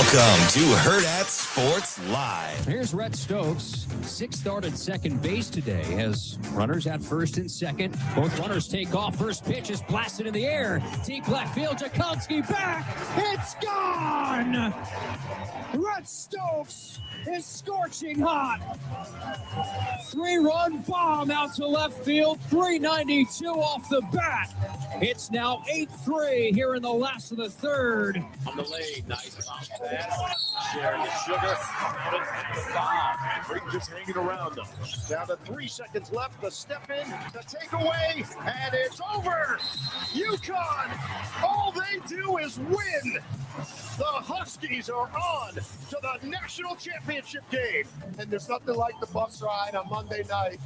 Welcome to Hurrdat Sports Live. Here's Rhett Stokes. 6 start at second base today. Has runners at first and second. Both runners take off. First pitch is blasted in the air. Deep left field. Jakonski back. It's gone. Rhett Stokes is scorching hot. 3-run bomb out to left field. 392 off the bat. It's now 8-3 here in the last of the third. On the lane, nice bounce pass. Sharing the sugar. Briggs just hanging around them. Down to 3 seconds left. The step in, the takeaway, and it's over. UConn, all they do is win. The Huskies are on to the national championship game. And there's nothing like the bus ride on Monday night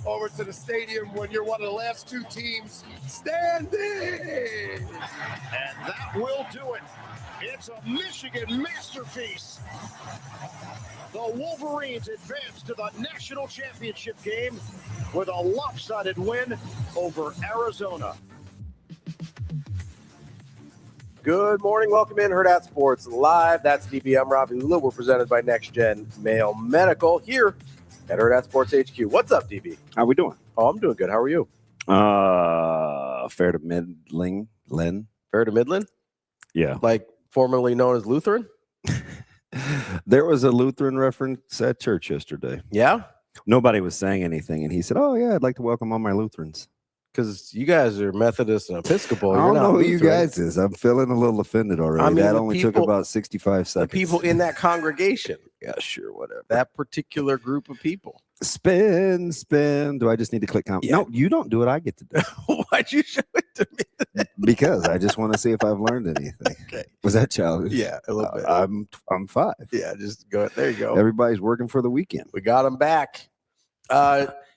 over to the stadium when you're one of the last 2 teams standing. And that will do it. It's a Michigan masterpiece. The Wolverines advance to the national championship game with a lopsided win over Arizona. Good morning. Welcome in Hurrdat Sports Live. That's DB. I'm Ravi and Lulla. We're presented by Next Gen Male Medical here at Hurrdat Sports HQ. What's up, DB? How we doing? Oh, I'm doing good. How are you? Fair to middling, Len. Fair to Midland? Yeah. Like formerly known as Lutheran? There was a Lutheran reference at church yesterday. Yeah? Nobody was saying anything, and he said, "Oh yeah, I'd like to welcome all my Lutherans." Because you guys are Methodist and Episcopal. I You're don't not know who Lutheran. you guys is. I'm feeling a little offended already. I mean, that the only took people- about 65 The seconds. people in that congregation. Yeah, sure, whatever. That particular group of people. Spin. Do I just need to click comment? Yeah. No, you don't do it. I get to do it. Why'd you show it to me? Because I just want to see if I've learned anything. Okay. Was that childish? Yeah, a little bit. I'm 5. Yeah, just go. There you go. Everybody's working for the weekend. We got him back.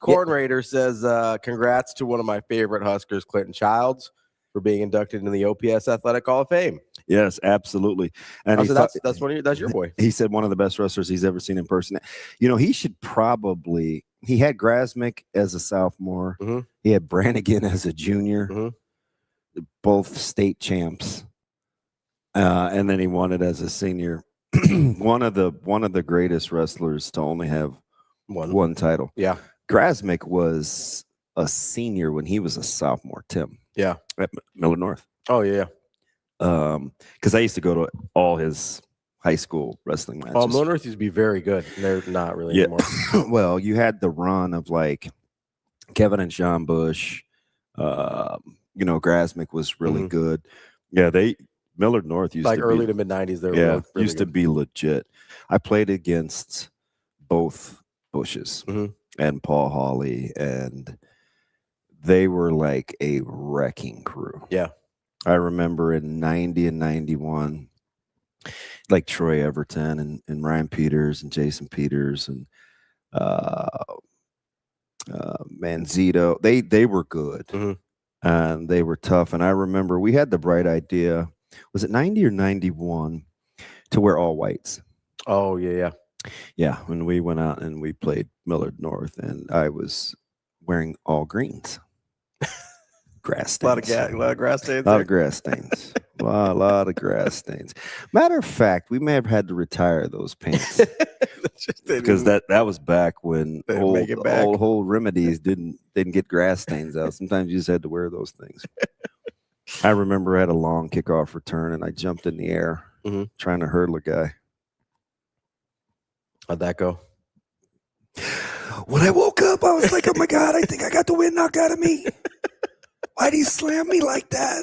Corn Raider says, congrats to one of my favorite Huskers, Clinton Childs, for being inducted into the OPS Athletic Hall of Fame. Yes, absolutely. And he So thought- that's your boy. He said one of the best wrestlers he's ever seen in person. You know, he should probably – he had Grasmick as a sophomore. Mhm. He had Brannigan as a junior, Mhm. both state champs. And then he won it as a senior. one of the greatest wrestlers to only have one title. Yeah. Grasmick was a senior when he was a sophomore, Tim. Yeah. At Miller North. Oh, yeah. Because I used to go to all his high school wrestling matches. Oh, Miller North used to be very good. They're not really anymore. Well, you had the run of like Kevin and Sean Bush. Grasmick was really good. Yeah, Miller North used Like to early be, to mid 90s. They were really used to be legit. I played against both Bushes and Paul Hawley, and they were like a wrecking crew. Yeah. I remember in 90 and 91, like Troy Everton and Ryan Peters and Jason Peters and Manzito. They were good and they were tough. And I remember we had the bright idea, was it 90 or 91, to wear all whites. Oh, yeah. Yeah, when we went out and we played Millard North, and I was wearing all greens. Grass stains. A lot of grass stains. A lot of grass stains. A lot of grass stains. Matter of fact, we may have had to retire those pants because that was back when old remedies didn't get grass stains out. Sometimes you just had to wear those things. I remember I had a long kickoff return, and I jumped in the air trying to hurdle a guy. How'd that go? When I woke up, I was like, oh, my God, I think I got the wind knocked out of me. Why'd he slam me like that?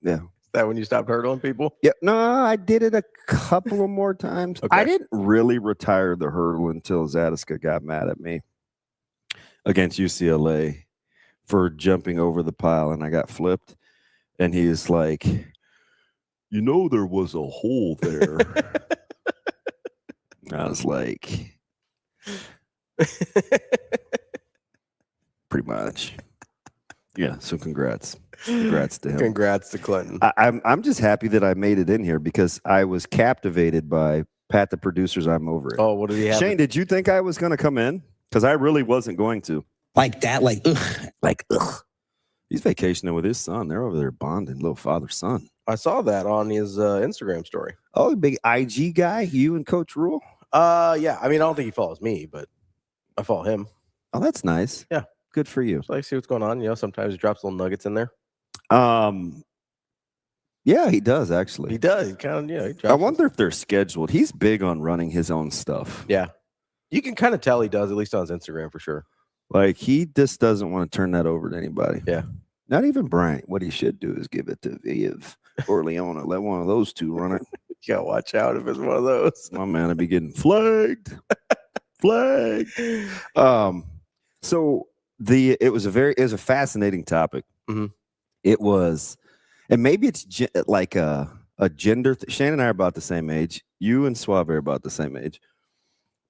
Yeah. Is that when you stopped hurdling people? Yeah. No, I did it a couple of more times. Okay. I didn't really retire the hurdle until Zadiska got mad at me against UCLA for jumping over the pile, and I got flipped. And he's like, there was a hole there. I was like, pretty much. Yeah, so congrats to him. Congrats to Clinton. I'm just happy that I made it in here because I was captivated by Pat, the producers. I'm over it. Oh, what did he have? Shane, did you think I was going to come in? Because I really wasn't going to. Like that, like ugh. He's vacationing with his son. They're over there bonding, little father-son. I saw that on his Instagram story. Oh, big IG guy, you and Coach Rule? Yeah. I mean, I don't think he follows me, but I follow him. Oh, that's nice. Yeah. Good for you. So I see what's going on. You know, sometimes he drops little nuggets in there. Yeah, he does actually. He does. He kind of, I wonder if they're scheduled. He's big on running his own stuff. Yeah. You can kind of tell he does, at least on his Instagram for sure. Like he just doesn't want to turn that over to anybody. Yeah. Not even Bryant. What he should do is give it to Viv or Leona. Let one of those two run it. You gotta watch out if it's one of those. My man will be getting flagged. Flagged. So it was a fascinating topic. Mm-hmm. It was, and maybe it's like a gender. Shane and I are about the same age. You and Suave are about the same age.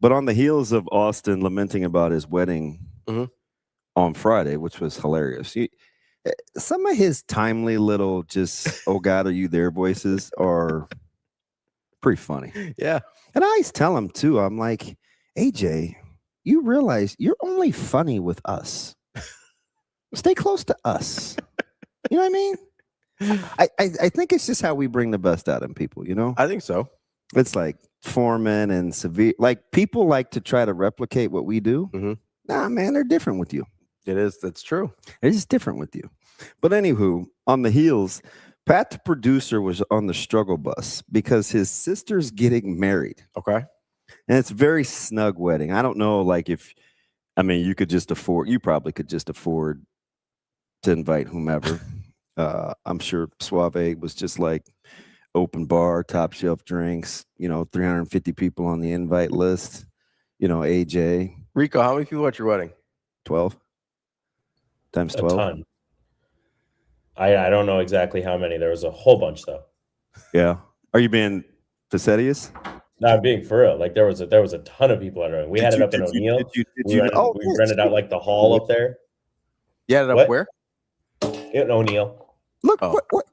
But on the heels of Austin lamenting about his wedding on Friday, which was hilarious. Some of his timely little just, oh God, are you there voices are pretty funny. Yeah. And I always tell him too, I'm like, AJ, you realize you're only funny with us. Stay close to us. You know what I mean? I think it's just how we bring the best out in people, you know? I think so. It's like Foreman and Severe. Like people like to try to replicate what we do. Mm-hmm. Nah, man, they're different with you. It is. That's true. It's just different with you. But anywho, on the heels, Pat, the producer, was on the struggle bus because his sister's getting married. Okay. And it's a very snug wedding. I don't know, like you could just afford, you probably could just afford to invite whomever. I'm sure Suave was just like open bar, top shelf drinks, 350 people on the invite list, AJ. Rico, how many people at your wedding? 12 times 12. A ton. I don't know exactly how many. There was a whole bunch though. Yeah. Are you being facetious? No, I'm being for real. Like there was a ton of people at our wedding. We had it up in O'Neill. We rented out like the hall up there. You had it up where? In O'Neill. Look, what?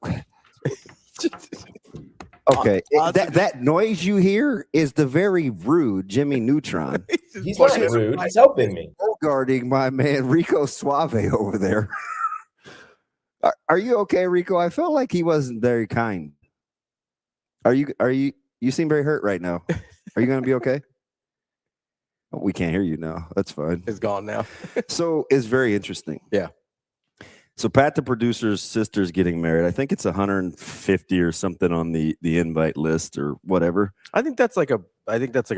Okay, that noise you hear is the very rude Jimmy Neutron. He's not rude. He's helping me. Guarding my man Rico Suave over there. Are you okay, Rico? I felt like he wasn't very kind. Are you? You seem very hurt right now. Are you going to be okay? Oh, we can't hear you now. That's fine. It's gone now. So it's very interesting. Yeah. So Pat, the producer's sister's getting married. I think it's 150 or something on the invite list or whatever. I think that's like a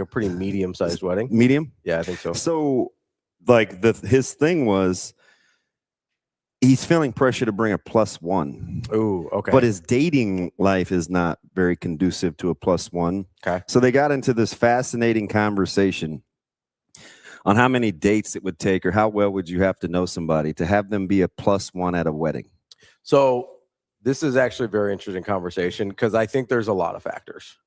pretty medium-sized wedding. Medium? Yeah, I think so. So like his thing was he's feeling pressure to bring a +1. Oh, okay. But his dating life is not very conducive to a +1. Okay. So they got into this fascinating conversation on how many dates it would take or how well would you have to know somebody to have them be a +1 at a wedding. So this is actually a very interesting conversation because I think there's a lot of factors.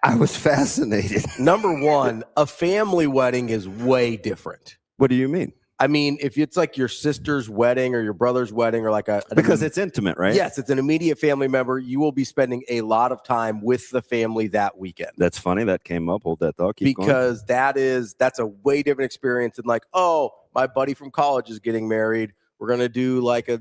I was fascinated. Number one, a family wedding is way different. What do you mean? I mean, if it's like your sister's wedding or your brother's wedding or like because it's intimate, right? Yes, it's an immediate family member. You will be spending a lot of time with the family that weekend. That's funny. That came up. Hold that thought. Keep because going. That's a way different experience than like, oh, my buddy from college is getting married. You're gonna do like a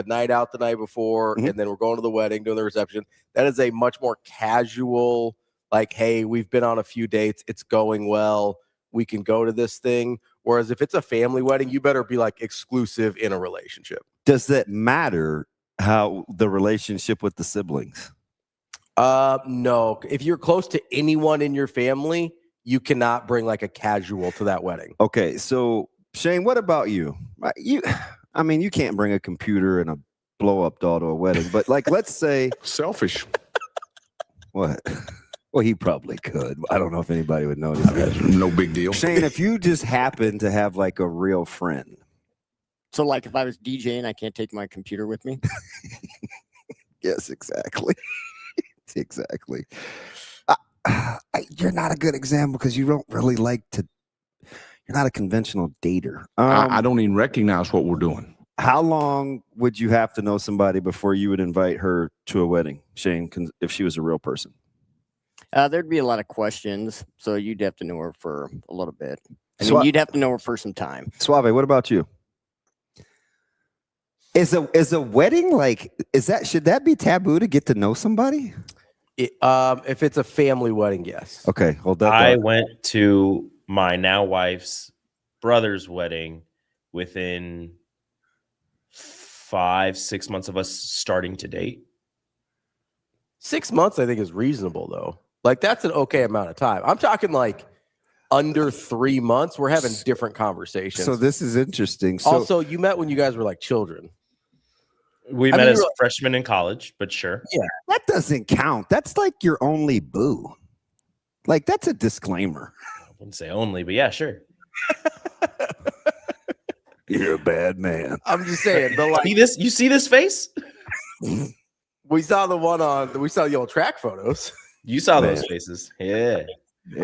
night out the night before, and then we're going to the wedding, doing the reception. That is a much more casual, like, hey, we've been on a few dates. It's going well. We can go to this thing. Whereas if it's a family wedding, you better be like exclusive in a relationship. Does that matter how the relationship with the siblings? No. If you're close to anyone in your family, you cannot bring like a casual to that wedding. Okay. So Shane, what about you? You can't bring a computer and a blow up doll to a wedding, but like, let's say selfish. What? Well, he probably could. I don't know if anybody would notice. No big deal. Shane, if you just happen to have like a real friend. So like if I was DJing, I can't take my computer with me? Yes, exactly. Exactly. You're not a good example because you don't really like to, you're not a conventional dater. I don't even recognize what we're doing. How long would you have to know somebody before you would invite her to a wedding, Shane, if she was a real person? There'd be a lot of questions, so you'd have to know her for a little bit. You'd have to know her for some time. Suave, what about you? Is a wedding should that be taboo to get to know somebody? If it's a family wedding, yes. Okay, hold that. I went to my now wife's brother's wedding within 5-6 months of us starting to date. 6 months, I think, is reasonable though. Like that's an okay amount of time. I'm talking like under 3 months. We're having different conversations. So this is interesting. So, also, you met when you guys were like children. We met as freshmen in college, but sure. Yeah, that doesn't count. That's like your only boo. Like that's a disclaimer. I wouldn't say only, but yeah, sure. You're a bad man. I'm just saying. But like, you see this face? We saw the old track photos. You saw those faces. Yeah.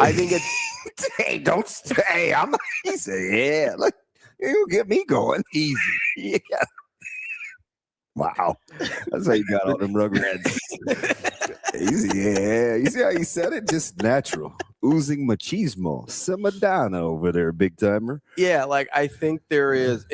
I think it's hey, don't stay. He said, yeah, look, you get me going. Easy. Yeah. Wow. That's how you got all them Rugrats. Easy, yeah. You see how you said it? Just natural. Oozing machismo. Simadonna over there, big timer. Yeah, like I think there is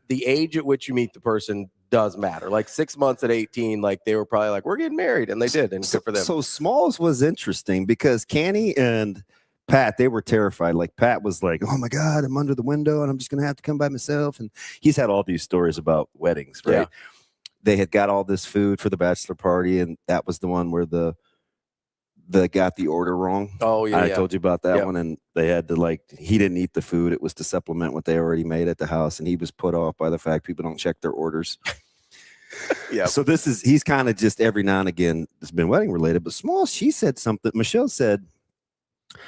the age at which you meet the person does matter. Like 6 months at 18, like they were probably like, we're getting married, and they did, and good for them. So Smalls was interesting because Canny and Pat, they were terrified. Like Pat was like, oh my God, I'm under the window and I'm just gonna have to come by myself. And he's had all these stories about weddings, right? Yeah. They had got all this food for the bachelor party, and that was the one where the got the order wrong. Oh yeah, I told you about that one, and they had to he didn't eat the food. It was to supplement what they already made at the house, and he was put off by the fact people don't check their orders. Yeah. So he's kind of just every now and again it's been wedding related. But Small, she said something. Michelle said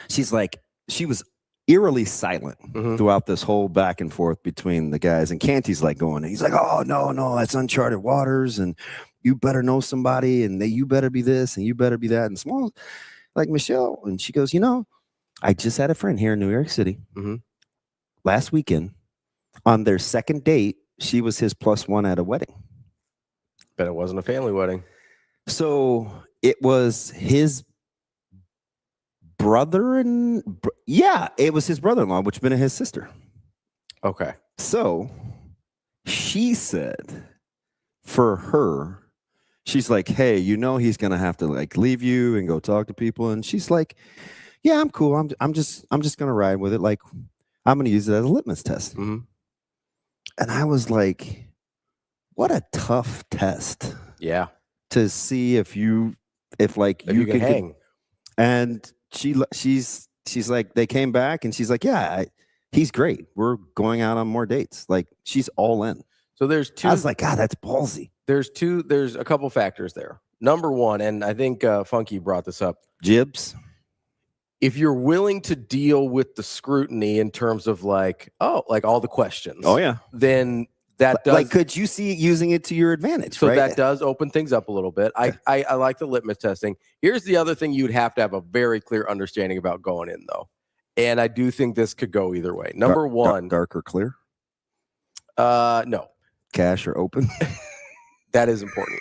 she was eerily silent throughout this whole back and forth between the guys, and Canty's like going, he's like, oh no, that's uncharted waters, and you better know somebody, and you better be this, and you better be that. And Small, like Michelle, and she goes, I just had a friend here in New York City last weekend. On their second date, she was his +1 at a wedding. But it wasn't a family wedding. So it was his brother it was his brother-in-law, which been his sister. Okay. So she said for her, she's like, hey, he's gonna have to leave you and go talk to people. And she's like, yeah, I'm cool. I'm just gonna ride with it. Like, I'm gonna use it as a litmus test. And I was like, what a tough test. Yeah. To see if you can hang. And she's like, they came back and she's like, yeah, he's great. We're going out on more dates. Like, she's all in. So there's two. I was like, God, that's ballsy. There's a couple factors there. Number one, and I think Funky brought this up. Jibs. If you're willing to deal with the scrutiny in terms of all the questions. Oh yeah. Then that does, could you see using it to your advantage? So right? that does open things up a little bit. I like the litmus testing. Here's the other thing you'd have to have a very clear understanding about going in, though. And I do think this could go either way. Number one. Dark or clear? No. Cash or open? That is important.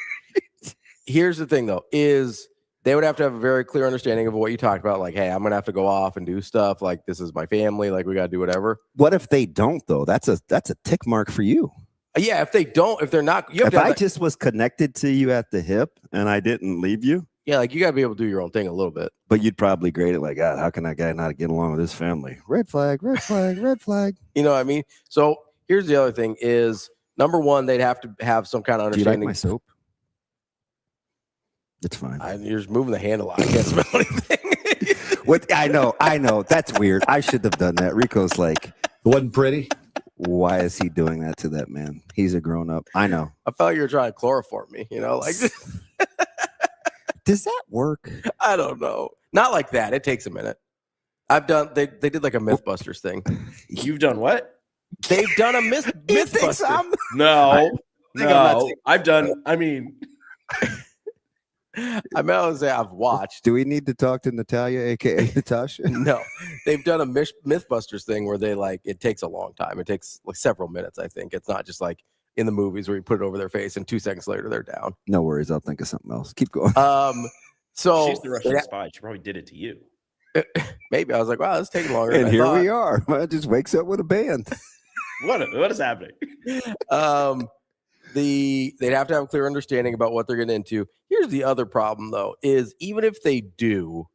Here's the thing, though, is they would have to have a very clear understanding of what you talked about. Like, hey, I'm going to have to go off and do stuff. Like, this is my family. Like, we got to do whatever. What if they don't, though? That's a tick mark for you. Yeah, if they're not. If I just was connected to you at the hip and I didn't leave you. Yeah, like you got to be able to do your own thing a little bit. But you'd probably grade it like, God, how can that guy not get along with his family? Red flag, red flag, red flag. You know what I mean? So here's the other thing is, number one, they'd have to have some kind of understanding. Do you like my soap? It's fine. You're just moving the handle out. I can't smell anything. I know. That's weird. I should have done that. Rico's like, it wasn't pretty. Why is he doing that to that man? He's a grown up. I know. I felt you were trying to chloroform me, like Does that work? I don't know. Not like that. It takes a minute. I've done they did like a Mythbusters thing. You've done what? They've done a Mythbusters. No. I've done, I would say I've watched. Do we need to talk to Natalia, aka Natasha? No, they've done a Mythbusters thing where they it takes a long time. It takes several minutes. I think it's not just like in the movies where you put it over their face and 2 seconds later they're down. No worries, I'll think of something else. Keep going. So she's the Russian spy. She probably did it to you. Maybe I was like, wow, this is taking longer. And here we are. It just wakes up with a band. What is happening? they'd have to have a clear understanding about what they're getting into. Here's the other problem, though, is even if they do,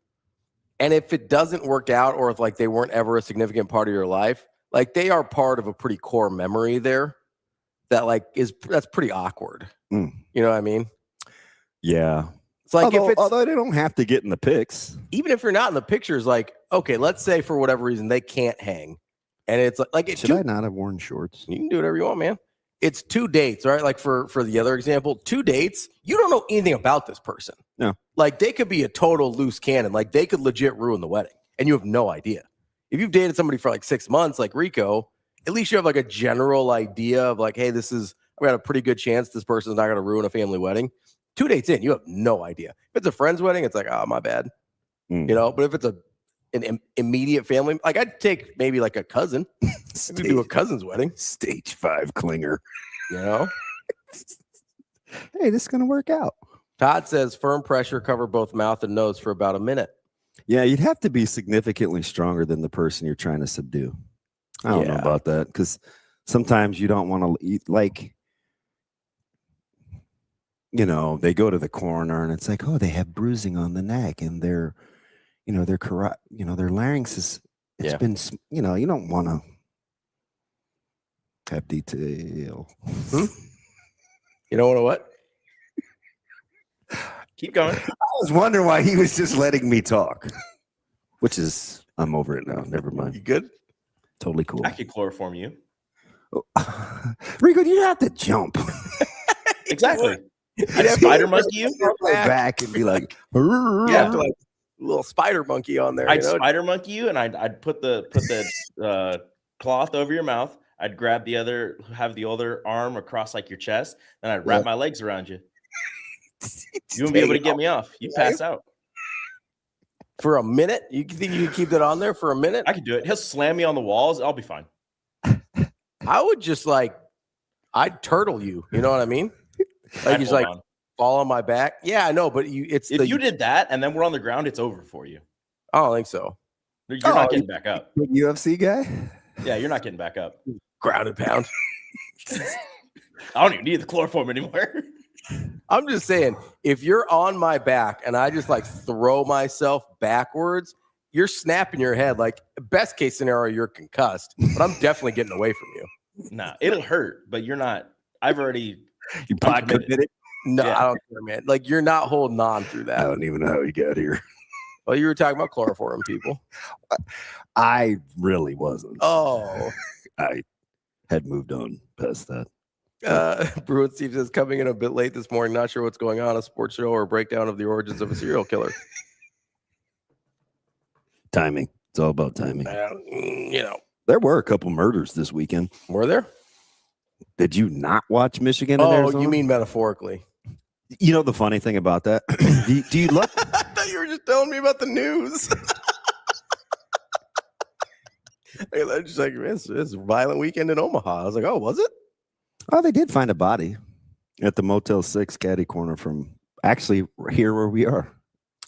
and if it doesn't work out, or if like they weren't ever a significant part of your life, like they are part of a pretty core memory there that like that's pretty awkward. You know what I mean? Yeah. It's like although they don't have to get in the pics. Even if you're not in the pictures, like, okay, let's say for whatever reason they can't hang. And it's like should I not have worn shorts? You can do whatever you want, man. It's 2 dates, right? Like for the other example, 2 dates, you don't know anything about this person. No. Like they could be a total loose cannon. Like they could legit ruin the wedding and you have no idea. If you've dated somebody for like 6 months, like Rico, at least you have like a general idea of like, hey, I've got a pretty good chance this person's not going to ruin a family wedding. 2 dates in, you have no idea. If it's a friend's wedding, it's like, oh, my bad. You know, but if it's an immediate family, like I'd take maybe like a cousin to do a cousin's wedding. Stage 5 clinger. You know? Hey, this is going to work out. Todd says firm pressure, cover both mouth and nose for about a minute. Yeah, you'd have to be significantly stronger than the person you're trying to subdue. I don't know about that because sometimes you don't want to eat like, you know, they go to the coroner and it's like, oh, they have bruising on the neck and their larynx is, it's been, you know, you don't want to have detail. You don't want to what? Keep going. I was wondering why he was just letting me talk, which is, I'm over it now. Never mind. You good? Totally cool. I could chloroform you. Rico, you have to jump. Exactly. I'd spider monkey you back and be like, you have to like little spider monkey on there. I'd spider monkey you, and I'd put the cloth over your mouth. I'd grab the other arm across like your chest, and I'd wrap my legs around you. You won't be able to get me off. You pass out. For a minute? You think you can keep that on there for a minute? I can do it. He'll slam me on the walls. I'll be fine. I would just I'd turtle you. You know what I mean? Like he's like fall on my back. Yeah, I know, but if you did that and then we're on the ground, it's over for you. I don't think so. You're not getting back up. UFC guy? Yeah, you're not getting back up. Grounded pound. I don't even need the chloroform anymore. I'm just saying, if you're on my back and I just like throw myself backwards, you're snapping your head. Like best case scenario, you're concussed, but I'm definitely getting away from you. Nah, it'll hurt, but you're not. I've already. You pod committed? No, I don't care, man. Like you're not holding on through that. I don't even know how you got here. Well, you were talking about chloroform, people. I really wasn't. Oh, I had moved on past that. Bruin Steve says, coming in a bit late this morning, not sure what's going on, a sports show or a breakdown of the origins of a serial killer. Timing. It's all about timing. You know. There were a couple murders this weekend. Were there? Did you not watch Michigan and Arizona? You mean metaphorically? You know the funny thing about that? do you look? I thought you were just telling me about the news. Just like, it's a violent weekend in Omaha. I was like, oh, was it? Oh, they did find a body at the Motel 6 caddy corner from actually here where we are.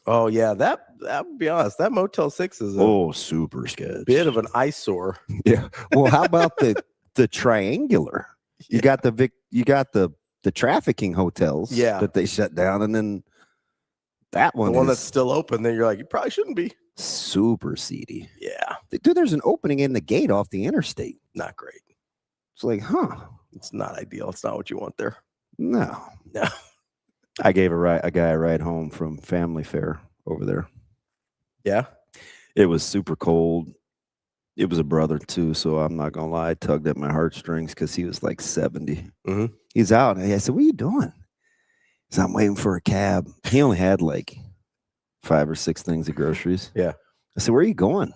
Oh, yeah. That would be honest. That Motel 6 is super sketch. Bit of an eyesore. Yeah. Well, how about the triangular? You got the trafficking hotels that they shut down, and then that one, the one that's still open. Then you're like, you probably shouldn't be. Super seedy. Yeah. Dude, there's an opening in the gate off the interstate. Not great. It's like, it's not ideal. It's not what you want there. No. I gave a guy a ride home from family fare over there. Yeah. It was super cold. It was a brother too, so I'm not gonna lie. I tugged at my heartstrings because he was like 70. Mm-hmm. He's out. And I said, "What are you doing?" He said, "I'm waiting for a cab." He only had like 5 or 6 things of groceries. Yeah. I said, "Where are you going?"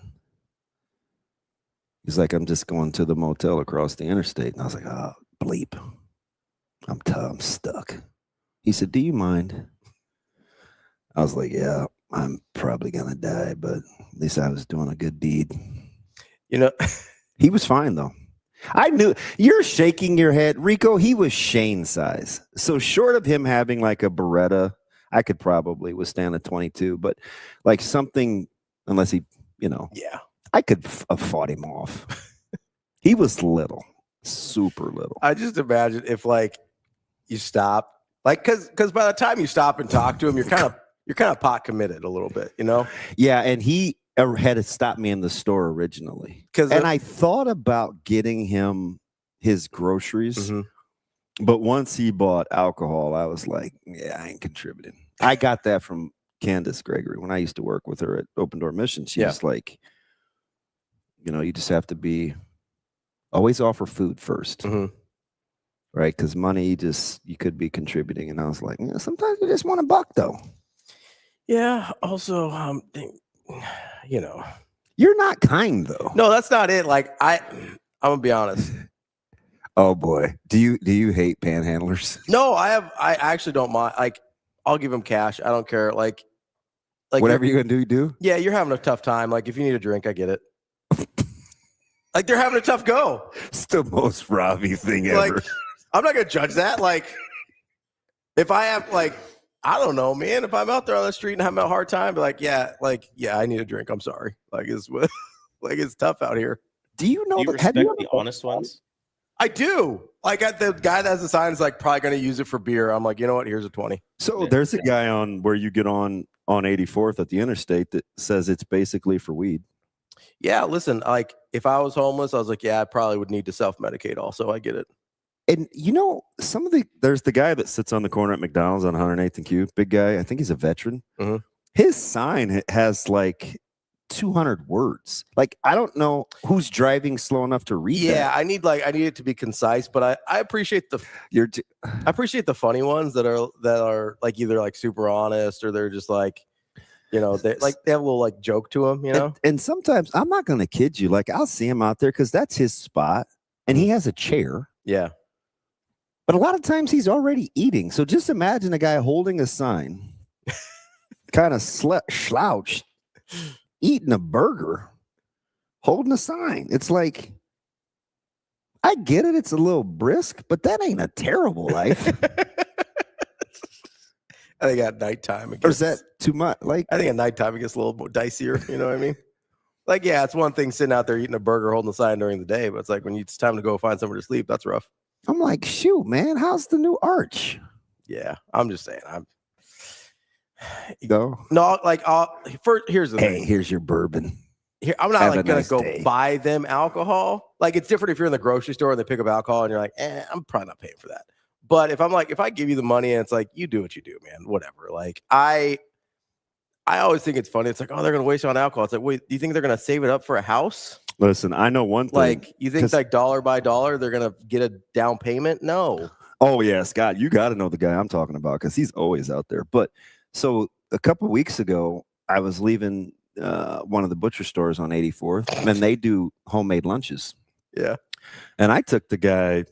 He's like, "I'm just going to the motel across the interstate." And I was like, "Oh, bleep. I'm stuck." He said, "Do you mind?" I was like, "Yeah, I'm probably gonna die, but at least I was doing a good deed." You know, he was fine though. I knew you're shaking your head, Rico. He was Shane size, so short of him having like a Beretta, I could probably withstand a 22. But like something, unless he, yeah, I could have fought him off. He was little, super little. I just imagine if like you stop. Like, because by the time you stop and talk to him, you're kind of pot committed a little bit, you know? Yeah, and he had to stop me in the store originally. And I thought about getting him his groceries, but once he bought alcohol, I was like, yeah, I ain't contributing. I got that from Candace Gregory when I used to work with her at Open Door Mission. She was like, you just have to always offer food first. Right, because money, you could be contributing, and I was like, sometimes you just want $1 though. Yeah. Also, you're not kind though. No, that's not it. Like I'm gonna be honest. Oh boy, do you hate panhandlers? No, I actually don't mind. Like, I'll give them cash. I don't care. Like whatever you're gonna do. Yeah, you're having a tough time. Like, if you need a drink, I get it. Like, they're having a tough go. It's the most Ravi thing ever. I'm not going to judge that. Like, if I have, I don't know, man. If I'm out there on the street and having a hard time, be like, yeah, I need a drink. I'm sorry. It's tough out here. Do you know do you respect the honest ones? I do. Like, the guy that has the sign is probably going to use it for beer. I'm like, you know what? Here's a 20. So there's a guy on where you get on 84th at the interstate that says it's basically for weed. Yeah, listen, if I was homeless, I was like, yeah, I probably would need to self-medicate also. I get it. And there's the guy that sits on the corner at McDonald's on 108th and Q, big guy. I think he's a veteran. His sign has 200 words. I don't know who's driving slow enough to read. Yeah, that. I need it to be concise, but I appreciate I appreciate the funny ones that are either super honest or they're just they have a little joke to them, And sometimes I'm not going to kid you. I'll see him out there because that's his spot, and he has a chair. Yeah. But a lot of times he's already eating. So just imagine a guy holding a sign, kind of slouched, eating a burger, holding a sign. It's like, I get it. It's a little brisk, but that ain't a terrible life. I think at nighttime, or is that too much? I think at nighttime it gets a little more dicier. You know what I mean? Yeah, it's one thing sitting out there eating a burger, holding a sign during the day, but it's when it's time to go find somewhere to sleep, that's rough. I'm like, shoot, man, how's the new arch? Yeah, I'm just saying. Go. No, here's the thing. Hey, here's your bourbon. Here, I'm not gonna go buy them alcohol. It's different if you're in the grocery store and they pick up alcohol and you're like, I'm probably not paying for that. But if if I give you the money and it's you do what you do, man, whatever. I always think it's funny. It's oh, they're gonna waste on alcohol. It's wait, do you think they're gonna save it up for a house? Listen, I know one thing. You think dollar by dollar they're gonna get a down payment? No. Oh yeah, Scott, you got to know the guy I'm talking about because he's always out there. But so a couple of weeks ago, I was leaving one of the butcher stores on 84th, and they do homemade lunches. Yeah. And I took the guy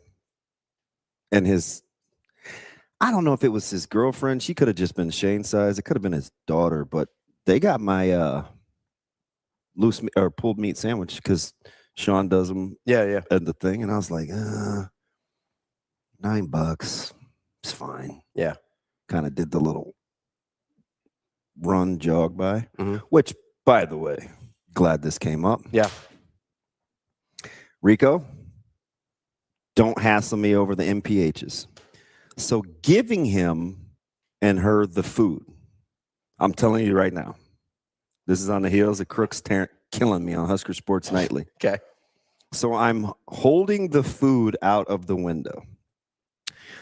and I don't know if it was his girlfriend. She could have just been Shane's size. It could have been his daughter, but they got my loose or pulled meat sandwich because Sean does them. Yeah. At the thing. And I was like, $9. It's fine. Yeah. Kind of did the little run jog by, mm-hmm. which, by the way, glad this came up. Yeah. Rico, don't hassle me over the MPHs. So giving him and her the food, I'm telling you right now, this is on the heels of Crooks killing me on Husker Sports Nightly. Okay. So I'm holding the food out of the window.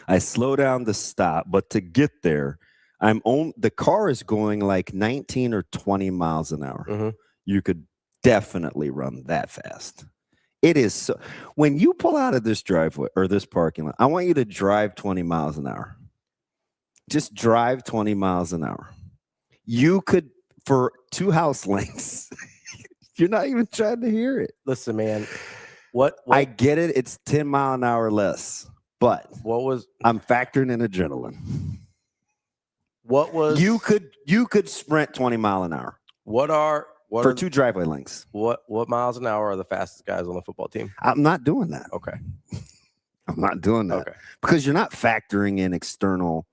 I slow down to stop, but to get there, the car is going 19 or 20 miles an hour. Mm-hmm. You could definitely run that fast. It is so. When you pull out of this driveway or this parking lot, I want you to drive 20 miles an hour. Just drive 20 miles an hour. You could, for 2 house lengths, you're not even trying to hear it. Listen, man, what I get it. It's 10 mile an hour less, but I'm factoring in adrenaline. You could sprint 20 mile an hour. For 2 driveway lengths. What miles an hour are the fastest guys on the football team? I'm not doing that. Okay. I'm not doing that. Okay. Because you're not factoring in external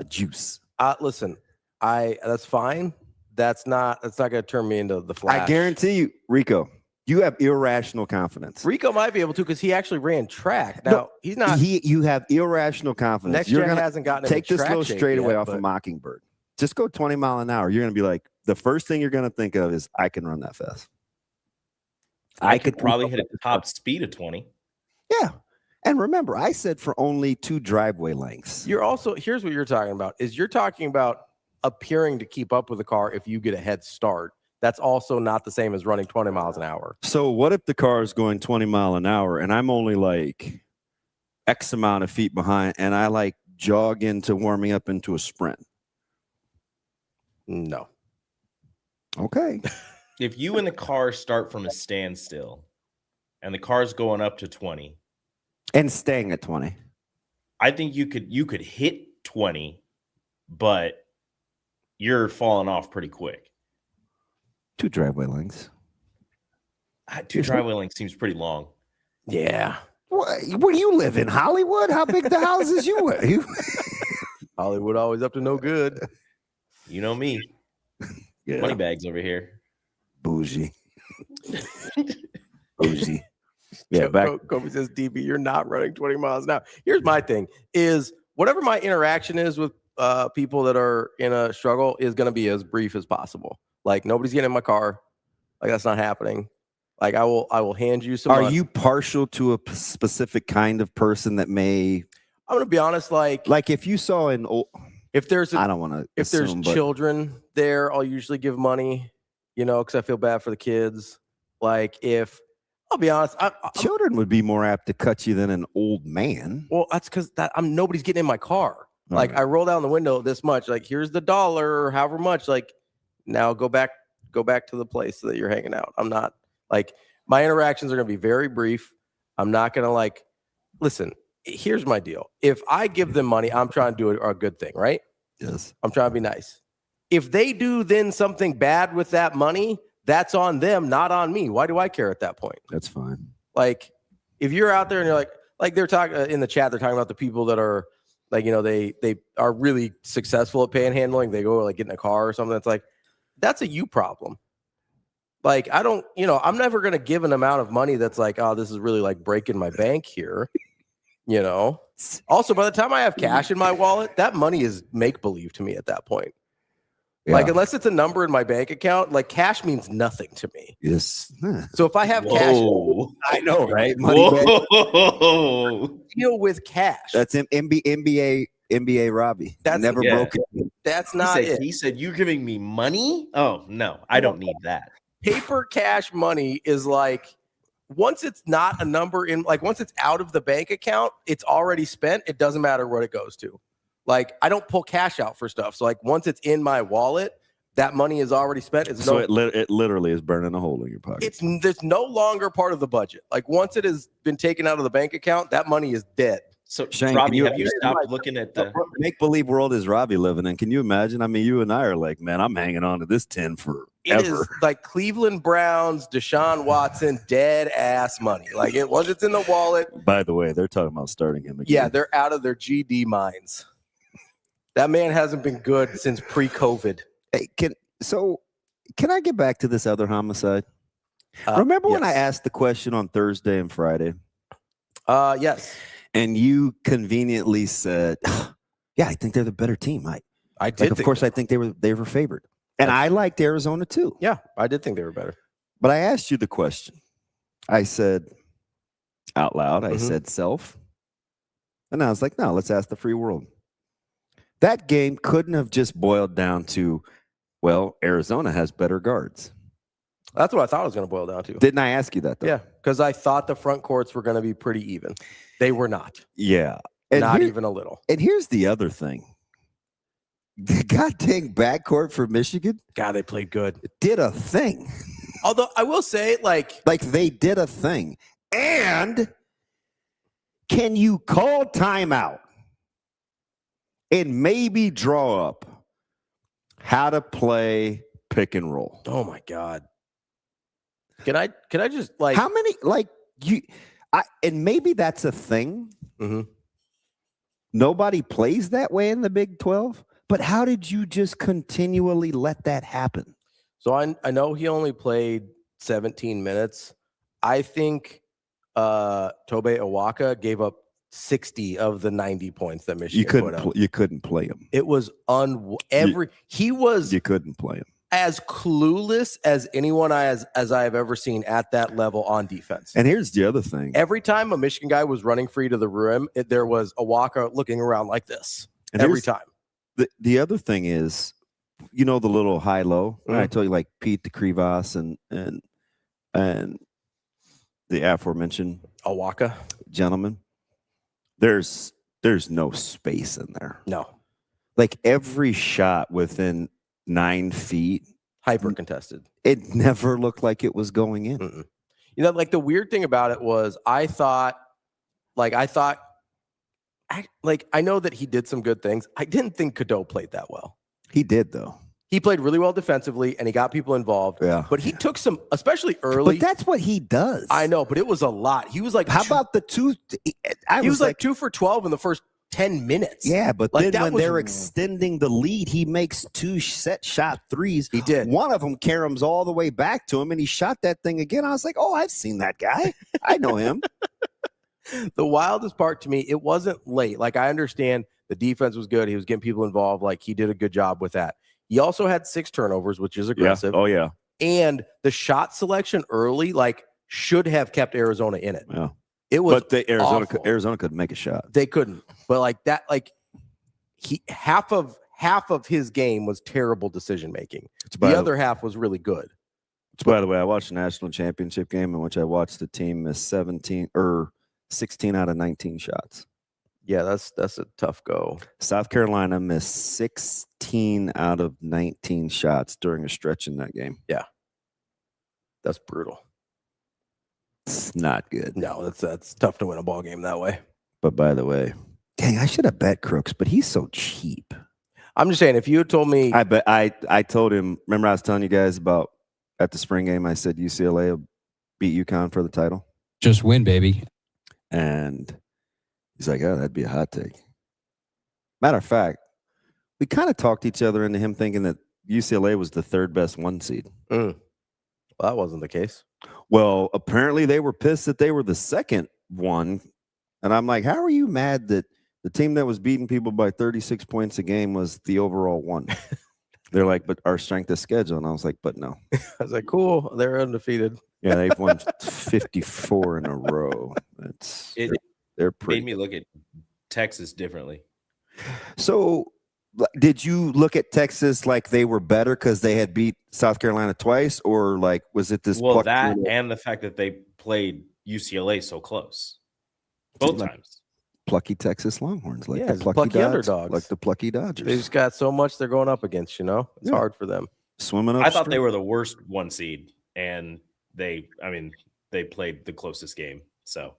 juice. Listen, that's fine. That's not going to turn me into the Flash. I guarantee you, Rico, You have irrational confidence. Rico might be able to because he actually ran track. Now he's not. You have irrational confidence. Next gen hasn't gotten take this track little straightaway yet, off of Mockingbird. Just go 20 mile an hour. You're going to be like, the first thing you're going to think of is, I can run that fast. I could probably hit a top speed of 20. Yeah. And remember, I said for only 2 driveway lengths. You're also, here's what you're talking about, is you're talking about appearing to keep up with the car if you get a head start. That's also not the same as running 20 miles an hour. So what if the car is going 20 mile an hour and I'm only like X amount of feet behind and I like jog into warming up into a sprint? No. Okay. If you and the car start from a standstill and the car's going up to 20 and staying at 20, I think you could hit 20, but you're falling off pretty quick. 2 driveway lengths. 2 driveway lengths seems pretty long. Yeah. Where do you live in? Hollywood? How big the houses you in? Hollywood always up to no good. You know me. Yeah. Money bags over here. Bougie. Bougie. Yeah, Kobe says, DB, you're not running 20 miles an hour. Here's my thing, is whatever my interaction is with people that are in a struggle is going to be as brief as possible. Like, nobody's getting in my car. Like, that's not happening. Like, I will hand you some. Are you partial to a specific kind of person that may? I'm going to be honest. Like if you saw an old, if there's I don't want to. If there's children there, I'll usually give money, because I feel bad for the kids. Like, if I'll be honest, children would be more apt to cut you than an old man. Well, that's because nobody's getting in my car. All like, right. I roll down the window this much. Like, here's the dollar or however much. Like, now go back to the place that you're hanging out. I'm not like, my interactions are going to be very brief. I'm not going to listen, here's my deal. If I give them money, I'm trying to do a good thing, right? Yes. I'm trying to be nice. If they do then something bad with that money, that's on them, not on me. Why do I care at that point? That's fine. Like, if you're out there and you're like they're talking in the chat, they're talking about the people that are like, they are really successful at panhandling. They go get in a car or something. That's like, that's a you problem. Like, I don't, I'm never going to give an amount of money that's like, oh, this is really like breaking my bank here. Also, by the time I have cash in my wallet, that money is make-believe to me at that point. Yeah. Like, unless it's a number in my bank account, like, cash means nothing to me. Yes. So if I have cash, I know, right? Deal with cash. That's NBA Ravi. That's never broken. That's not it. He said, "You're giving me money? Oh no, I don't need that." Paper cash money is like, once it's not a number in, like, once it's out of the bank account, it's already spent. It doesn't matter what it goes to. Like, I don't pull cash out for stuff. So, like, once it's in my wallet, that money is already spent. It literally is burning a hole in your pocket. There's no longer part of the budget. Like, once it has been taken out of the bank account, that money is dead. So, Shane, Robbie, have you stopped looking at the make-believe world is Robbie living in? Can you imagine? I mean, you and I are like, man, I'm hanging on to this 10 forever. It is like Cleveland Browns, Deshaun Watson, dead ass money. Like, once it's in the wallet. By the way, they're talking about starting him again. Yeah, they're out of their GD minds. That man hasn't been good since pre-COVID. Hey, can I get back to this other homicide? Remember when I asked the question on Thursday and Friday? Yes. And you conveniently said, "Yeah, I think they're the better team." I did. Of course, I think they were favored, and I liked Arizona too. Yeah, I did think they were better. But I asked you the question. I said out loud, I said self, and I was like, "No, let's ask the free world." That game couldn't have just boiled down to, well, Arizona has better guards. That's what I thought it was going to boil down to. Didn't I ask you that, though? Yeah, because I thought the front courts were going to be pretty even. They were not. Yeah. And not even a little. And here's the other thing. The goddamn backcourt for Michigan. God, they played good. Did a thing. Although I will say, like they did a thing. And can you call timeout and maybe draw up how to play pick and roll? Oh my God. Can I just how many and maybe that's a thing. Mm-hmm. Nobody plays that way in the Big 12, but how did you just continually let that happen? So I know he only played 17 minutes, I think Tobe Awaka gave up 60 of the 90 points that Michigan put up. You couldn't play him. It was he was you couldn't play him. As clueless as anyone as I have ever seen at that level on defense. And here's the other thing. Every time a Michigan guy was running free to the rim, there was Awaka looking around like this. And every time. The other thing is, the little high-low. I told you, like Pete the Krivas and the aforementioned Awaka gentleman. There's no space in there. No. Like every shot within 9 feet, hyper contested. It never looked like it was going in. Mm-mm. Like the weird thing about it was I know that he did some good things. I didn't think Cadeau played that well. He did though. He played really well defensively and he got people involved. Yeah. But he took some, especially early. But that's what he does. I know, but it was a lot. He was like, how about the two? He was like 2 for 12 in the first 10 minutes. Yeah, but then when they're extending the lead, he makes 2 set shot threes. He did. One of them caroms all the way back to him, and he shot that thing again. I was like, oh, I've seen that guy. I know him. The wildest part to me, it wasn't late. Like, I understand the defense was good. He was getting people involved. Like, he did a good job with that. He also had 6 turnovers, which is aggressive. Yeah. Oh, yeah. And the shot selection early, should have kept Arizona in it. Yeah. It was Arizona couldn't make a shot. They couldn't. But half of his game was terrible decision making. The other half was really good. By the way, I watched the national championship game in which I watched the team miss 16 out of 19 shots. Yeah, that's a tough go. South Carolina missed 16 out of 19 shots during a stretch in that game. Yeah. That's brutal. It's not good. No, that's tough to win a ball game that way. But by the way, dang, I should have bet Crooks, but he's so cheap. I'm just saying, if you had told me, I told him. Remember, I was telling you guys about at the spring game. I said UCLA will beat UConn for the title. Just win, baby. And he's like, "Oh, that'd be a hot take." Matter of fact, we kind of talked each other into him thinking that UCLA was the 3rd best 1 seed. Well, that wasn't the case. Well, apparently they were pissed that they were the 2nd one. And I'm like, how are you mad that the team that was beating people by 36 points a game was the overall one? They're like, but our strength of schedule. And I was like, but no. I was like, cool. They're undefeated. Yeah, they've won 54 in a row. They're pretty. Made me look at Texas differently. So did you look at Texas like they were better because they had beat South Carolina twice, or was it this? Well, that and the fact that they played UCLA so close both times. Plucky Texas Longhorns, the plucky underdogs, like the plucky Dodgers. They just got so much they're going up against. It's hard for them. Swimming up. I thought they were the worst 1 seed, and they played the closest game. So,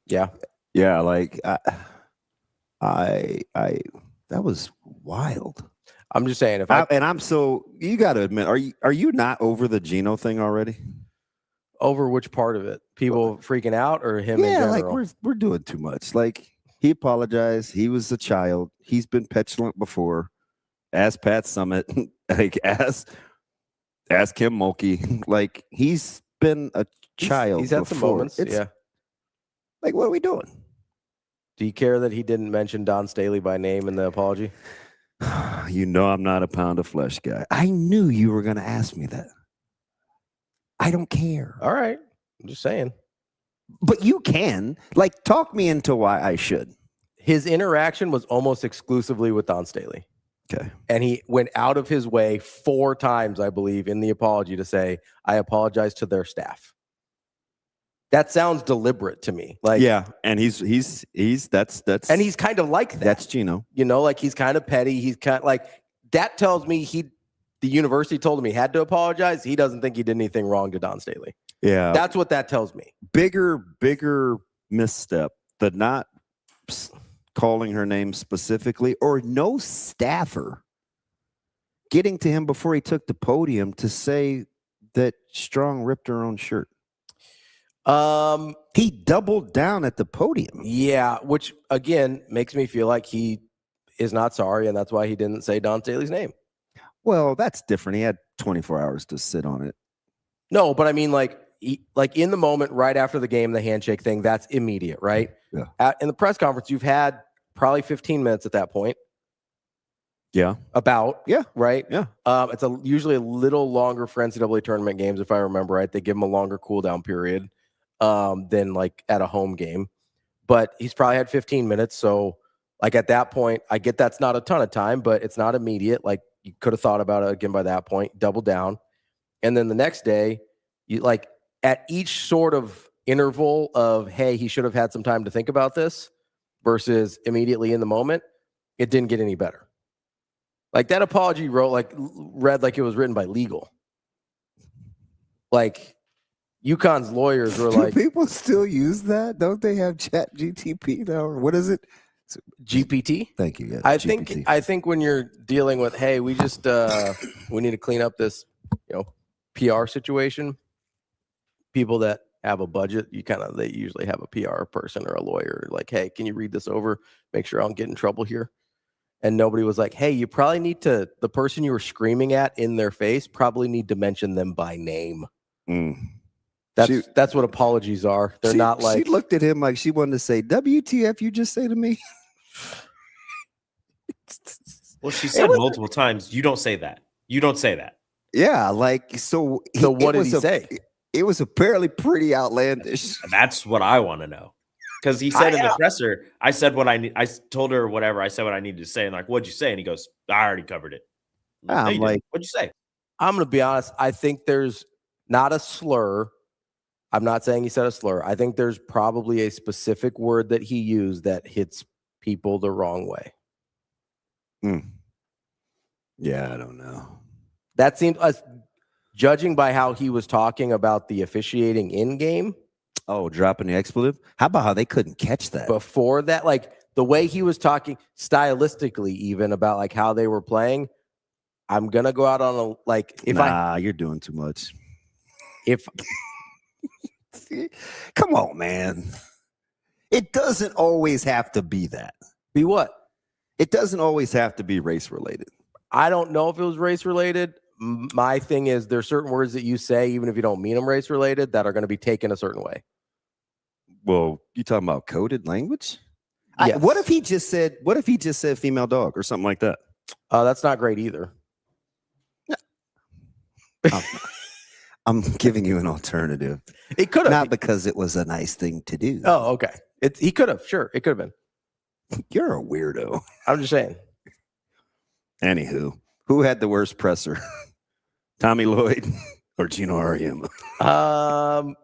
yeah. That was wild. I'm just saying, you got to admit, are you not over the Geno thing already? Over which part of it? People freaking out, or him in general? Like we're doing too much. Like, he apologized. He was a child. He's been petulant before. Ask Pat Summit. Ask Kim Mulkey. Like, he's been a child. He's had some moments. Yeah. Like, what are we doing? Do you care that he didn't mention Dawn Staley by name in the apology? I'm not a pound of flesh guy. I knew you were going to ask me that. I don't care. All right. I'm just saying. But you can. Talk me into why I should. His interaction was almost exclusively with Dawn Staley. Okay. And he went out of his way 4 times, I believe, in the apology to say, I apologize to their staff. That sounds deliberate to me. And he's and he's kind of like that. That's Geno. He's kind of petty. He's kind of that tells me the university told him he had to apologize. He doesn't think he did anything wrong to Dawn Staley. Yeah. That's what that tells me. Bigger misstep, the not calling her name specifically, or no staffer getting to him before he took the podium to say that Strong ripped her own shirt. He doubled down at the podium. Yeah, which again makes me feel like he is not sorry, and that's why he didn't say Dawn Staley's name. Well, that's different. He had 24 hours to sit on it. No, but I mean, like in the moment, right after the game, the handshake thing, that's immediate, right? Yeah. In the press conference, you've had probably 15 minutes at that point. Yeah. Yeah. Right? Yeah. It's usually a little longer for NCAA tournament games, if I remember right. They give them a longer cool down period than like at a home game. But he's probably had 15 minutes. So like at that point, I get that's not a ton of time, but it's not immediate. Like you could have thought about it again by that point, double down. And then the next day, you like at each sort of interval of, hey, he should have had some time to think about this versus immediately in the moment, it didn't get any better. Like that apology read like it was written by legal. Like UConn's lawyers were like, do people still use that? Don't they have Chat GTP now? Or what is it? GPT. Thank you. Yeah, I think when you're dealing with, hey, we just we need to clean up this, PR situation. People that have a budget, they usually have a PR person or a lawyer. Like, hey, can you read this over? Make sure I don't get in trouble here. And nobody was like, hey, you probably need to. The person you were screaming at in their face probably need to mention them by name. That's what apologies are. They're not like. She looked at him like she wanted to say, WTF, you just say to me? Well, she said multiple times, you don't say that. You don't say that. Yeah, like, so what did he say? It was apparently pretty outlandish. That's what I want to know. Because he said in the presser, I said what I need. I told her whatever. I said what I needed to say. And like, what'd you say? And he goes, I already covered it. I'm like, what'd you say? I'm going to be honest. I think there's not a slur. I'm not saying he said a slur. I think there's probably a specific word that he used that hits people the wrong way. Yeah, I don't know. That seemed, judging by how he was talking about the officiating in game. Oh, dropping the expletive? How about how they couldn't catch that? Before that, like the way he was talking stylistically, even about like how they were playing, I'm going to go out on a, like, if you're doing too much. If, come on, man. It doesn't always have to be that. Be what? It doesn't always have to be race related. I don't know if it was race related. My thing is there's certain words that you say, even if you don't mean them race related, that are going to be taken a certain way. Well, you talking about coded language? Yes. What if he just said female dog or something like that? That's not great either. I'm giving you an alternative. It could have. Not because it was a nice thing to do. Oh, okay. He could have. Sure. It could have been. You're a weirdo. I'm just saying. Anywho, who had the worst presser? Tommy Lloyd or Geno Auriemma? I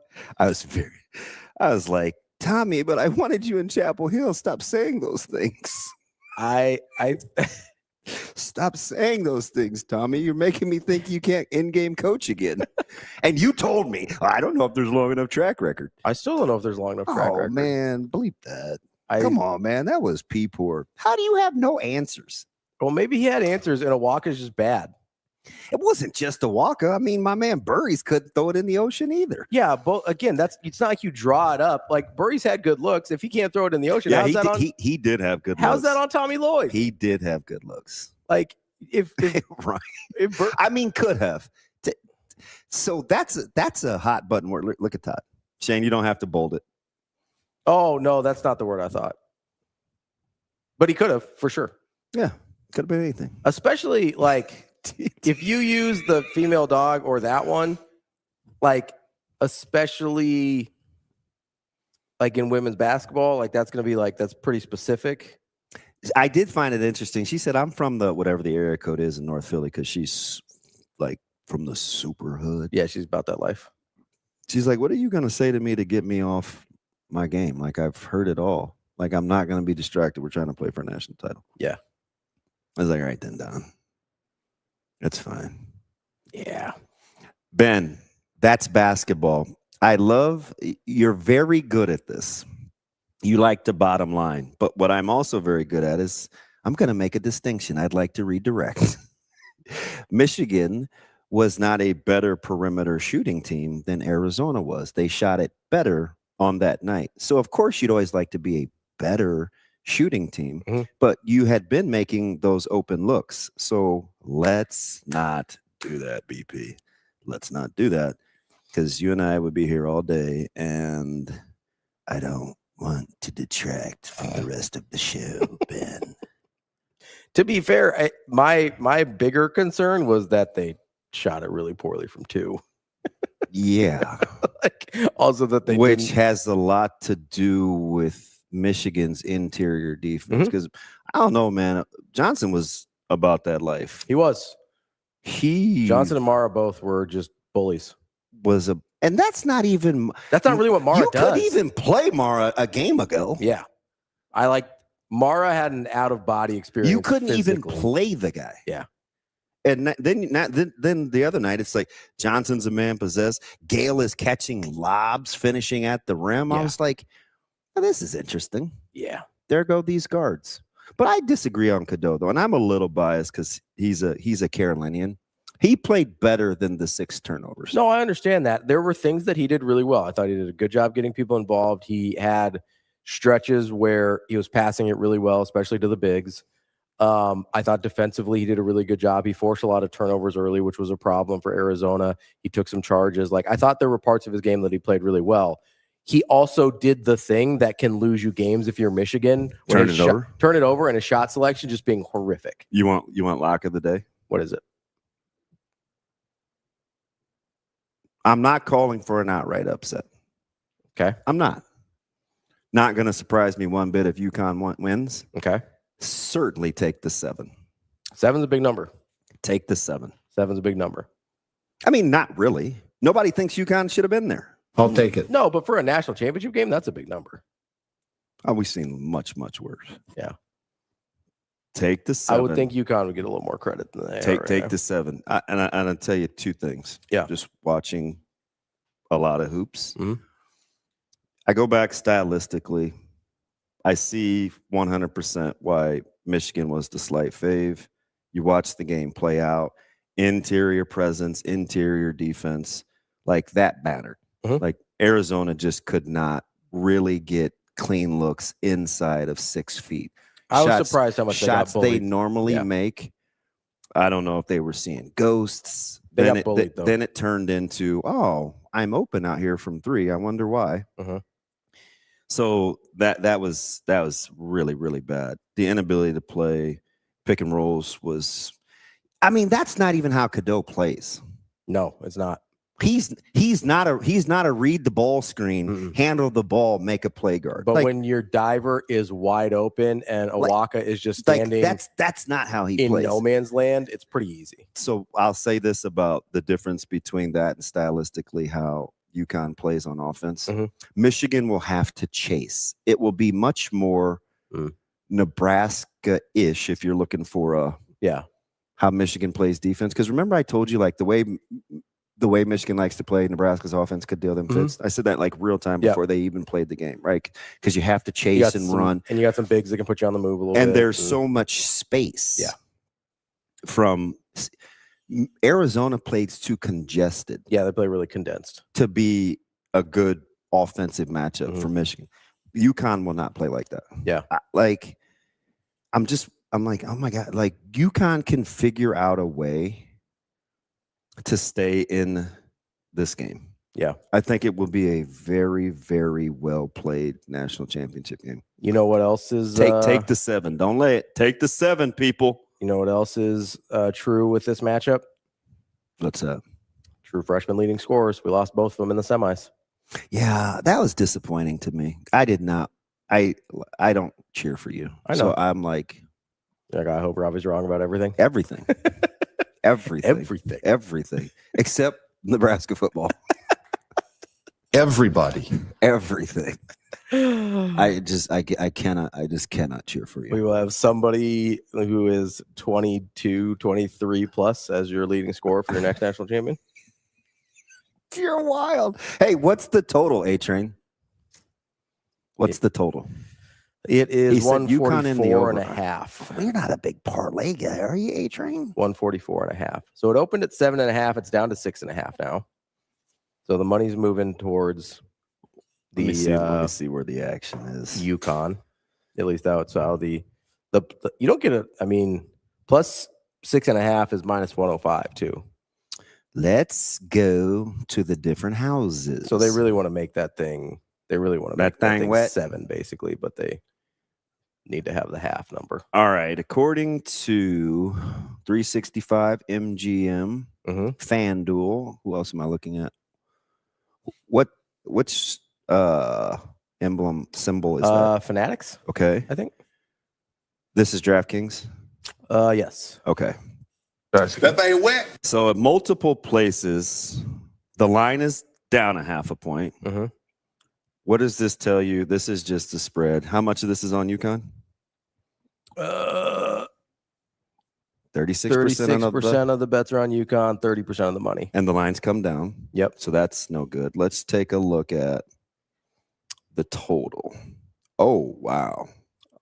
was like, Tommy, but I wanted you in Chapel Hill. Stop saying those things. I Stop saying those things, Tommy. You're making me think you can't in-game coach again. And you told me, I don't know if there's long enough track record. I still don't know if there's long enough track record. Oh, man, bleep that. Come on, man. That was pee poor. How do you have no answers? Well, maybe he had answers, and a walk is just bad. It wasn't just a walker. I mean, my man Burries couldn't throw it in the ocean either. Yeah, but again, it's not like you draw it up. Like Burries had good looks. If he can't throw it in the ocean, yeah, he did have good looks. How's that on Tommy Lloyd? He did have good looks. Like if right. I mean, could have. So that's a hot button word. Look at that. Shane, you don't have to bold it. Oh, no, that's not the word I thought. But he could have, for sure. Yeah, could have been anything. Especially, like, if you use the female dog or that one, like, especially, like, in women's basketball, like, that's going to be, like, that's pretty specific. I did find it interesting. She said, I'm from whatever the area code is in North Philly because she's, like, from the super hood. Yeah, she's about that life. She's like, what are you going to say to me to get me off my game? Like, I've heard it all. Like, I'm not going to be distracted. We're trying to play for a national title. Yeah. I was like, all right, then, Don. That's fine. Yeah. Ben, that's basketball. You're very good at this. You like to bottom line. But what I'm also very good at is I'm going to make a distinction. I'd like to redirect. Michigan was not a better perimeter shooting team than Arizona was. They shot it better on that night. So, of course, you'd always like to be a better shooting team, but you had been making those open looks. So let's not do that, BP. Let's not do that. because you and I would be here all day, and I don't want to detract from the rest of the show, Ben. To be fair, my bigger concern was that they shot it really poorly from 2. Yeah. Also that which has a lot to do with Michigan's interior defense. Because I don't know, man. Johnson was about that life. He was. Johnson and Mara both were just bullies. And that's not really what Mara does. You could even play Mara a game ago. Yeah. Mara had an out-of-body experience. You couldn't even play the guy. Yeah. And then the other night, it's like Johnson's a man possessed. Gale is catching lobs, finishing at the rim. Yeah. I was like, oh, this is interesting. Yeah. There go these guards. But I disagree on Cadeau, though. And I'm a little biased because he's a Carolinian. He played better than the 6 turnovers. No, I understand that. There were things that he did really well. I thought he did a good job getting people involved. He had stretches where he was passing it really well, especially to the bigs. I thought defensively he did a really good job. He forced a lot of turnovers early, which was a problem for Arizona. He took some charges. I thought there were parts of his game that he played really well. He also did the thing that can lose you games if you're Michigan. Turn it over, and a shot selection just being horrific. You want lock of the day? What is it? I'm not calling for an outright upset. Okay. I'm not. Not going to surprise me one bit if UConn wins. Okay. Certainly take the 7. 7's a big number. Take the 7. 7's a big number. I mean, not really. Nobody thinks UConn should have been there. I'll take it. No, but for a national championship game, that's a big number. Oh, we've seen much, much worse. Yeah. Take the 7. I would think UConn would get a little more credit than they take the 7. And I'll tell you 2 things. Yeah. Just watching a lot of hoops. Mm-hmm. I go back stylistically. I see 100% why Michigan was the slight fave. You watch the game play out. Interior presence, interior defense. That mattered. Mm-hmm. Arizona just could not really get clean looks inside of 6 feet. I was surprised how much shots they normally make. I don't know if they were seeing ghosts. They got bullied, though. Then it turned into, oh, I'm open out here from 3. I wonder why. Mm-hmm. So that was really, really bad. The inability to play pick and rolls was, I mean, that's not even how Cadeau plays. No, it's not. He's not a read the ball screen, handle the ball, make a play guard. But when your diver is wide open and Awaka is just standing, that's not how he plays. In no man's land, it's pretty easy. So I'll say this about the difference between that and stylistically how UConn plays on offense. Mm-hmm. Michigan will have to chase. It will be much more Nebraska-ish if you're looking for how Michigan plays defense. Because remember I told you the way Michigan likes to play Nebraska's offense could deal them fits. I said that real time before they even played the game, right? Because you have to chase and run. And you got some bigs that can put you on the move a little bit. And there's so much space. Yeah. From Arizona played too congested. Yeah, they play really condensed. To be a good offensive matchup for Michigan. UConn will not play like that. Yeah. I'm like, oh my God. UConn can figure out a way to stay in this game. Yeah. I think it will be a very, very well played national championship game. You know what else is take the 7. Don't lay it. Take the 7, people. You know what else is true with this matchup? What's that? True freshman leading scorers. We lost both of them in the semis. Yeah, that was disappointing to me. I did not. I don't cheer for you. I know. So I'm like, I hope Ravi's wrong about everything. Everything. Everything. Except Nebraska football. Everybody. Everything. I just cannot cheer for you. We will have somebody who is 22, 23 plus as your leading scorer for your next national champion. You're wild. Hey, what's the total, A-Train? What's the total? It is 144 and a over. half. Well, you're not a big parlay guy, are you, A-Train? 144 and a half. So it opened at 7.5. It's down to 6.5 now. So the money's moving towards the. Let me see where the action is. UConn. At least that's how the you don't get a. I mean, plus 6.5 is minus 105 too. Let's go to the different houses. So they really want to make that thing. They really want to make that thing wet. 7, basically, but they need to have the half number. All right. According to 365 MGM, FanDuel. Who else am I looking at? Which emblem symbol is that? Fanatics. Okay. I think. This is DraftKings? Yes. Okay. That thing wet. So at multiple places, the line is down a half a point. What does this tell you? This is just the spread. How much of this is on UConn? 36% of the bets are on UConn, 30% of the money. And the lines come down. Yep. So that's no good. Let's take a look at the total. Oh, wow.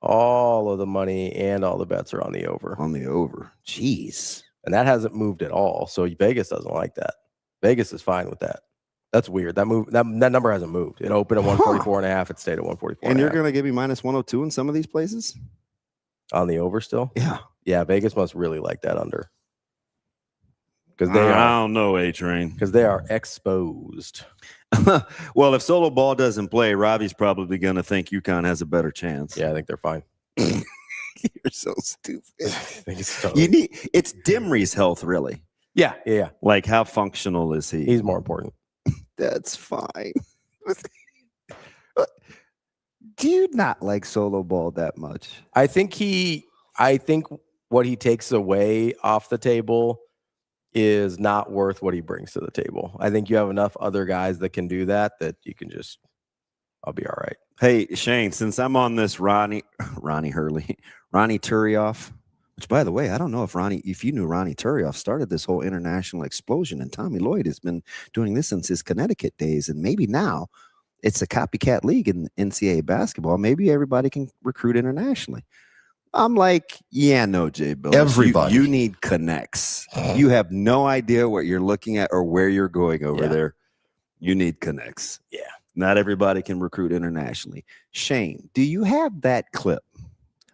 All of the money and all the bets are on the over. On the over. Jeez. And that hasn't moved at all. So Vegas doesn't like that. Vegas is fine with that. That's weird. That number hasn't moved. It opened at 144.5. It stayed at 144. And you're going to give me minus 102 in some of these places? On the over still? Yeah. Yeah, Vegas must really like that under. Because they I don't know, A-Train. Because they are exposed. Well, if Solo Ball doesn't play, Ravi's probably going to think UConn has a better chance. Yeah, I think they're fine. You're so stupid. It's Dimry's health, really. Yeah. Like, how functional is he? He's more important. That's fine. Do you not like Solo Ball that much? I think what he takes away off the table is not worth what he brings to the table. I think you have enough other guys that can do that you can just, I'll be all right. Hey, Shane, since I'm on this Ronnie Turioff, which, by the way, I don't know if you knew Ronnie Turioff started this whole international explosion, and Tommy Lloyd has been doing this since his Connecticut days, and maybe now it's a copycat league in NCAA basketball. Maybe everybody can recruit internationally. I'm like, yeah, no, Jay Bill. Everybody. You need connects. You have no idea what you're looking at or where you're going over there. You need connects. Yeah. Not everybody can recruit internationally. Shane, do you have that clip?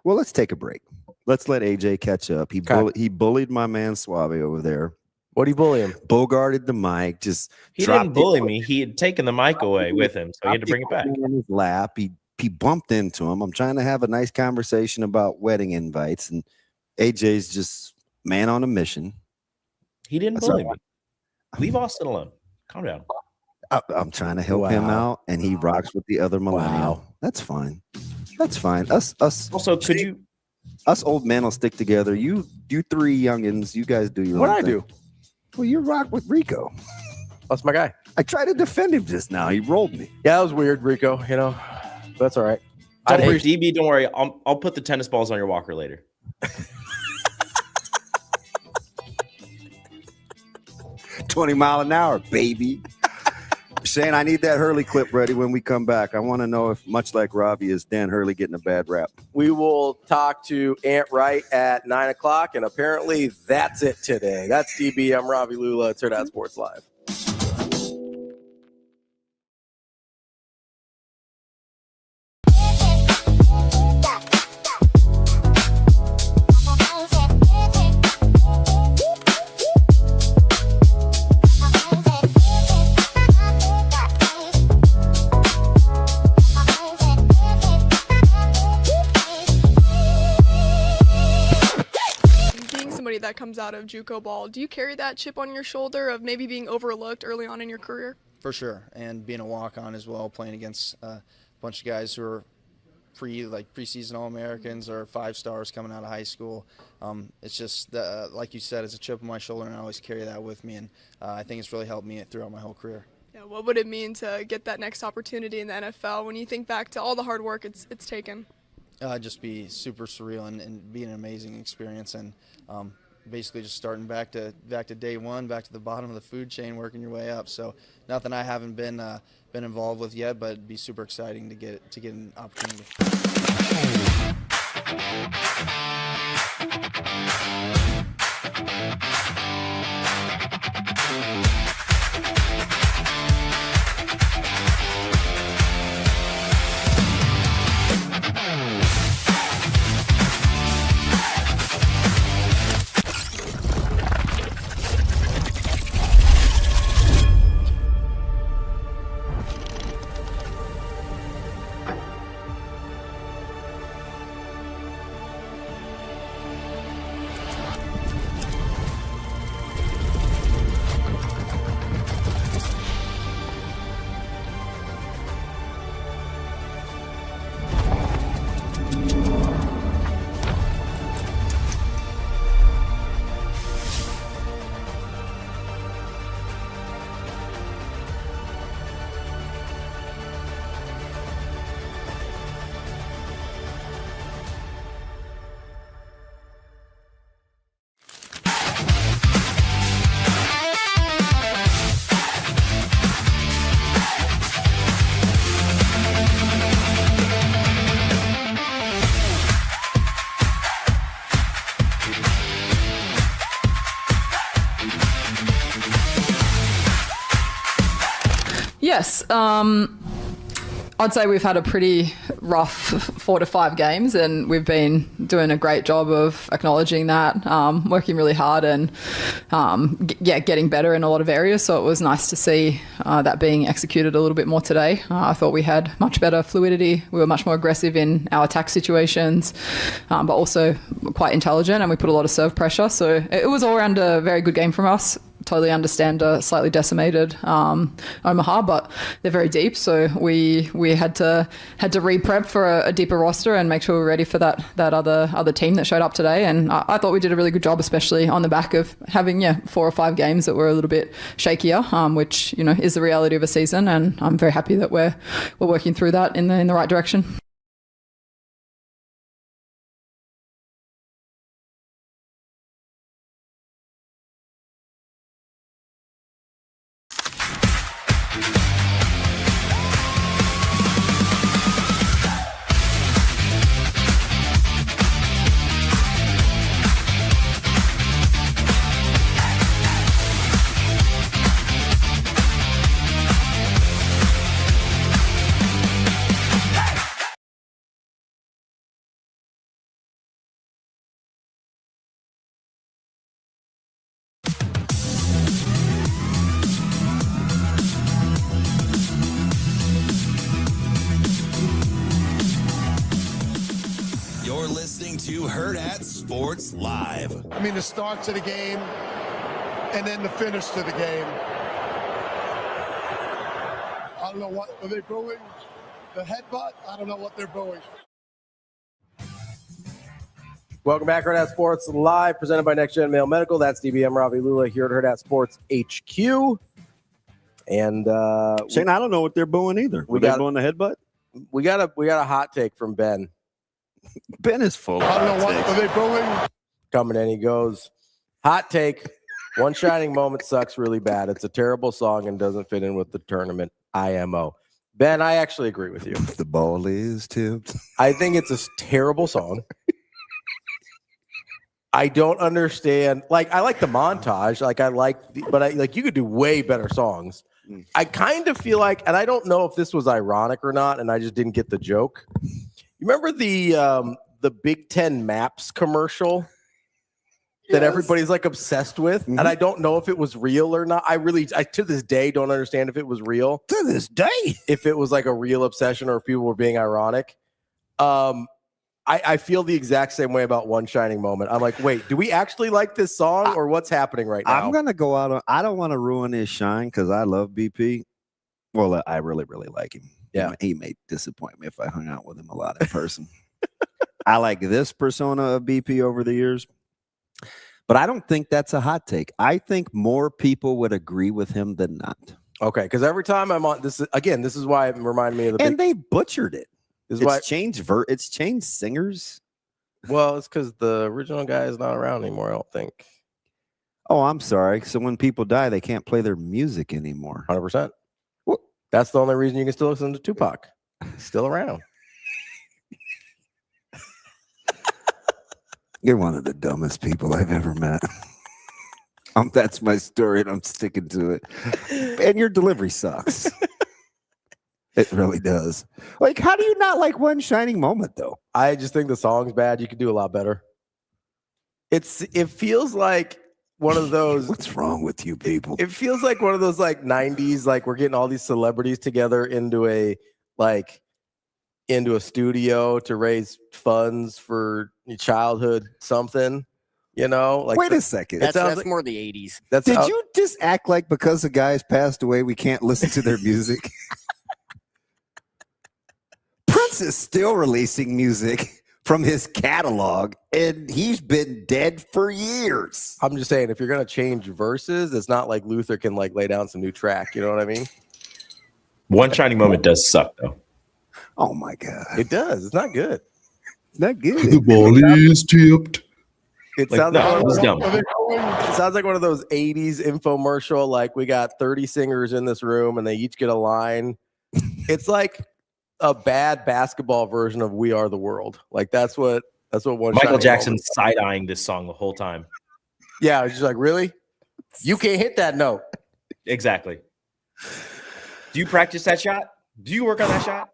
Well, let's take a break. Let's let AJ catch up. He bullied my man Suave over there. What'd he bully him? Bogarted the mic. He didn't bully me. He had taken the mic away with him, so he had to bring it back. In his lap. He bumped into him. I'm trying to have a nice conversation about wedding invites, and AJ's just man on a mission. He didn't bully me. Leave Austin alone. Calm down. I'm trying to help him out, and he rocks with the other millennial. That's fine. That's fine. Us. Also, us old men will stick together. You three youngins, you guys do your own thing. What I do? Well, you rock with Rico. That's my guy. I tried to defend him just now. He rolled me. Yeah, that was weird, Rico. That's all right. Hey, DB, don't worry. I'll put the tennis balls on your walker later. 20 mile an hour, baby. Shane, I need that Hurley clip ready when we come back. I want to know if, much like Ravi, is Dan Hurley getting a bad rap? We will talk to Aunt Wright at 9 o'clock, and apparently that's it today. That's DB. I'm Ravi Lulla. It's Hurrdat Sports Live. That comes out of JUCO ball, do you carry that chip on your shoulder of maybe being overlooked early on in your career? For sure, and being a walk-on as well, playing against a bunch of guys who are preseason All-Americans or 5 stars coming out of high school. It's just, like you said, it's a chip on my shoulder, and I always carry that with me, and I think it's really helped me throughout my whole career. Yeah, what would it mean to get that next opportunity in the NFL when you think back to all the hard work it's taken? Just be super surreal and be an amazing experience, and basically just starting back to day one, back to the bottom of the food chain, working your way up. So nothing I haven't been involved with yet, but it'd be super exciting to get an opportunity. Yes. I'd say we've had a pretty rough 4 to 5 games, and we've been doing a great job of acknowledging that, working really hard and, getting better in a lot of areas. So it was nice to see that being executed a little bit more today. I thought we had much better fluidity. We were much more aggressive in our attack situations, but also quite intelligent, and we put a lot of serve pressure. So it was all around a very good game from us. Totally understand a slightly decimated Omaha, but they're very deep, so we had to re-prep for a deeper roster and make sure we're ready for that other team that showed up today. And I thought we did a really good job, especially on the back of having 4 or 5 games that were a little bit shakier, which is the reality of a season. And I'm very happy that we're working through that in the right direction. You're listening to Hurrdat Sports Live. I mean, the start to the game and then the finish to the game. I don't know what are they booing. The headbutt. I don't know what they're booing. Welcome back, Hurrdat Sports Live, presented by Next Gen Male Medical. That's DBM Ravi Lulla here at Hurrdat Sports HQ. And Shane, I don't know what they're booing either. Were they booing the headbutt? We got a hot take from Ben. Ben is full. I don't know what are they booing. Coming in, he goes, hot take. One Shining Moment sucks really bad. It's a terrible song and doesn't fit in with the tournament IMO. Ben, I actually agree with you. The ball is tipped. I think it's a terrible song. I don't understand. Like, I like the montage. Like, you could do way better songs. I kind of feel like, and I don't know if this was ironic or not, and I just didn't get the joke. You remember the Big Ten Maps commercial that everybody's like obsessed with? Mm-hmm. And I don't know if it was real or not. I to this day don't understand if it was real. To this day, if it was like a real obsession or if people were being ironic. I feel the exact same way about One Shining Moment. I'm like, wait, do we actually like this song or what's happening right now? I'm gonna go out on. I don't want to ruin his shine because I love BP. Well, I really, really like him. Yeah, he may disappoint me if I hung out with him a lot in person. I like this persona of BP over the years, but I don't think that's a hot take. I think more people would agree with him than not. Okay, because every time I'm on this is why it reminded me of the they butchered it. It's changed singers. Well, it's because the original guy is not around anymore, I don't think. Oh, I'm sorry. So when people die, they can't play their music anymore. 100%. That's the only reason you can still listen to Tupac. He's still around. You're one of the dumbest people I've ever met. That's my story, and I'm sticking to it. And your delivery sucks. It really does. Like, how do you not like One Shining Moment, though? I just think the song's bad. You could do a lot better. It feels like one of those. What's wrong with you people? It feels like one of those like 90s, like we're getting all these celebrities together into a studio to raise funds for childhood something. Like wait a second. That's more the 80s. Did you just act like because the guys passed away, we can't listen to their music? Prince is still releasing music from his catalog, and he's been dead for years. I'm just saying, if you're going to change verses, it's not like Luther can lay down some new track. You know what I mean? One Shining Moment does suck, though. Oh, my God. It does. It's not good. It's not good. The ball is tipped. It sounds like one of those 80s infomercial, like we got 30 singers in this room and they each get a line. It's like a bad basketball version of We Are the World. Like that's what one Michael Jackson side-eyeing this song the whole time. Yeah, it's just like, really? You can't hit that note. Exactly. Do you practice that shot? Do you work on that shot?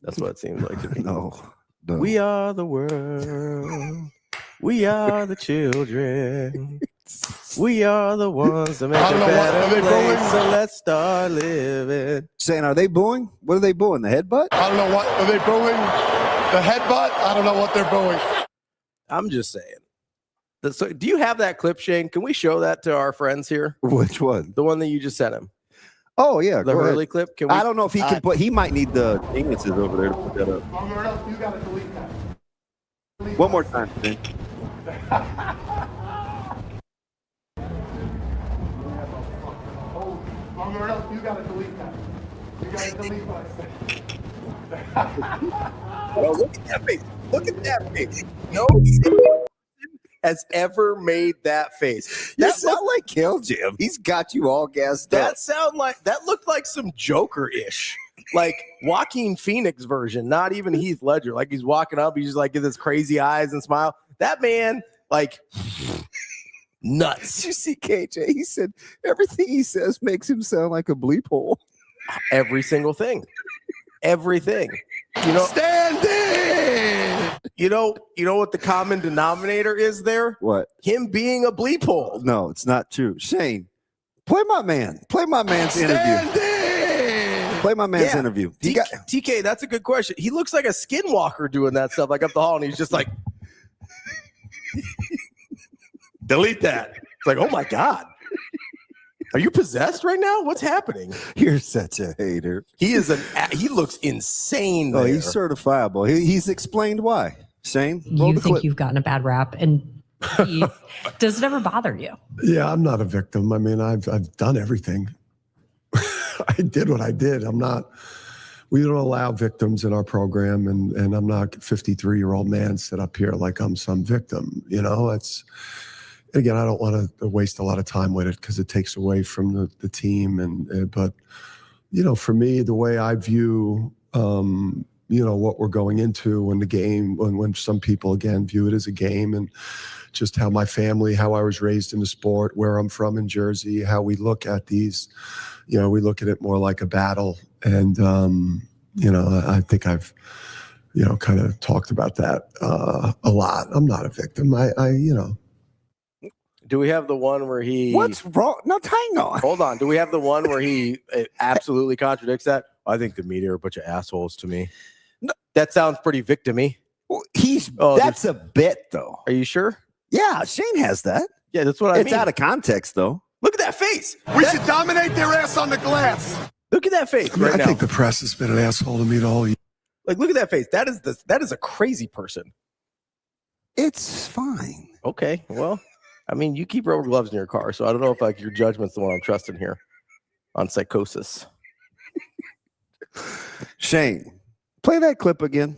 That's what it seems like to me. No. We are the world. We are the children. We are the ones that make a better place. So let's start living. Saying, are they booing? What are they booing? The headbutt? I don't know what. Are they booing? The headbutt? I don't know what they're booing. I'm just saying. So, do you have that clip, Shane? Can we show that to our friends here? Which one? The one that you just sent him. Oh, yeah. The Hurley clip? Can we? I don't know if he can put, he might need the Englishes over there to put that up. You got to delete that. One more time, Shane. You got to delete that. You got to delete what I said. Oh, look at that face. Look at that face. No has ever made that face. You sound like Kill Jim. He's got you all gassed up. That looked like some Joker-ish. Like Joaquin Phoenix version, not even Heath Ledger. Like he's walking up, he's just like, gives his crazy eyes and smile. That man, like, nuts. Did you see KJ? He said everything he says makes him sound like a bleep hole. Every single thing. Everything. You know, standing. You know what the common denominator is there? What? Him being a bleep hole. No, it's not true. Shane, play my man. Play my man's interview. Play my man's interview. TK, that's a good question. He looks like a skinwalker doing that stuff, like up the hall, and he's just like, delete that. It's like, oh my God. Are you possessed right now? What's happening? You're such a hater. He looks insane. Oh, he's certifiable. He's explained why. Shane, you think you've gotten a bad rap, and does it ever bother you? Yeah, I'm not a victim. I mean, I've done everything. I did what I did. We don't allow victims in our program, and I'm not a 53-year-old man sit up here like I'm some victim. You know, again, I don't want to waste a lot of time with it because it takes away from the team. But, you know, for me, the way I view, you know, what we're going into in the game, when some people, again, view it as a game, and just how my family, how I was raised in the sport, where I'm from in Jersey, how we look at these, you know, we look at it more like a battle. And, you know, I think I've, you know, kind of talked about that a lot. I'm not a victim. You know. Do we have the one where he... What's wrong? No, hang on. Hold on. Do we have the one where he absolutely contradicts that? I think the media are a bunch of assholes to me. No, that sounds pretty victim-y. Well, that's a bit, though. Are you sure? Yeah, Shane has that. Yeah, that's what I mean. It's out of context, though. Look at that face. We should dominate their ass on the glass. Look at that face I think the press has been an asshole to me the whole year. Like, look at that face. That is a crazy person. It's fine. Okay, well... I mean, you keep rubber gloves in your car, so I don't know if like your judgment's the one I'm trusting here on psychosis. Shane, play that clip again.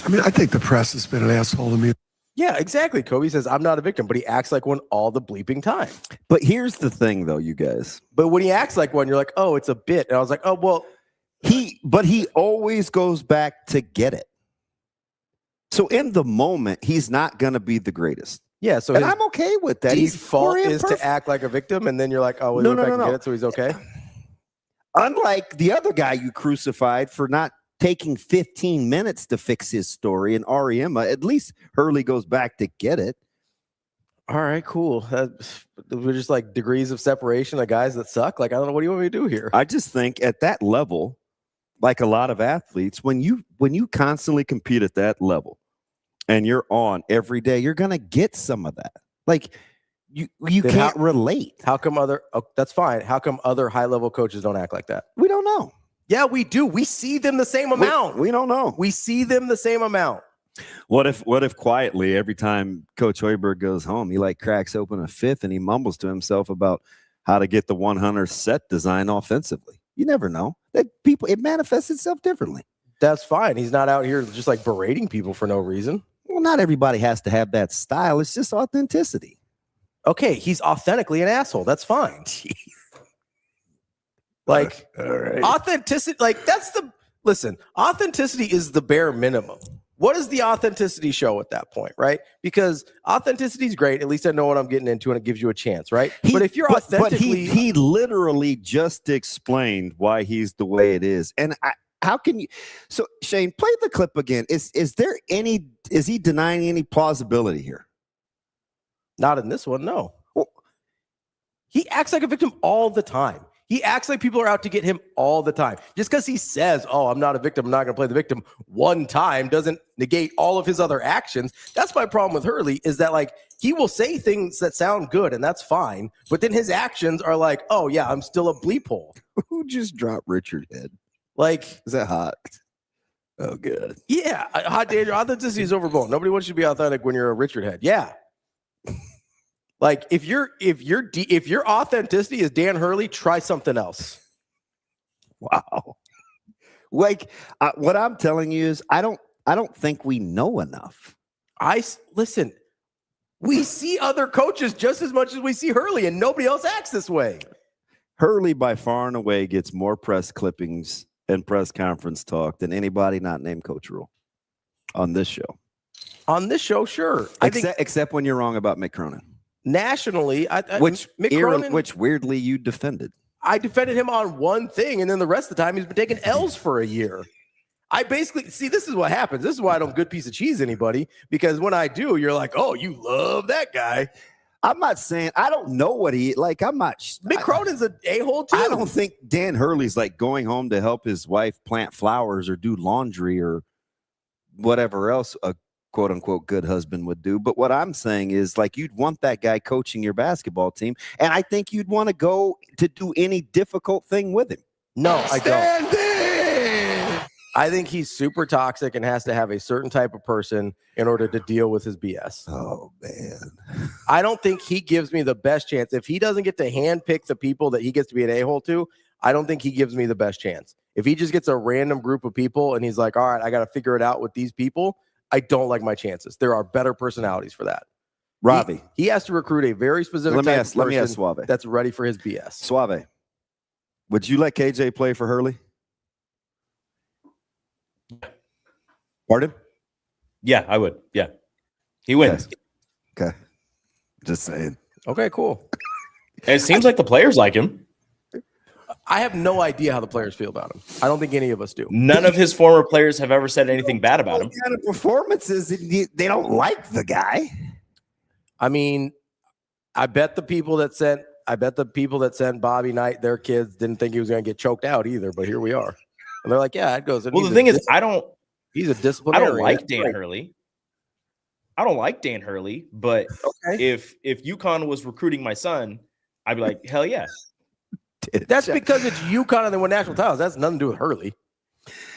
I mean, I think the press has been an asshole to me. Yeah, exactly. Kobe says, I'm not a victim, but he acts like one all the bleeping time. But here's the thing, though, you guys. But when he acts like one, you're like, oh, it's a bit. And I was like, oh, well. But he always goes back to get it. So in the moment, he's not going to be the greatest. Yeah, so I'm okay with that. His fault is to act like a victim, and then you're like, oh, well, no. Get it, so he's okay. Unlike the other guy you crucified for not taking 15 minutes to fix his story, and Auriemma, at least Hurley goes back to get it. All right, cool. We're just like degrees of separation of guys that suck. Like, I don't know, what do you want me to do here? I just think at that level, like a lot of athletes, when you constantly compete at that level, and you're on every day, you're going to get some of that. Like, you can't relate. How come that's fine. How come other high-level coaches don't act like that? We don't know. Yeah, we do. We see them the same amount. We don't know. We see them the same amount. What if quietly every time Coach Hoiberg goes home, he like cracks open a fifth and he mumbles to himself about how to get the 100 set design offensively? You never know. It manifests itself differently. That's fine. He's not out here just like berating people for no reason. Well, not everybody has to have that style. It's just authenticity. Okay, he's authentically an asshole. That's fine. Like, all right. Authenticity, like, listen, authenticity is the bare minimum. what does the authenticity show at that point, right? Because authenticity is great. At least I know what I'm getting into, and it gives you a chance, right? But if you're authentically, he literally just explained why he's the way it is, and how can you? So Shane, play the clip again. Is he denying any plausibility here? Not in this one, no. Well, he acts like a victim all the time. He acts like people are out to get him all the time. Just because he says, oh, I'm not a victim, I'm not going to play the victim one time doesn't negate all of his other actions. That's my problem with Hurley, is that like he will say things that sound good and that's fine, but then his actions are like, oh yeah, I'm still a bleep hole. Who just dropped Richard Head? Like, is that hot? Oh, good. Yeah, hot danger. Authenticity is overblown. Nobody wants you to be authentic when you're a Richard Head. Yeah. Like if your authenticity is Dan Hurley, try something else. Wow. Like what I'm telling you is I don't think we know enough. Listen. We see other coaches just as much as we see Hurley, and nobody else acts this way. Hurley by far and away gets more press clippings and press conference talk than anybody not named Coach Rule on this show. On this show, sure. Except when you're wrong about Mick Cronin. Nationally, which weirdly you defended. I defended him on one thing, and then the rest of the time he's been taking L's for a year. I basically see this is what happens. This is why I don't good piece of cheese anybody, because when I do, you're like, oh, you love that guy. I'm not saying I don't know what I'm not. Mick Cronin's an a-hole too. I don't think Dan Hurley's like going home to help his wife plant flowers or do laundry or whatever else a quote unquote good husband would do. But what I'm saying is like you'd want that guy coaching your basketball team. And I think you'd want to go to do any difficult thing with him. No, I don't. I think he's super toxic and has to have a certain type of person in order to deal with his BS. Oh, man. I don't think he gives me the best chance. If he doesn't get to handpick the people that he gets to be an a-hole to, I don't think he gives me the best chance. If he just gets a random group of people and he's like, all right, I got to figure it out with these people, I don't like my chances. There are better personalities for that. Ravi. He has to recruit a very specific type of person let me ask Suave. That's ready for his BS. Suave, would you let KJ play for Hurley? Pardon? Yeah, I would. Yeah. He wins. Okay. Just saying. Okay, cool. It seems like the players like him. I have no idea how the players feel about him. I don't think any of us do. None of his former players have ever said anything bad about him. What kind of performances? They don't like the guy. I mean, I bet the people that sent Bobby Knight their kids didn't think he was going to get choked out either, but here we are. And they're like, yeah, it goes. Well, the thing is, he's a disciplinarian. I don't like Dan Hurley. I don't like Dan Hurley, but if UConn was recruiting my son, I'd be like, hell yeah. That's because it's UConn and they won national titles. That's nothing to do with Hurley.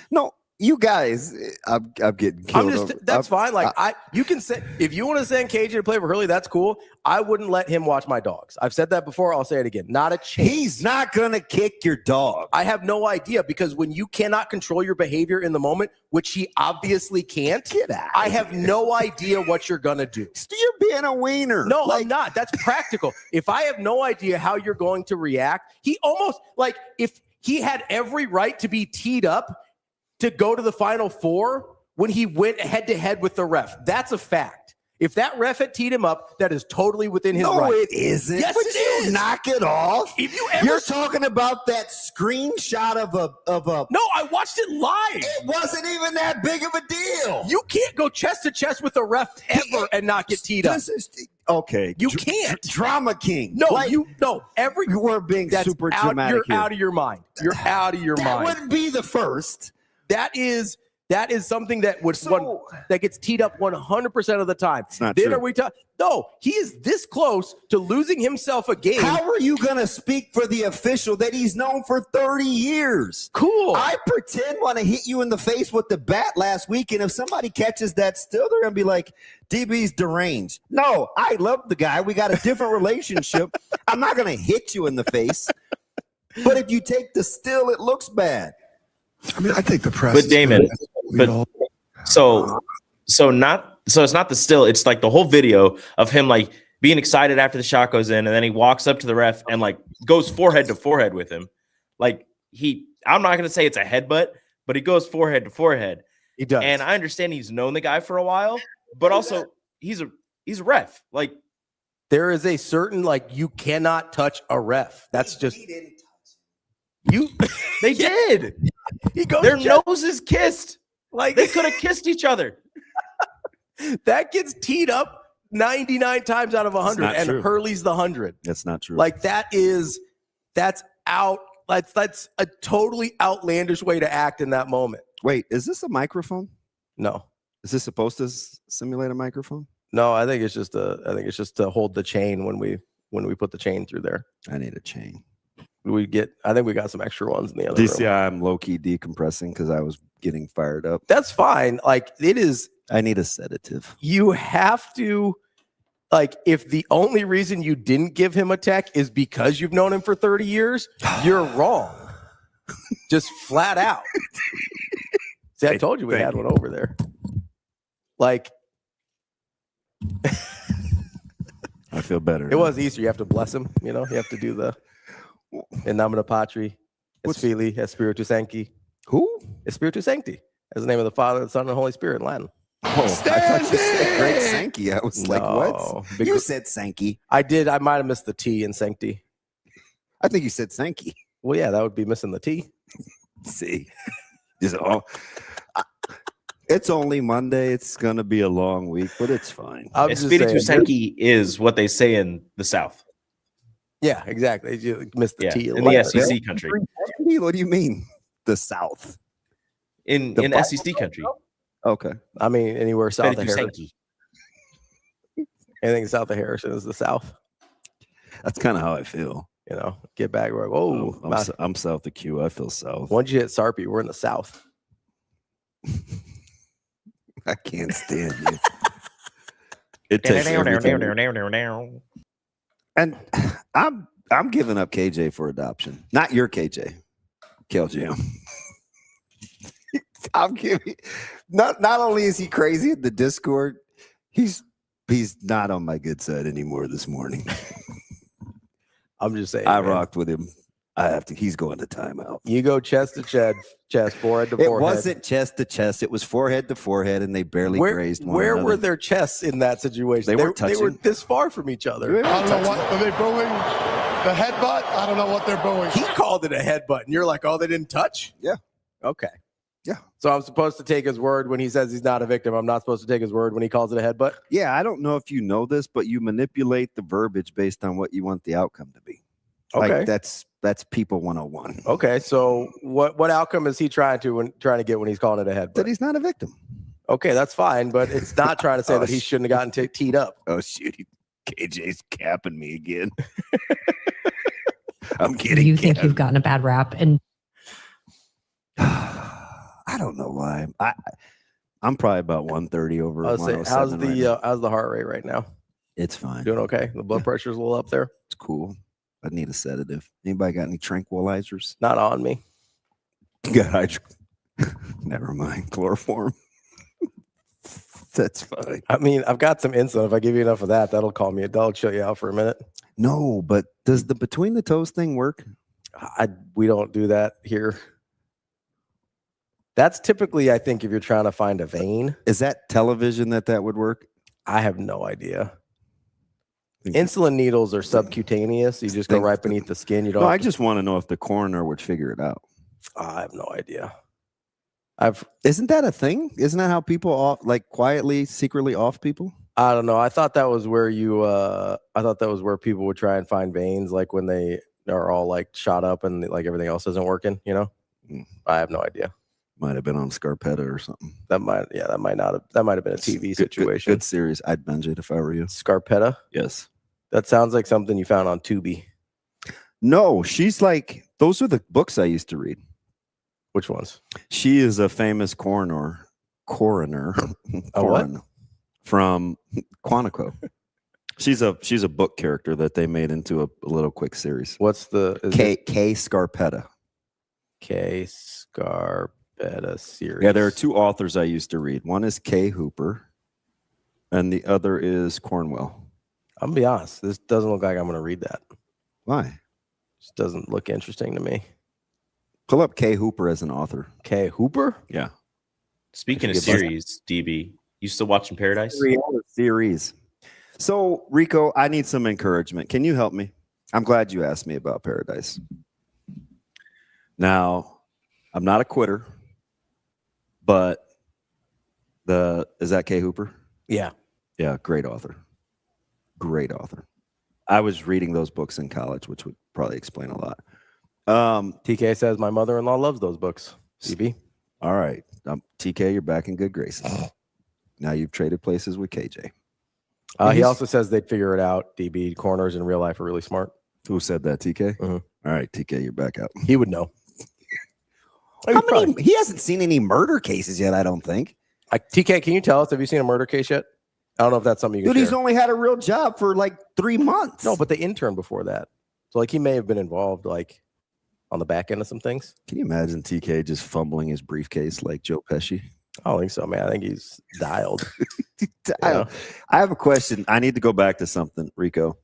No, you guys, I'm getting killed. That's fine. Like you can say if you want to send KJ to play for Hurley, that's cool. I wouldn't let him watch my dogs. I've said that before. I'll say it again. Not a chance. He's not gonna kick your dog. I have no idea because when you cannot control your behavior in the moment, which he obviously can't, I have no idea what you're gonna do. You're being a wiener. No, I'm not. That's practical. If I have no idea how you're going to react, he almost like if he had every right to be teed up to go to the Final Four when he went head-to-head with the ref. That's a fact. If that ref had teed him up, that is totally within his right. No, it isn't. Yes, Would it is. Knock it off. If You're talking about that screenshot of a. No, I watched it live. It wasn't even that big of a deal. You can't go chest to chest with a ref ever and not get teed up. Okay, you can't. Drama king. No, you were being super dramatic. You're out of your mind. You're out of your mind. That wouldn't be the first. That is something that that gets teed up 100% of the time. It's not then true. Are we No, he is this close to losing himself a game. How are you going to speak for the official that he's known for 30 years? Cool. I pretend want to hit you in the face with the bat last week, and if somebody catches that still, they're going to be like, DB's deranged. No, I love the guy. We got a different relationship. I'm not going to hit you in the face. But if you take the still, it looks bad. I mean, I think the press. But Damon, so it's not the still. It's like the whole video of him like being excited after the shot goes in, and then he walks up to the ref and like goes forehead to forehead with him. Like I'm not gonna say it's a headbutt, but he goes forehead to forehead. He does. And I understand he's known the guy for a while, but also he's a ref. Like, there is a certain, like, you cannot touch a ref. That's just you. They did. He goes, their noses kissed. Like, they could have kissed each other. That gets teed up 99 times out of 100, and true. Hurley's the 100. That's not true. Like, that's out. That's a totally outlandish way to act in that moment. Wait, is this a microphone? No. Is this supposed to simulate a microphone? No, I think it's just to hold the chain when we put the chain through there. I need a chain. I think we got some extra ones in the other Do you room. see I'm low-key decompressing because I was getting fired up? That's fine. Like, it is. I need a sedative. You have to, like, if the only reason you didn't give him a tech is because you've known him for 30 years, you're wrong. Just flat out. See, I told you we had one over there. Like, I feel better. It was Easter. You have to bless him. You know, you have to do the in nomine Patri, et Filii, et Spiritus Sancti. Who? Et Spiritus Sancti. That's the name of the Father, the Son, and the Holy Spirit in Latin. Oh, I thought you said Great Sankey. I was like, what? You said Sankey. I did. I might have missed the T in Sancti. I think you said Sankey. Well, yeah, that would be missing the T. See, it's only Monday. It's gonna be a long week, but it's fine. Espiritu Sancti is what they say in the South. Yeah, exactly. You missed the T. In the SEC country. What do you mean? The South? In SEC country. Okay. I mean, anywhere south of Espiritu Harrison. Sancti. Anything south of Harrison is the South. That's kind of how I feel. You know, get back. We're like, oh, I'm south of Q. I feel south. Once you hit Sarpy, we're in the South. I can't stand you. It takes everything. And I'm giving up KJ for adoption. Not your KJ. KLGM. I'm giving. Not only is he crazy in the Discord, he's not on my good side anymore this morning. I'm just saying. I rocked with him. He's going to timeout. You go chest to chest, forehead to forehead. It wasn't chest to chest. It was forehead to forehead, and they barely grazed one another. Where were their chests in that situation? They weren't touching. They were this far from each other. I don't know what are they booing. The headbutt. I don't know what they're booing. He called it a headbutt, and you're like, "Oh, they didn't touch." Yeah. Okay. Yeah. So I'm supposed to take his word when he says he's not a victim. I'm not supposed to take his word when he calls it a headbutt. Yeah, I don't know if you know this, but you manipulate the verbiage based on what you want the outcome to be. Okay. Like that's people 101. Okay. So what outcome is he trying to get when he's calling it a headbutt? That he's not a victim. Okay, that's fine, but it's not trying to say that he shouldn't have gotten teed up. Oh shoot, KJ's capping me again. I'm kidding. You think you've gotten a bad rap, and I don't know why. I'm probably about 130 over. How's the heart rate right now? It's fine. Doing okay. The blood pressure's a little up there. It's cool. I need a sedative. Anybody got any tranquilizers? Not on me. Got never mind. Chloroform. That's fine. I mean, I've got some insulin. If I give you enough of that, that'll calm you. That'll chill you out for a minute. No, but does the between the toes thing work? We don't do that here. That's typically, I think, if you're trying to find a vein. Is that television that would work? I have no idea. Insulin needles are subcutaneous. You just go right beneath the skin. You don't. No, I just want to know if the coroner would figure it out. I have no idea. Isn't that a thing? Isn't that how people quietly, secretly off people? I don't know. I thought that was where people would try and find veins, like when they are all like shot up and like everything else isn't working. You know, I have no idea. Might have been on Scarpetta or something. That might have been a TV situation. Good series. I'd binge it if I were you. Scarpetta. Yes. That sounds like something you found on Tubi. No, she's like, those are the books I used to read. Which ones? She is a famous coroner from Quantico. She's a book character that they made into a little quick series. What's the K Scarpetta? K Scarpetta series. Yeah, there are two authors I used to read. One is Kay Hooper, and the other is Cornwell. I'm gonna be honest. This doesn't look like I'm gonna read that. Why? Just doesn't look interesting to me. Pull up Kay Hooper as an author. Kay Hooper? Yeah. Speaking of series, DB, you still watching Paradise? Series. So, Rico, I need some encouragement. Can you help me? I'm glad you asked me about Paradise. Now, I'm not a quitter, but is that Kay Hooper? Yeah. Yeah, great author. Great author. I was reading those books in college, which would probably explain a lot. TK says my mother-in-law loves those books. CB. All right. TK, you're back in good graces. Now you've traded places with KJ. He also says they'd figure it out. DB corners in real life are really smart. Who said that, TK? Mm-hmm. All right, TK, you're back out. He would know. He hasn't seen any murder cases yet, I don't think. TK, can you tell us, have you seen a murder case yet? I don't know if that's something you can Dude, he's share. only had a real job for like 3 months. No, but the intern before that. So like he may have been involved like on the back end of some things. Can you imagine TK just fumbling his briefcase like Joe Pesci? I don't think so, man. I think he's dialed. I have a question. I need to go back to something, Rico.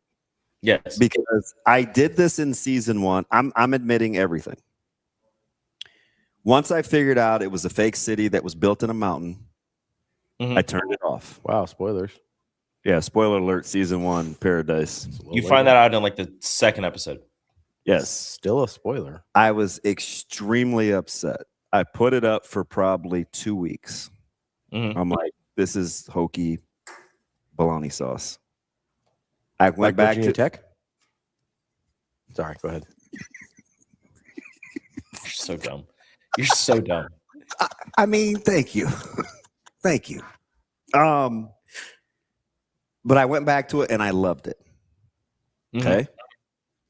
Yes. Because I did this in season 1. I'm admitting everything. Once I figured out it was a fake city that was built in a mountain, I turned it off. Wow, spoilers. Yeah, spoiler alert, season 1, Paradise. You find that out in like the 2nd episode. Yes. Still a spoiler. I was extremely upset. I put it up for probably 2 weeks. I'm like, this is hokey bologna sauce. I went back Virginia to Tech. Sorry, go ahead. You're so dumb. You're so dumb. I mean, thank you. Thank you. But I went back to it and I loved it. Okay.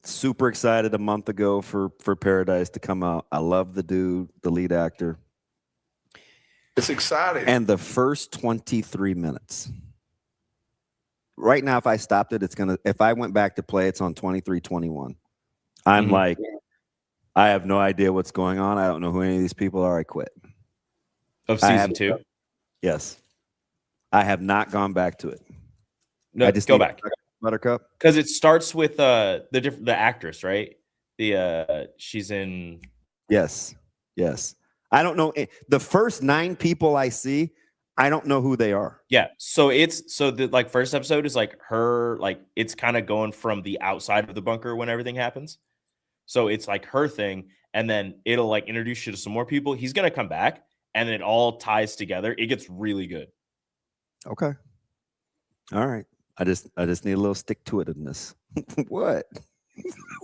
Super excited a month ago for Paradise to come out. I love the dude, the lead actor. It's exciting. And the first 23 minutes. Right now, if I stopped it, if I went back to play, it's on 23-21. I'm like, I have no idea what's going on. I don't know who any of these people are. I quit. Of season 2? Yes. I have not gone back to it. No, I just go back. Buttercup. Because it starts with the actress, right? She's in. Yes. I don't know. The first 9 people I see, I don't know who they are. Yeah. So the first episode is like her, like it's kind of going from the outside of the bunker when everything happens. So it's like her thing, and then it'll like introduce you to some more people. He's gonna come back, and it all ties together. It gets really good. Okay. All right. I just need a little stick to itness. What?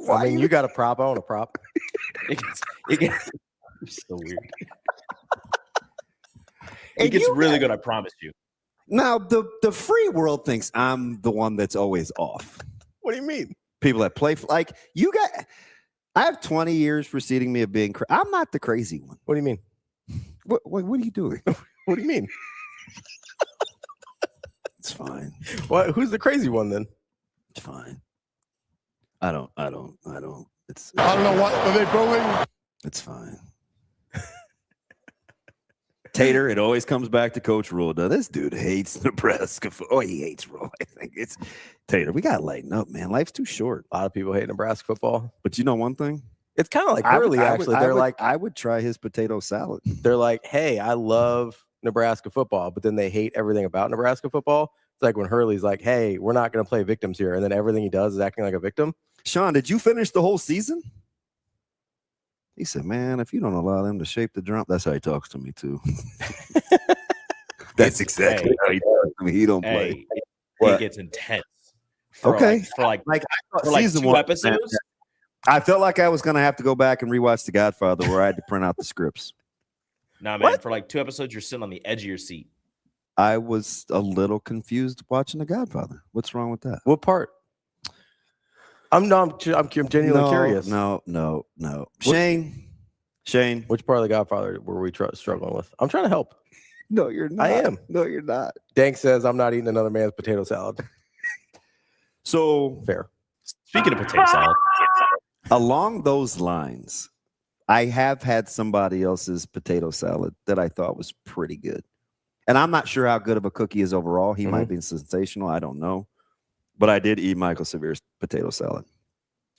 I mean, you got a prop. I want a prop. It gets so weird. It gets really good, I promise you. Now, the free world thinks I'm the one that's always off. What do you mean? People that play like you got. I have 20 years preceding me of being. I'm not the crazy one. What do you mean? What are you doing? What do you mean? It's fine. What? Who's the crazy one then? It's fine. I don't. It's I don't know what are they building. It's fine. Tater, it always comes back to Coach Rule. Now, this dude hates Nebraska. He hates Rule. I think it's Tater. We got to lighten up, man. Life's too short. A lot of people hate Nebraska football. But you know one thing? It's kind of like Hurley, actually. I would try his potato salad. They're like, hey, I love Nebraska football, but then they hate everything about Nebraska football. It's like when Hurley's like, hey, we're not going to play victims here. And then everything he does is acting like a victim. Sean, did you finish the whole season? He said, man, if you don't allow them to shape the drum, that's how he talks to me, too. That's exactly how he talks to me. He don't play. It gets intense. For season 2 episodes. I felt like I was going to have to go back and rewatch The Godfather where I had to print out the scripts. Nah, man, for like 2 episodes, you're sitting on the edge of your seat. I was a little confused watching The Godfather. What's wrong with that? What part? I'm genuinely curious. No. Shane. Which part of The Godfather were we struggling with? I'm trying to help. No, you're not. I am. No, you're not. Dank says I'm not eating another man's potato salad. So fair. Speaking of potato salad, along those lines, I have had somebody else's potato salad that I thought was pretty good. And I'm not sure how good of a cook he is overall. He might be sensational. I don't know. But I did eat Michael Severe's potato salad.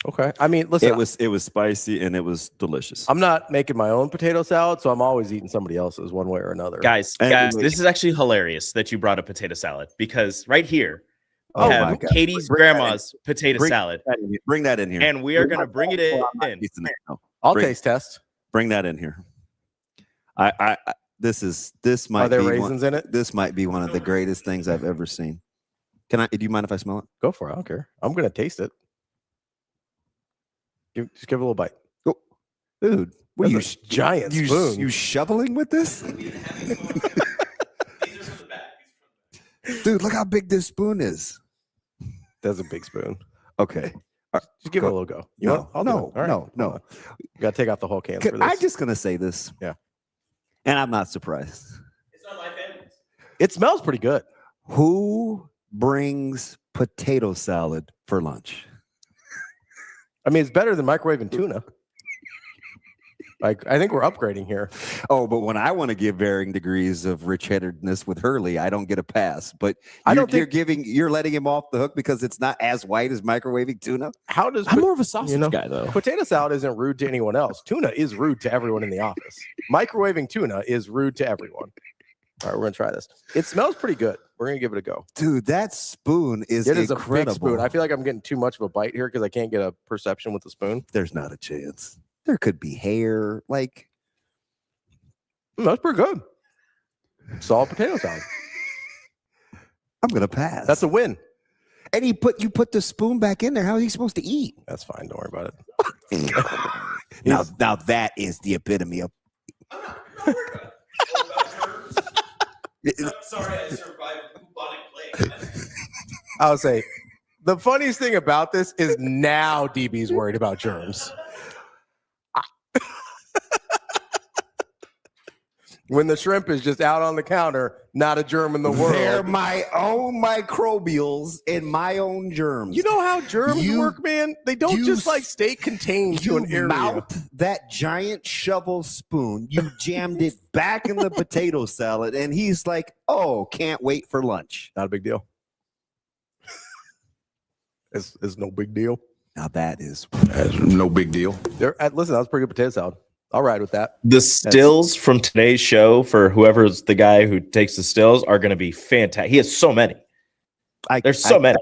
Okay. I mean, listen, it was spicy and it was delicious. I'm not making my own potato salad, so I'm always eating somebody else's one way or another. Guys, this is actually hilarious that you brought up potato salad because right here we have Katie's grandma's potato salad. Bring that in here. And we are going to bring it in. I'll taste test. Bring that in here. This might Are there be raisins in it? This might be one of the greatest things I've ever seen. Do you mind if I smell it? Go for it. I don't care. I'm going to taste it. Just give it a little bite. Oh, dude, what are you giant spoon? You shoveling with this? Dude, look how big this spoon is. That's a big spoon. Okay. Just give it a little go. No. You got to take out the whole can for this. I'm just going to say this. Yeah. And I'm not surprised. It's not my family. It smells pretty good. Who brings potato salad for lunch? I mean, it's better than microwaving tuna. Like, I think we're upgrading here. Oh, but when I want to give varying degrees of rich-headedness with Hurley, I don't get a pass. But you're letting him off the hook because it's not as white as microwaving tuna. I'm more of a sausage guy, though. Potato salad isn't rude to anyone else. Tuna is rude to everyone in the office. Microwaving tuna is rude to everyone. All right, we're gonna try this. It smells pretty good. We're gonna give it a go. Dude, that spoon is incredible. incredible. A big spoon. I feel like I'm getting too much of a bite here because I can't get a perception with the spoon. There's not a chance. There could be hair. Like, that's pretty good. Solid potato salad. I'm gonna pass. That's a win. And you put the spoon back in there. How is he supposed to eat? That's fine. Don't worry about it. now that is the epitome of. Sorry, I survived bubonic plague. I would say the funniest thing about this is now DB's worried about germs. When the shrimp is just out on the counter, not a germ in the world. They're my own microbials and my own germs. You know how germs work, man? They don't just like stay contained to an area. Mouthed that giant shovel spoon. You jammed it back in the potato salad, and he's like, "Oh, can't wait for lunch." Not a big deal. It's no big deal. Now that's no big deal. Listen, that was pretty good potato salad. I'll ride with that. The stills from today's show for whoever's the guy who takes the stills are going to be fantastic. He has so many. There's so many.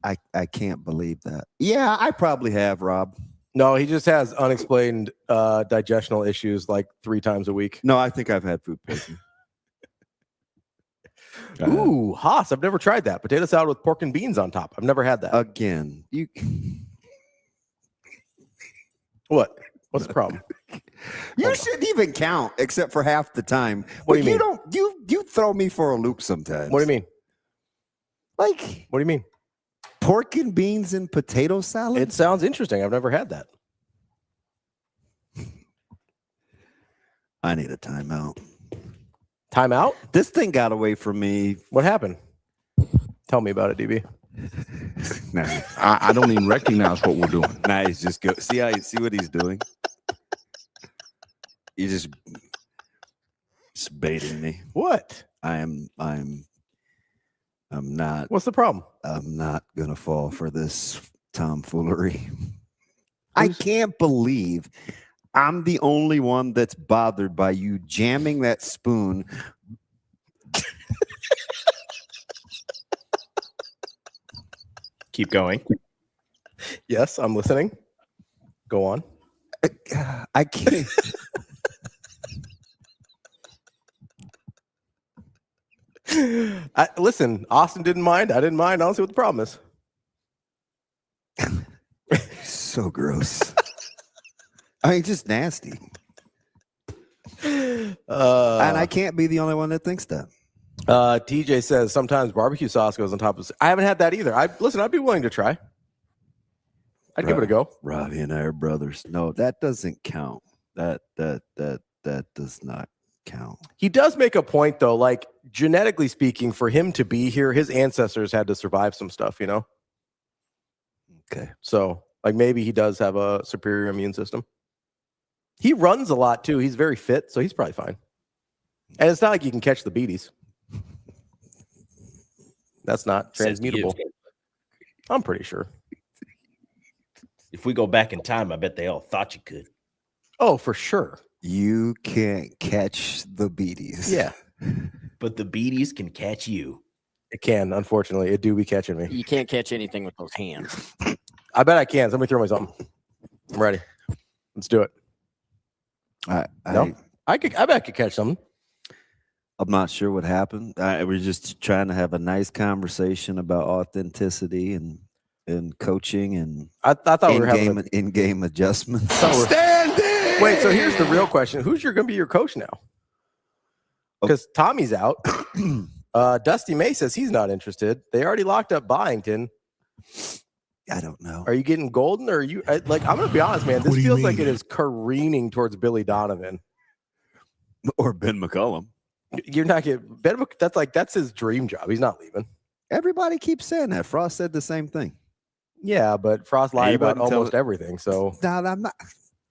I can't believe that. Yeah, I probably have, Rob. No, he just has unexplained digestional issues like 3 times a week. No, I think I've had food poisoning. Ooh, Haas. I've never tried that. Potato salad with pork and beans on top. I've never had that. Again, What? What's the problem? You shouldn't even count except for half the time. What do you mean? You throw me for a loop sometimes. What do you mean? Like, what do you mean? Pork and beans and potato salad? It sounds interesting. I've never had that. I need a timeout. Timeout? This thing got away from me. What happened? Tell me about it, DB. Nah, I don't even recognize what we're doing. Nah, he's just go. See what he's doing. He's just baiting me. What? I'm not. What's the problem? I'm not gonna fall for this tomfoolery. I can't believe I'm the only one that's bothered by you jamming that spoon. Keep going. Yes, I'm listening. Go on. I can't. Listen, Austin didn't mind. I didn't mind. I don't see what the problem is. So gross. I mean, just nasty. And I can't be the only one that thinks that. TJ says sometimes barbecue sauce goes on top of. I haven't had that either. I'd be willing to try. I'd give it a go. Ravi and I are brothers. No, that doesn't count. That does not count. He does make a point though. Like genetically speaking, for him to be here, his ancestors had to survive some stuff. You know. Okay. So like maybe he does have a superior immune system. He runs a lot too. He's very fit, so he's probably fine. And it's not like you can catch the beaties. That's not transmutable. I'm pretty sure. If we go back in time, I bet they all thought you could. Oh, for sure. You can't catch the beaties. Yeah. But the beaties can catch you. It can, unfortunately. It do be catching me. You can't catch anything with those hands. I bet I can. Somebody throw me something. I'm ready. Let's do it. I bet I could catch something. I'm not sure what happened. We're just trying to have a nice conversation about authenticity and coaching and I thought we were having in-game adjustments. Standing. Wait, so here's the real question: who's going to be your coach now? Because Tommy's out. Dusty May says he's not interested. They already locked up Byington. I don't know. Are you getting Golden, or are you like? I'm going to be honest, man. This feels like it is careening towards Billy Donovan or Ben McCollum. You're not getting Ben. That's his dream job. He's not leaving. Everybody keeps saying that. Frost said the same thing. Yeah, but Frost lied about almost everything. So no, I'm not.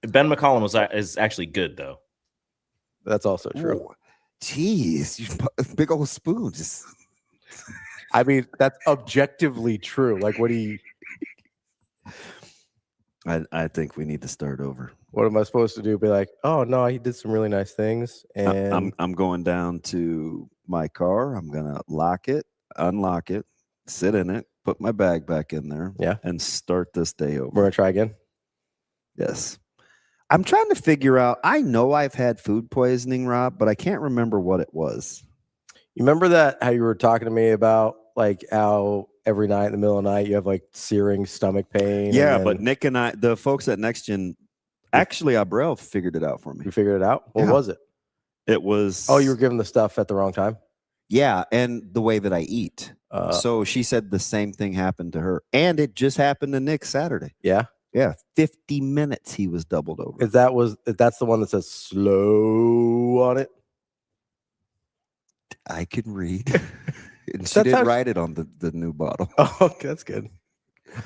Ben McCollum is actually good though. That's also true. Ooh, jeez, you big old spoon. Just, I mean, that's objectively true. Like, what do you? I think we need to start over. What am I supposed to do? Be like, oh no, he did some really nice things, and I'm going down to my car. I'm gonna lock it, unlock it, sit in it, put my bag back in there, and start this day over. We're gonna try again. Yes. I'm trying to figure out. I know I've had food poisoning, Rob, but I can't remember what it was. You remember that how you were talking to me about like how every night in the middle of the night you have like searing stomach pain? Yeah, but Nick and I, the folks at Next Gen, actually, Abrel figured it out for me. You figured it out? What was it? It was. Oh, you were given the stuff at the wrong time? Yeah, and the way that I eat. So she said the same thing happened to her, and it just happened to Nick Saturday. Yeah. Yeah, 50 minutes he was doubled over. That's the one that says slow on it? I can read. And she didn't write it on the new bottle. Oh, okay, that's good.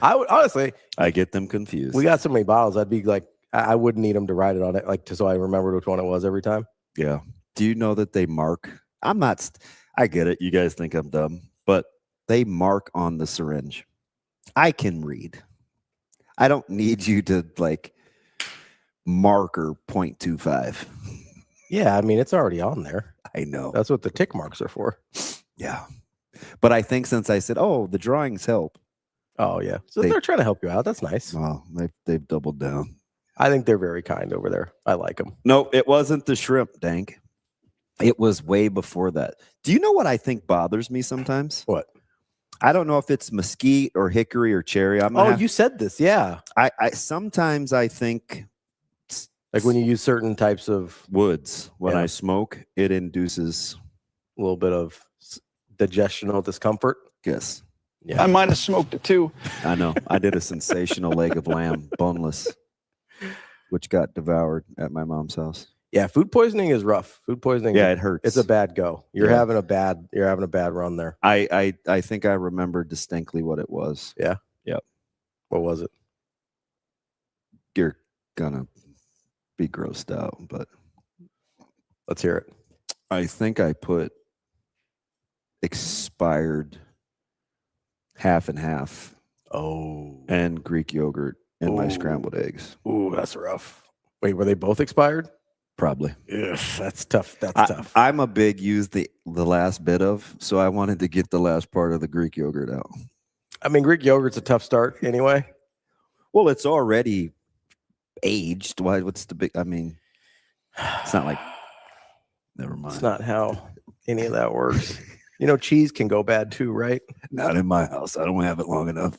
I would honestly. I get them confused. We got so many bottles. I'd be like, I wouldn't need them to write it on it, like so I remembered which one it was every time. Yeah. Do you know that they mark? I'm not. I get it. You guys think I'm dumb, but they mark on the syringe. I can read. I don't need you to like marker 0.25. Yeah, I mean it's already on there. I know. That's what the tick marks are for. Yeah. But I think since I said, oh, the drawings help. Oh, yeah. So they're trying to help you out. That's nice. Well, they've doubled down. I think they're very kind over there. I like them. No, it wasn't the shrimp, Dank. It was way before that. Do you know what I think bothers me sometimes? What? I don't know if it's mesquite or hickory or cherry. You said this. Yeah. I sometimes I think like when you use certain types of woods, when I smoke, it induces a little bit of digestional discomfort. Yes. Yeah. I might have smoked it too. I know. I did a sensational leg of lamb, boneless, which got devoured at my mom's house. Yeah, food poisoning is rough. Food poisoning. Yeah, it hurts. It's a bad go. You're having a bad run there. I think I remember distinctly what it was. Yeah. Yep. What was it? You're gonna be grossed out, but let's hear it. I think I put expired half and half. Oh. And Greek yogurt in my scrambled eggs. Ooh, that's rough. Wait, were they both expired? Probably. Ugh, that's tough. That's tough. I'm a big use the last bit of, so I wanted to get the last part of the Greek yogurt out. I mean, Greek yogurt's a tough start anyway. Well, it's already aged. Why? What's the big? I mean, it's not like. Never mind. It's not how any of that works. You know, cheese can go bad too, right? Not in my house. I don't have it long enough.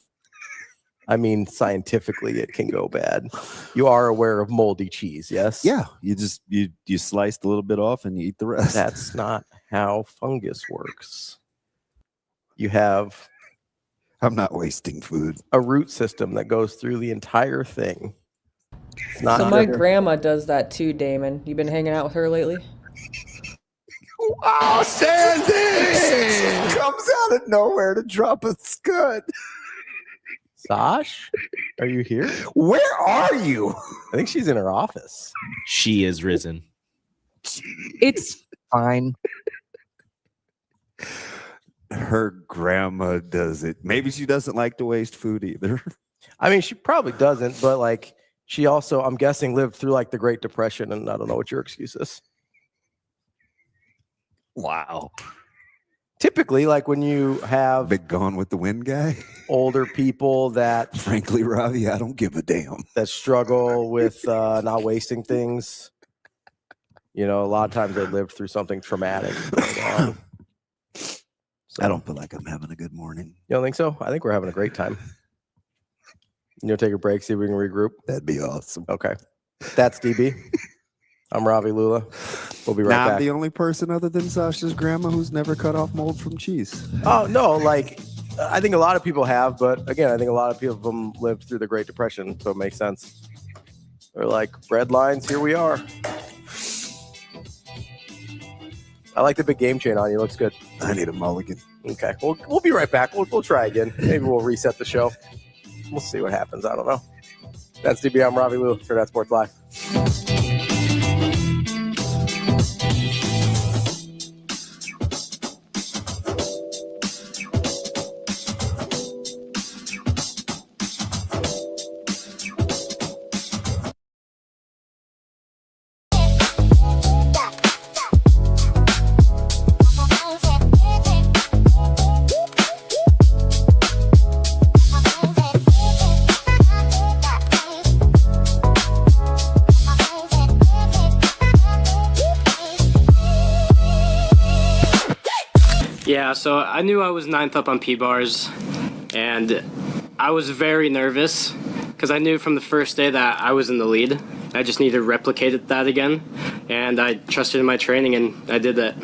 I mean, scientifically, it can go bad. You are aware of moldy cheese, yes? Yeah. You just you sliced a little bit off and you eat the rest. That's not how fungus works. You have. I'm not wasting food. A root system that goes through the entire thing. So my grandma does that too, Damon. You been hanging out with her lately? Oh, Sandy! Comes out of nowhere to drop a scud. Sash, are you here? Where are you? I think she's in her office. She is risen. It's fine. Her grandma does it. Maybe she doesn't like to waste food either. I mean, she probably doesn't, but like she also, I'm guessing, lived through like the Great Depression, and I don't know what your excuse is. Wow. Typically, like when you have big Gone with the Wind guy, older people that, frankly, Ravi, I don't give a damn, that struggle with not wasting things. You know, a lot of times they lived through something traumatic. But, so, I don't feel like I'm having a good morning. You don't think so? I think we're having a great time. You know, take a break, see if we can regroup. That'd be awesome. Okay. That's DB. I'm Ravi Lulla. We'll be right now, back. I'm the only person other than Sasha's grandma who's never cut off mold from cheese. Oh, no. Like, I think a lot of people have, but again, I think a lot of people of them lived through the Great Depression, so it makes sense. They're like, red lines, here we are. I like the big game chain on you. Looks good. I need a mulligan. Okay. We'll be right back. We'll try again. Maybe we'll reset the show. We'll see what happens. I don't know. That's DB. I'm Ravi Lulla, Hurrdat Sports Live. Yeah, so I knew I was 9th up on P-bars, and I was very nervous because I knew from the first day that I was in the lead. I just needed to replicate that again, and I trusted in my training, and I did that.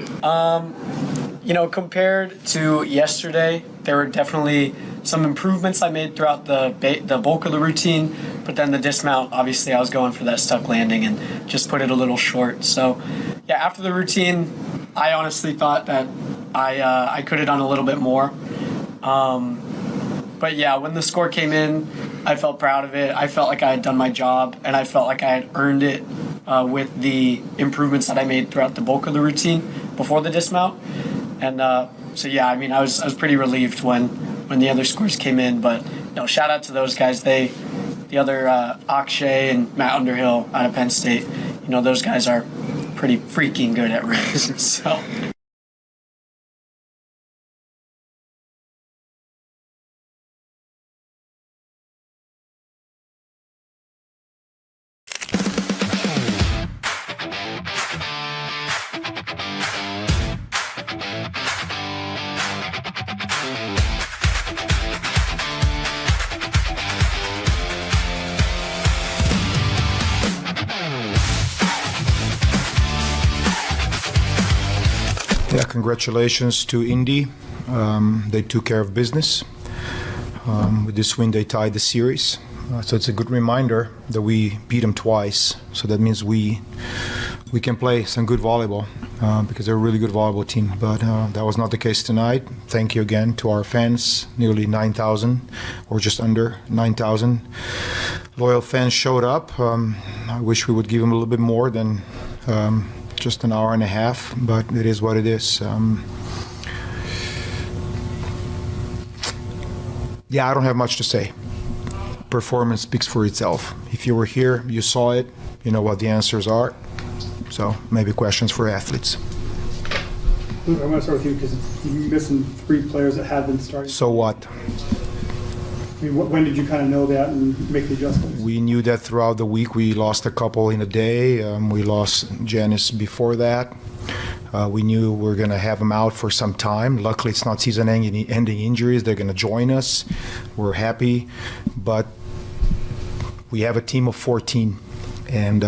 You know, compared to yesterday, there were definitely some improvements I made throughout the bulk of the routine, but then the dismount, obviously I was going for that stuck landing and just put it a little short. So, yeah, after the routine, I honestly thought that I could have done a little bit more. But yeah, when the score came in, I felt proud of it. I felt like I had done my job, and I felt like I had earned it with the improvements that I made throughout the bulk of the routine before the dismount. And so yeah, I mean, I was pretty relieved when the other scores came in. But you know, shout out to those guys. The other Akshay and Matt Underhill out of Penn State. You know, those guys are pretty freaking good at rigs. So. Yeah, congratulations to Indy. They took care of business. With this win, they tied the series. So it's a good reminder that we beat them twice. So that means we can play some good volleyball because they're a really good volleyball team. But that was not the case tonight. Thank you again to our fans, nearly 9,000 or just under 9,000. Loyal fans showed up. I wish we would give them a little bit more than just an hour and a half, but it is what it is. Yeah, I don't have much to say. Performance speaks for itself. If you were here, you saw it, you know what the answers are. So maybe questions for athletes. I'm going to start with you because you're missing 3 players that have been starting. So what? I mean, when did you kind of know that and make the adjustments? We knew that throughout the week. We lost a couple in a day. We lost Janice before that. We knew we were going to have them out for some time. Luckily, it's not season-ending injuries. They're going to join us. We're happy. But we have a team of 14. And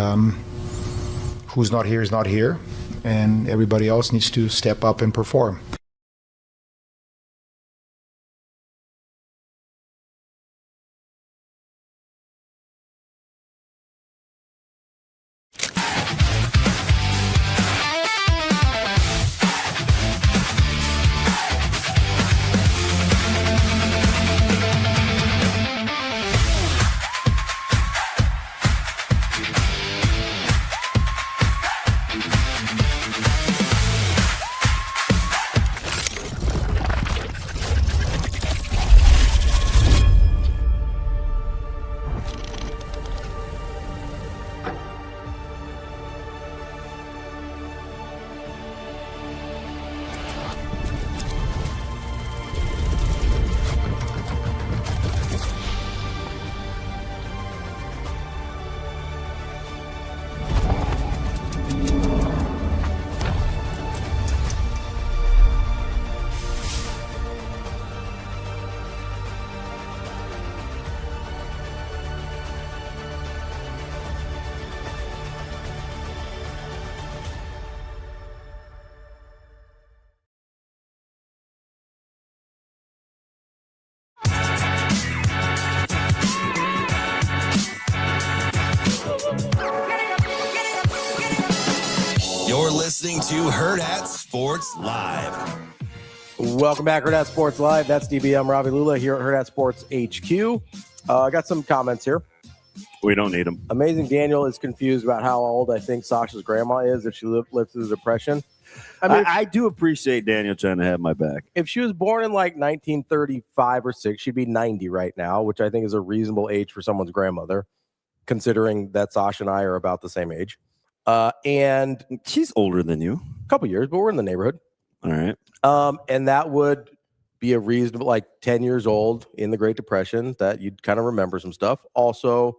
who's not here is not here. And everybody else needs to step up and perform. You're listening to Hurrdat Sports Live. Welcome back, Hurrdat Sports Live. That's DB. I'm Ravi Lulla here at Hurrdat Sports HQ. I got some comments here. We don't need them. Amazing Daniel is confused about how old I think Sasha's grandma is if she lived through the Depression. I do appreciate Daniel trying to have my back. If she was born in like 1935 or 6, she'd be 90 right now, which I think is a reasonable age for someone's grandmother, considering that Sasha and I are about the same age. And she's older than you. A couple years, but we're in the neighborhood. All right. And that would be a reasonable, like 10 years old in the Great Depression, that you'd kind of remember some stuff. Also,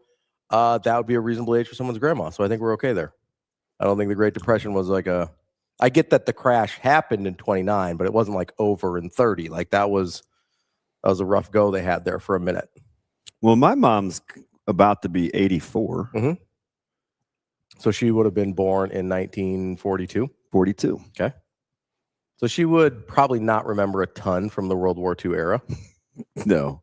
that would be a reasonable age for someone's grandma. So I think we're okay there. I don't think the Great Depression was like I get that the crash happened in 29, but it wasn't like over in 30. Like that was a rough go they had there for a minute. Well, my mom's about to be 84. Mm-hmm. So she would have been born in 1942. 42. Okay. So she would probably not remember a ton from the World War II era. No.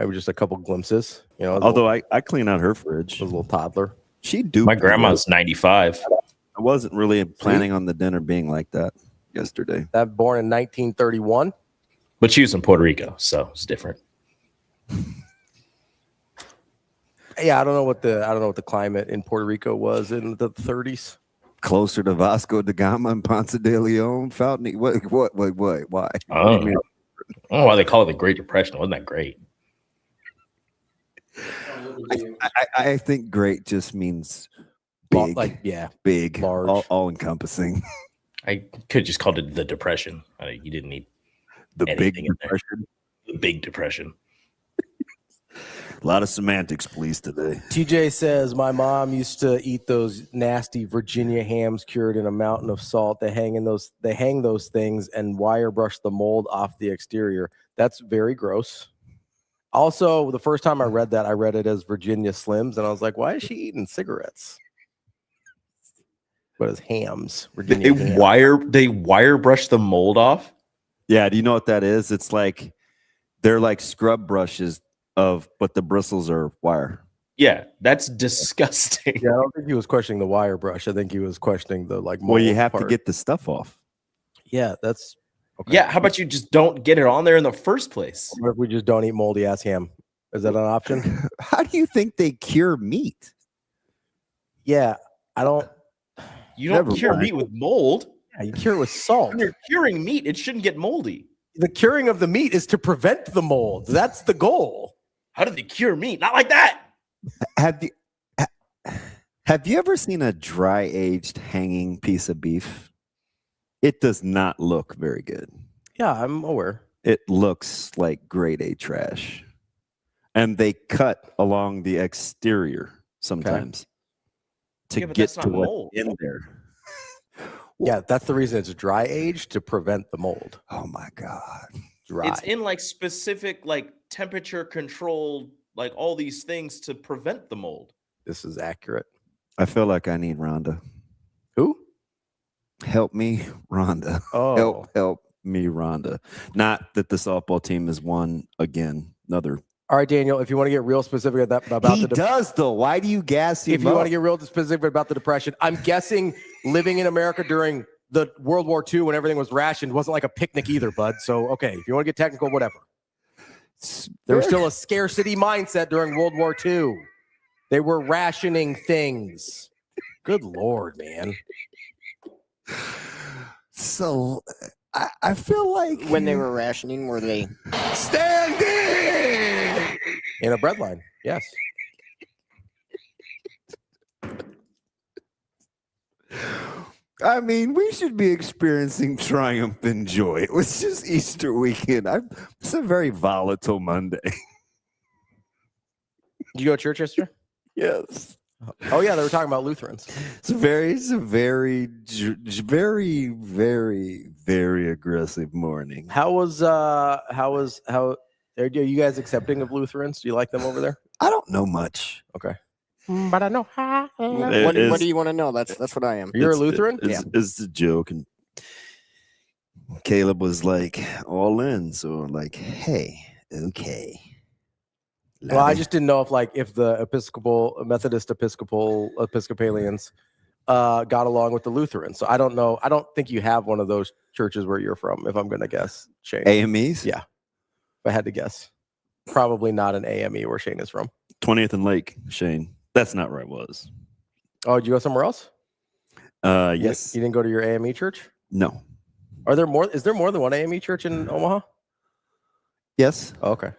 Maybe just a couple glimpses. You know. Although I clean out her fridge. A little toddler. She do. My grandma's 95. I wasn't really planning on the dinner being like that yesterday. That born in 1931. But she was in Puerto Rico, so it's different. Yeah, I don't know what the climate in Puerto Rico was in the 30s. Closer to Vasco da Gama and Ponce de Leon, Fountain. What? Why? I don't know why they call it the Great Depression. Wasn't that great? I think great just means big, big, large, all encompassing. I could just called it the Depression. You didn't need the Big Depression. The Big Depression. A lot of semantics, please, today. TJ says, my mom used to eat those nasty Virginia hams cured in a mountain of salt. They hang those things and wire brush the mold off the exterior. That's very gross. Also, the first time I read that, I read it as Virginia Slims, and I was like, why is she eating cigarettes? But it's hams. Virginia hams. They wire brush the mold off? Yeah, do you know what that is? It's like they're like scrub brushes but the bristles are wire. Yeah, that's disgusting. Yeah, I don't think he was questioning the wire brush. I think he was questioning the mold. Well, you have to get the stuff off. Yeah, that's okay. Yeah, how about you just don't get it on there in the first place? What if we just don't eat moldy ass ham? Is that an option? How do you think they cure meat? Yeah, I don't. You don't cure meat with mold. Yeah, you cure it with salt. When you're curing meat, it shouldn't get moldy. The curing of the meat is to prevent the mold. That's the goal. How do they cure meat? Not like that. Have you ever seen a dry aged hanging piece of beef? It does not look very good. Yeah, I'm aware. It looks like grade A trash. And they cut along the exterior sometimes to get to what's in there. Yeah, that's the reason it's dry aged, to prevent the mold. Oh my God. Dry. It's in like specific temperature controlled, like all these things to prevent the mold. This is accurate. I feel like I need Rhonda. Who? Help me, Rhonda. Oh. Help me, Rhonda. Not that the softball team has won again. Another. All right, Daniel, if you want to get real specific about he does, though. Why do you gas him If you want to get real specific about the Depression, I'm guessing living in America during the World War II when everything was rationed wasn't like a picnic either, bud. So, okay, if you want to get technical, whatever. There was still a scarcity mindset during World War II. They were rationing things. Good Lord, man. So, I feel like... When they were rationing, were they... Standing! In a bread line, yes. I mean, we should be experiencing triumph and joy. It was just Easter weekend. It's a very volatile Monday. Did you go to church yesterday? Yes. Oh yeah, they were talking about Lutherans. It's a very, very, very aggressive morning. How are you guys accepting of Lutherans? Do you like them over there? I don't know much. Okay. But I know. What do you want to know? That's what I am. You're a Lutheran? It's a joke. And Caleb was like all in. So like, hey, okay. Well, I just didn't know if the Episcopalians got along with the Lutherans. So I don't know. I don't think you have one of those churches where you're from, if I'm going to guess, Shane. AMEs? Yeah. If I had to guess. Probably not an AME where Shane is from. 20th and Lake, Shane. That's not where I was. Oh, did you go somewhere else? Yes. You didn't go to your AME church? No. Are there more? Is there more than one AME church in Omaha? Yes. Oh, okay.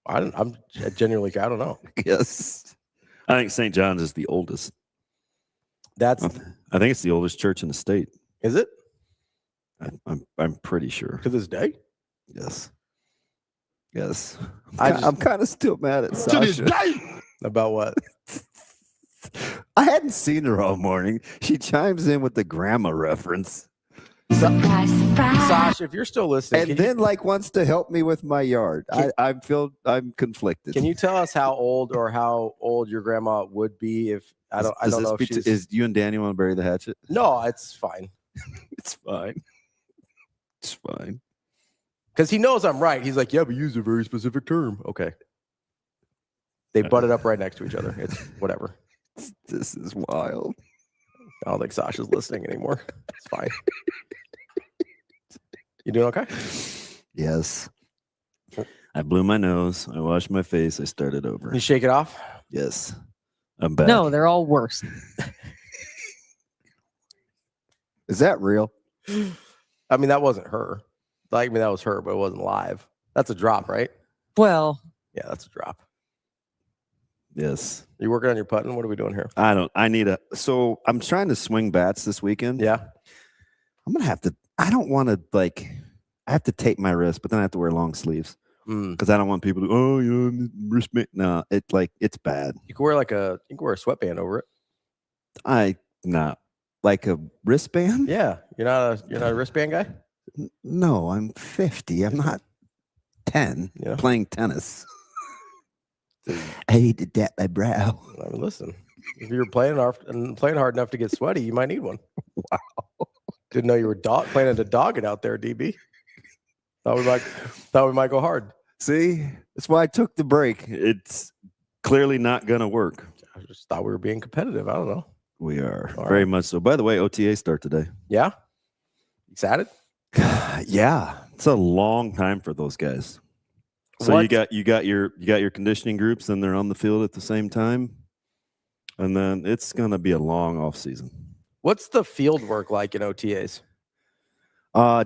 I'm genuinely, I don't know. Yes. I think St. John's is the oldest. I think it's the oldest church in the state. Is it? I'm pretty sure. To this day? Yes. Yes. I'm kind of still mad at Sasha. To this day? About what? I hadn't seen her all morning. She chimes in with the grandma reference. Sasha, if you're still listening, and then wants to help me with my yard. I'm conflicted. Can you tell us how old your grandma would be if I don't know if she's... Is you and Danny want to bury the hatchet? No, it's fine. It's fine. It's fine. Because he knows I'm right. He's like, yeah, but use a very specific term. Okay. They butted up right next to each other. It's whatever. This is wild. I don't think Sasha's listening anymore. It's fine. You doing okay? Yes. I blew my nose. I washed my face. I started over. You shake it off? Yes. I'm back. No, they're all worse. Is that real? I mean, that wasn't her. That was her, but it wasn't live. That's a drop, right? Well. Yeah, that's a drop. Yes. You working on your putting? What are we doing here? So I'm trying to swing bats this weekend. Yeah. I'm going to have to, I don't want to I have to tape my wrist, but then I have to wear long sleeves because I don't want people to, wristband. No, it's bad. You can wear a sweatband over it. Not like a wristband. Yeah. You're not a wristband guy? No, I'm 50. I'm not 10 playing tennis. I need to dap my brow. I mean, listen, if you're playing hard enough to get sweaty, you might need one. Wow. Didn't know you were planning to dog it out there, DB. Thought we might go hard. See, that's why I took the break. It's clearly not going to work. I just thought we were being competitive. I don't know. We are very much so. By the way, OTA start today. Yeah. Excited? Yeah. It's a long time for those guys. So you got your conditioning groups, and they're on the field at the same time, and then it's gonna be a long off season. What's the field work like in OTAs?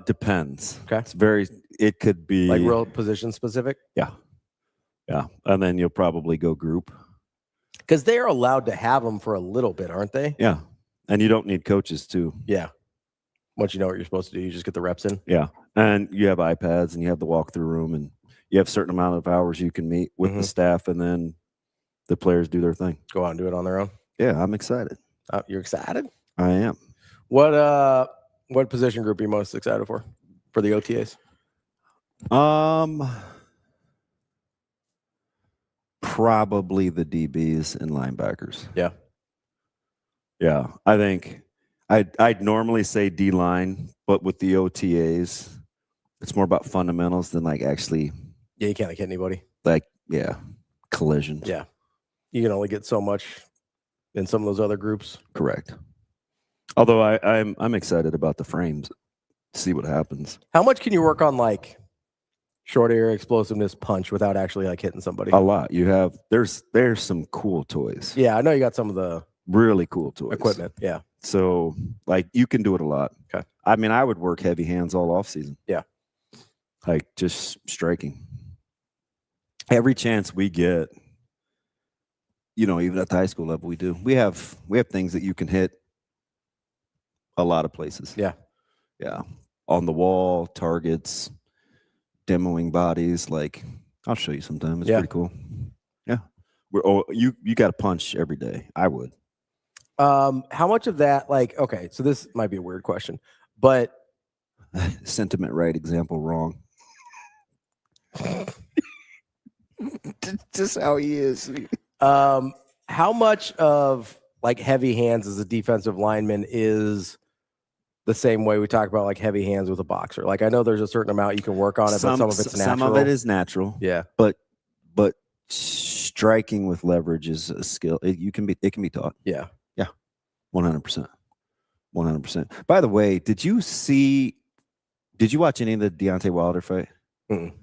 Depends. Okay, it could be like real position specific. Yeah, and then you'll probably go group because they're allowed to have them for a little bit, aren't they? Yeah, and you don't need coaches too. Yeah, once you know what you're supposed to do, you just get the reps in. Yeah, and you have iPads, and you have the walkthrough room, and you have a certain amount of hours you can meet with the staff, and then the players do their thing. Go out and do it on their own. Yeah, I'm excited. You're excited? I am. What position group are you most excited for the OTAs? Probably the DBs and linebackers. Yeah. Yeah, I think I'd normally say D line, but with the OTAs, it's more about fundamentals than actually. Yeah, you can't hit anybody. Collisions. Yeah, you can only get so much in some of those other groups. Correct. Although I'm excited about the frames. See what happens. How much can you work on short area explosiveness punch without actually hitting somebody? A lot. You have there's some cool toys. Yeah, I know you got some of the really cool toys. Equipment. Yeah. So you can do it a lot. Okay. I mean, I would work heavy hands all off season. Yeah. Just striking. Every chance we get, even at the high school level, we do. We have things that you can hit a lot of places. Yeah. Yeah. On the wall, targets, demoing bodies. I'll show you sometime. It's pretty cool. Yeah. You got to punch every day. I would. How much of that, okay, so this might be a weird question, but sentiment right, example wrong. Just how he is. How much of heavy hands as a defensive lineman is the same way we talk about heavy hands with a boxer? I know there's a certain amount you can work on it, but some of it's natural. Some of it is natural. Yeah. But striking with leverage is a skill. It can be taught. Yeah. Yeah. 100%. 100%. By the way, did you watch any of the Deontay Wilder fight? Mm-mm.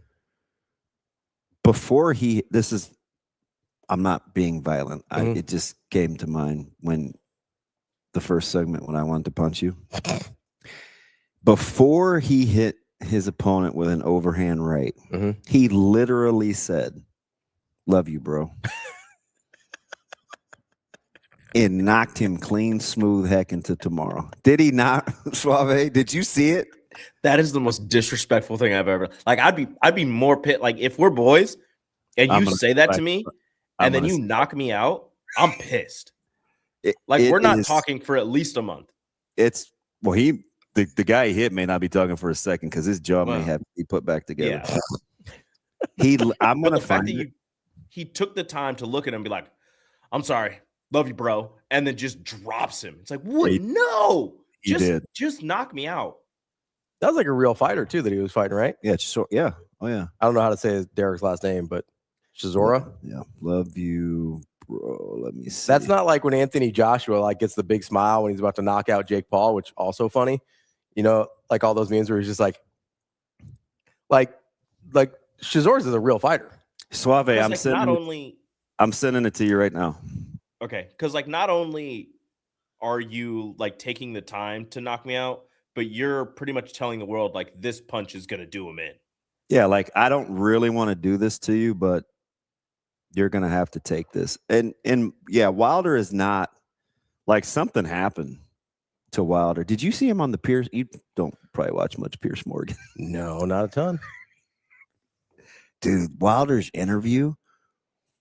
Before I'm not being violent. It just came to mind when the first segment when I wanted to punch you. Before he hit his opponent with an overhand right, he literally said, "Love you, bro." And knocked him clean, smooth heck into tomorrow. Did he not, Suave? Did you see it? That is the most disrespectful thing I've ever. Like, I'd be more pissed. Like, if we're boys and you say that to me and then you knock me out, I'm pissed. We're not talking for at least a month. The guy he hit may not be talking for a second because his jaw may have to be put back together. Yeah. I'm gonna the fact find that he took the time to look at him and be like, "I'm sorry, love you, bro," and then just drops him. It's like, what? No, just knock me out. That was like a real fighter too that he was fighting, right? Yeah, yeah. Oh yeah. I don't know how to say Derek's last name, but Chisora. Yeah, love you, bro. Let me see. That's not like when Anthony Joshua gets the big smile when he's about to knock out Jake Paul, which also funny. You know, like all those memes where he's just like Chizora's is a real fighter. Suave, I'm sending it to you right now. Okay, because not only are you taking the time to knock me out, but you're pretty much telling the world this punch is gonna do him in. Yeah, I don't really want to do this to you, but you're gonna have to take this. And yeah, Wilder is not something happened to Wilder. Did you see him on the Pierce? You don't probably watch much Pierce Morgan. No, not a ton. Dude, Wilder's interview.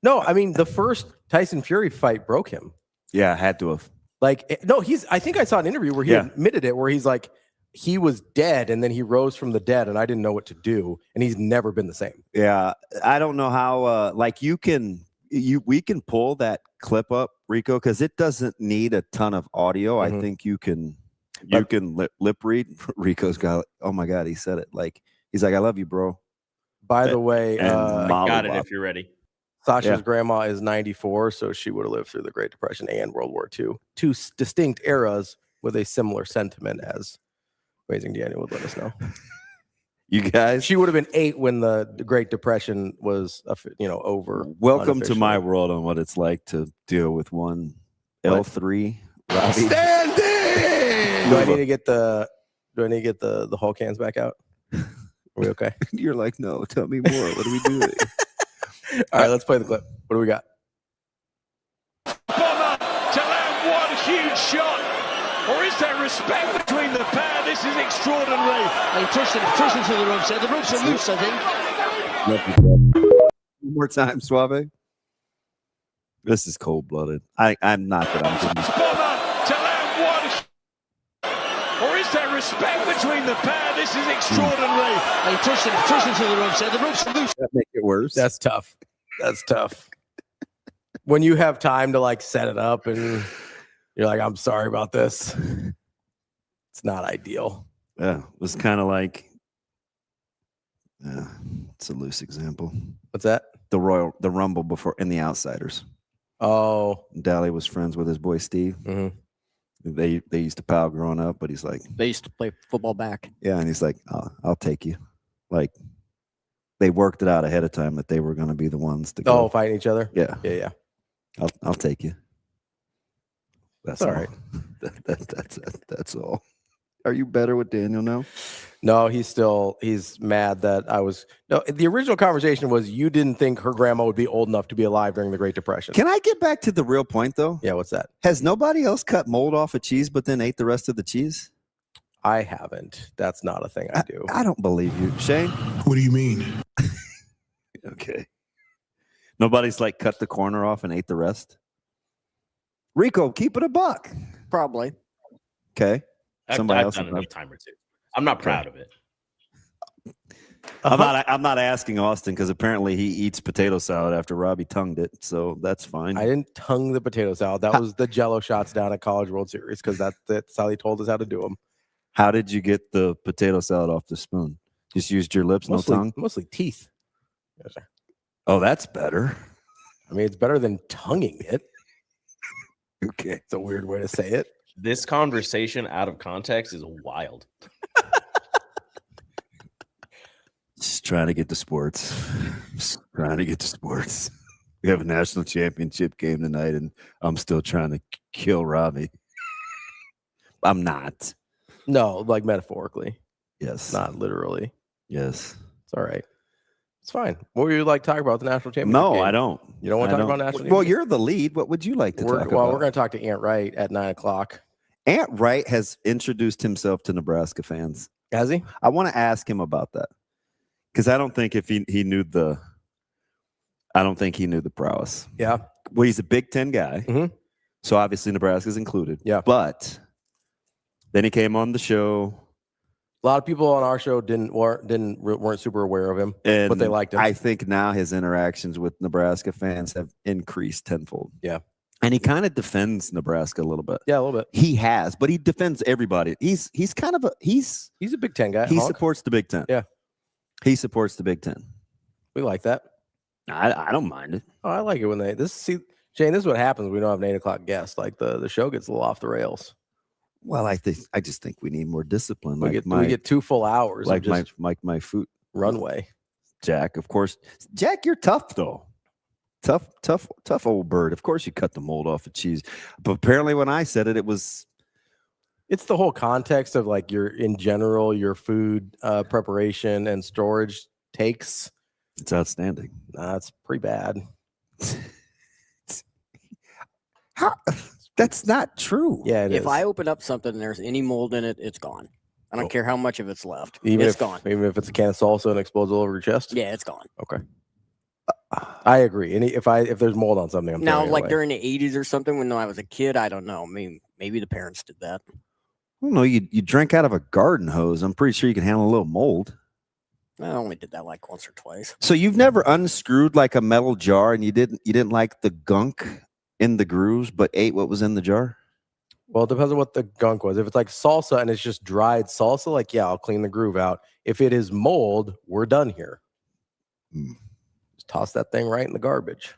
No, I mean the first Tyson Fury fight broke him. Yeah, had to have. I think I saw an interview where he admitted it, where he's like, he was dead and then he rose from the dead and I didn't know what to do. And he's never been the same. Yeah. I don't know how, we can pull that clip up, Rico, because it doesn't need a ton of audio. I think you can lip read. Rico's got, oh my God, he said it. He's like, I love you, bro. By the way, I got it if you're ready. Sasha's grandma is 94, so she would have lived through the Great Depression and World War II. Two distinct eras with a similar sentiment, as Raising Daniel would let us know. You guys, she would have been 8 when the Great Depression was, over. Welcome to my world on what it's like to deal with one L3. Ravi. Standing. Do I need to get the Hulk hands back out? Are we okay? You're like, no. Tell me more. What are we doing? All right, let's play the clip. What do we got? Bomber to land one huge shot. Or is there respect between the pair? This is extraordinary. They pushed him to the ropes there. The ropes are loose, I think. One more time, Suave. This is cold-blooded. I'm not that I'm doing Bomber to land one. Or is there respect between the pair? This is extraordinary. They pushed him to the ropes there. The ropes are loose. That make it worse. That's tough. That's tough. When you have time to set it up and you're like, I'm sorry about this. It's not ideal. Yeah, it was kind of it's a loose example. What's that? The Rumble before in the Outsiders. Oh, Dally was friends with his boy Steve. Mm-hmm. They used to pal growing up, but he's like, they used to play football back. Yeah, and he's like, I'll take you. They worked it out ahead of time that they were going to be the ones to go fighting each other. Yeah. I'll take you. That's all right. That's all. Are you better with Daniel now? No, he's mad that I was. No, the original conversation was you didn't think her grandma would be old enough to be alive during the Great Depression. Can I get back to the real point though? Yeah, what's that? Has nobody else cut mold off a cheese but then ate the rest of the cheese? I haven't. That's not a thing I do. I don't believe you, Shane. What do you mean? Okay. Nobody's cut the corner off and ate the rest. Rico, keep it a buck. Probably. Okay. I've done it a time or two. I'm not proud of it. I'm not asking Austin because apparently he eats potato salad after Robbie tongued it, so that's fine. I didn't tongue the potato salad. That was the Jello shots down at College World Series because that's how they told us how to do them. How did you get the potato salad off the spoon? Just used your lips, no tongue? Mostly teeth. Yes, sir. Oh, that's better. I mean, it's better than tonguing it. Okay. It's a weird way to say it. This conversation out of context is wild. Just trying to get to sports. We have a national championship game tonight, and I'm still trying to kill Ravi. I'm not. No, like metaphorically. Yes. Not literally. Yes. It's all right. It's fine. What would you like to talk about the national championship No, game? I don't. You don't want to talk about national Well, championship? you're the lead. What would you like to talk about? Well, we're going to talk to Aunt Wright at 9:00. Aunt Wright has introduced himself to Nebraska fans. Has he? I want to ask him about that. Because I don't think if he knew the prowess. Yeah. Well, he's a Big Ten guy. Mm-hmm. So obviously Nebraska's included. Yeah. But then he came on the show. A lot of people on our show weren't super aware of him, but they liked him. I think now his interactions with Nebraska fans have increased tenfold. Yeah. And he kind of defends Nebraska a little bit. Yeah, a little bit. He has, but he defends everybody. He's kind of he's a Big Ten guy. He Honk. supports the Big Ten. Yeah. He supports the Big Ten. We like that. I don't mind it. Oh, I like it when Shane, this is what happens when we don't have an 8:00 guest. Like the show gets a little off the rails. Well, I just think we need more discipline. We get 2 full hours like of just my food runway. Jack, of course. Jack, you're tough though. Tough old bird. Of course you cut the mold off of cheese. But apparently when I said it, it's the whole context of like your food preparation and storage takes. It's outstanding. It's pretty bad. That's not true. Yeah, it is. If I open up something and there's any mold in it, it's gone. I don't care how much of it's left. Even it's if, gone. Even if it's a can of salsa and explodes all over your chest? Yeah, it's gone. Okay. I agree. And if there's mold on something, I'm now throwing it like away. during the 80s or something when I was a kid, I don't know. I mean, maybe the parents did that. I don't know. You drink out of a garden hose. I'm pretty sure you can handle a little mold. I only did that like once or twice. So you've never unscrewed like a metal jar and you didn't like the gunk in the grooves, but ate what was in the jar? Well, it depends on what the gunk was. If it's like salsa and it's just dried salsa, like, yeah, I'll clean the groove out. If it is mold, we're done here. Just toss that thing right in the garbage.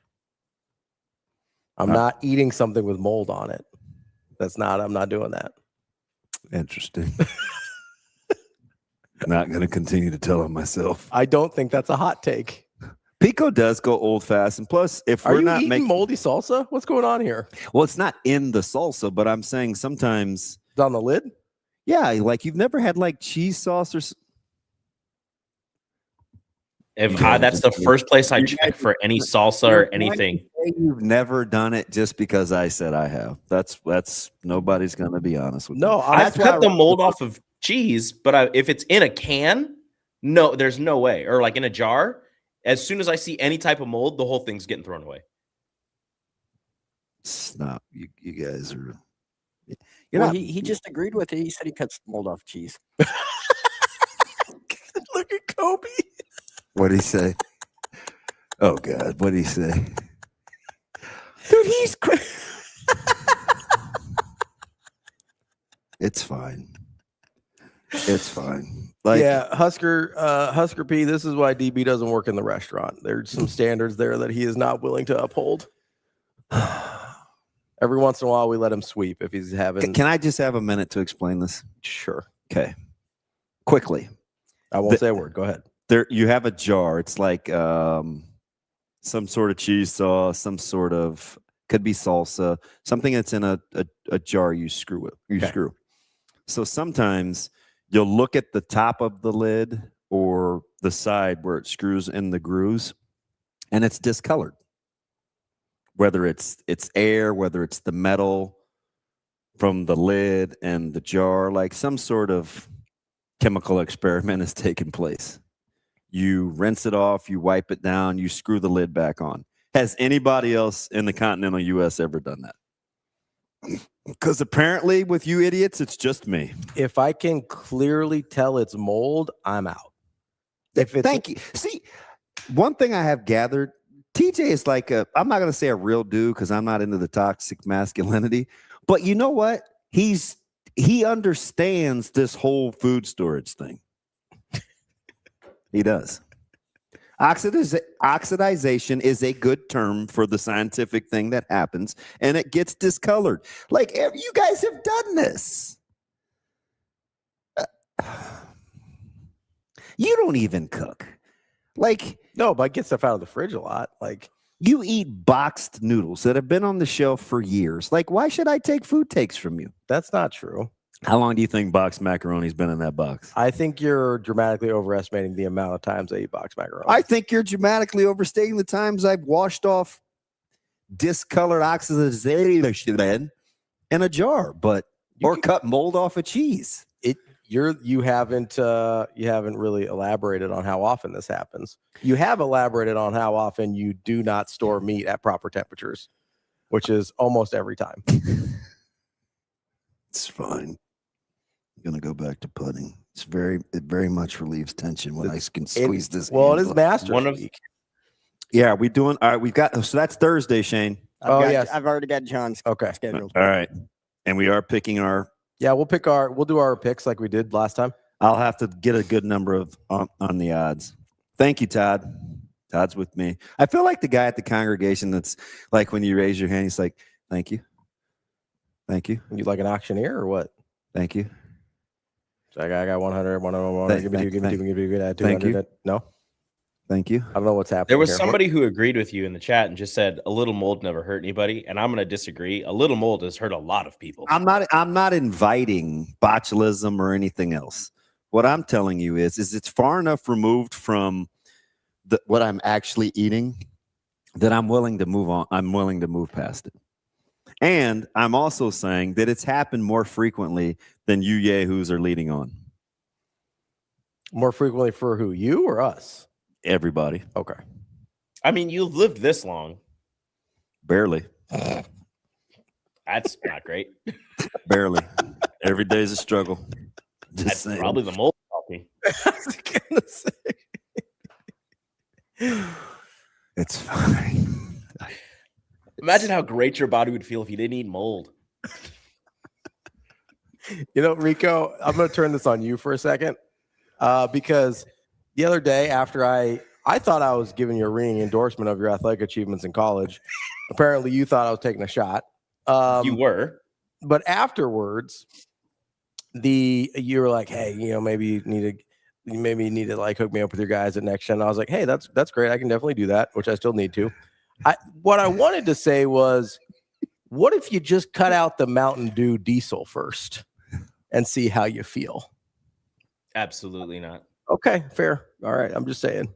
I'm not eating something with mold on it. I'm not doing that. Interesting. Not going to continue to tell on myself. I don't think that's a hot take. Pico does go old fashioned. Plus, if Are we're you not eating making moldy salsa, what's going on here? Well, it's not in the salsa, but I'm saying sometimes it's on the lid. Yeah, like you've never had like cheese sauce or. That's the first place I check for any salsa or anything. You've never done it just because I said I have. That's nobody's going to be honest with no. me. I've cut the mold off of cheese, but if it's in a can, no, there's no way. Or like in a jar, as soon as I see any type of mold, the whole thing's getting thrown away. It's not you guys are. He just agreed with it. He said he cuts mold off cheese. Look at Kobe. What did he say? Oh God, what did he say? Dude, he's crazy. It's fine. It's fine. Like, yeah, Husker P, this is why DB doesn't work in the restaurant. There's some standards there that he is not willing to uphold. Every once in a while, we let him sweep if he's having. Can I just have a minute to explain this? Sure. Okay. Quickly. I won't say a word. Go ahead. There, you have a jar. It's like some sort of cheese sauce, some sort of could be salsa, something that's in a jar. You screw it. You screw. So sometimes you'll look at the top of the lid or the side where it screws in the grooves, and it's discolored. Whether it's air, whether it's the metal from the lid and the jar, like some sort of chemical experiment has taken place. You rinse it off, you wipe it down, you screw the lid back on. Has anybody else in the continental U.S. ever done that? Because apparently with you idiots, it's just me. If I can clearly tell it's mold, I'm out. Thank you. See, one thing I have gathered, TJ is like I'm not going to say a real dude because I'm not into the toxic masculinity, but you know what? He understands this whole food storage thing. He does. Oxidization is a good term for the scientific thing that happens, and it gets discolored. Like, you guys have done this. You don't even cook. Like, no, but I get stuff out of the fridge a lot. Like, you eat boxed noodles that have been on the shelf for years. Like, why should I take food takes from you? That's not true. How long do you think boxed macaroni's been in that box? I think you're dramatically overestimating the amount of times I eat boxed macaroni. I think you're dramatically overstating the times I've washed off discolored oxidization in a jar, or cut mold off a cheese. You haven't really elaborated on how often this happens. You have elaborated on how often you do not store meat at proper temperatures, which is almost every time. It's fine. I'm gonna go back to pudding. It very much relieves tension when I can squeeze this. Well, it is Masters Week. Yeah, we doing all right. We've got so that's Thursday, Shane. Yes, I've already got John's scheduled. All right, and we are picking our. Yeah, we'll do our picks like we did last time. I'll have to get a good number of on the odds. Thank you, Todd. Todd's with me. I feel like the guy at the congregation that's like when you raise your hand, he's like, "Thank you, thank you." You like an auctioneer or what? Thank you. So I got 100, 100, give me 2, give me 200. Thank you. No. Thank you. I don't know what's happening. There was here. somebody who agreed with you in the chat and just said a little mold never hurt anybody, and I'm going to disagree. A little mold has hurt a lot of people. I'm not inviting botulism or anything else. What I'm telling you is it's far enough removed from what I'm actually eating that I'm willing to move on. I'm willing to move past it. And I'm also saying that it's happened more frequently than you yahoos are leading on. More frequently for who? You or us? Everybody. Okay. I mean, you've lived this long. Barely. That's not great. Barely. Every day's a struggle. That's probably the mold talking. It's fine. Imagine how great your body would feel if you didn't eat mold. You know, Rico, I'm going to turn this on you for a second because the other day after I thought I was giving you a ringing endorsement of your athletic achievements in college. Apparently you thought I was taking a shot. You were. But afterwards, you were like, hey, you know, maybe you need to like hook me up with your guys at Next Gen. I was like, hey, that's great. I can definitely do that, which I still need to. What I wanted to say was, what if you just cut out the Mountain Dew diesel first and see how you feel? Absolutely not. Okay, fair. All right. I'm just saying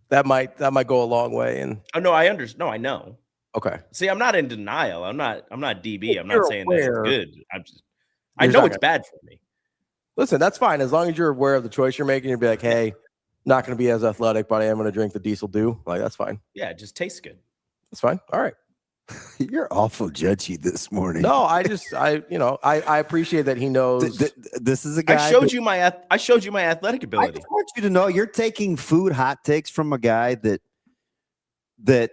that might go a long way. And no, I understand. No, I know. Okay. See, I'm not in denial. I'm not DB. I'm not saying that it's good. I You're know not it's gonna- bad for me. Listen, that's fine. As long as you're aware of the choice you're making, you'll be like, hey, not going to be as athletic, but I am going to drink the diesel Dew. Like, that's fine. Yeah, it just tastes good. That's fine. All right. You're awful judgy this morning. No, I appreciate that he knows. This is a guy. I showed you my athletic I ability. just want you to know you're taking food hot takes from a guy that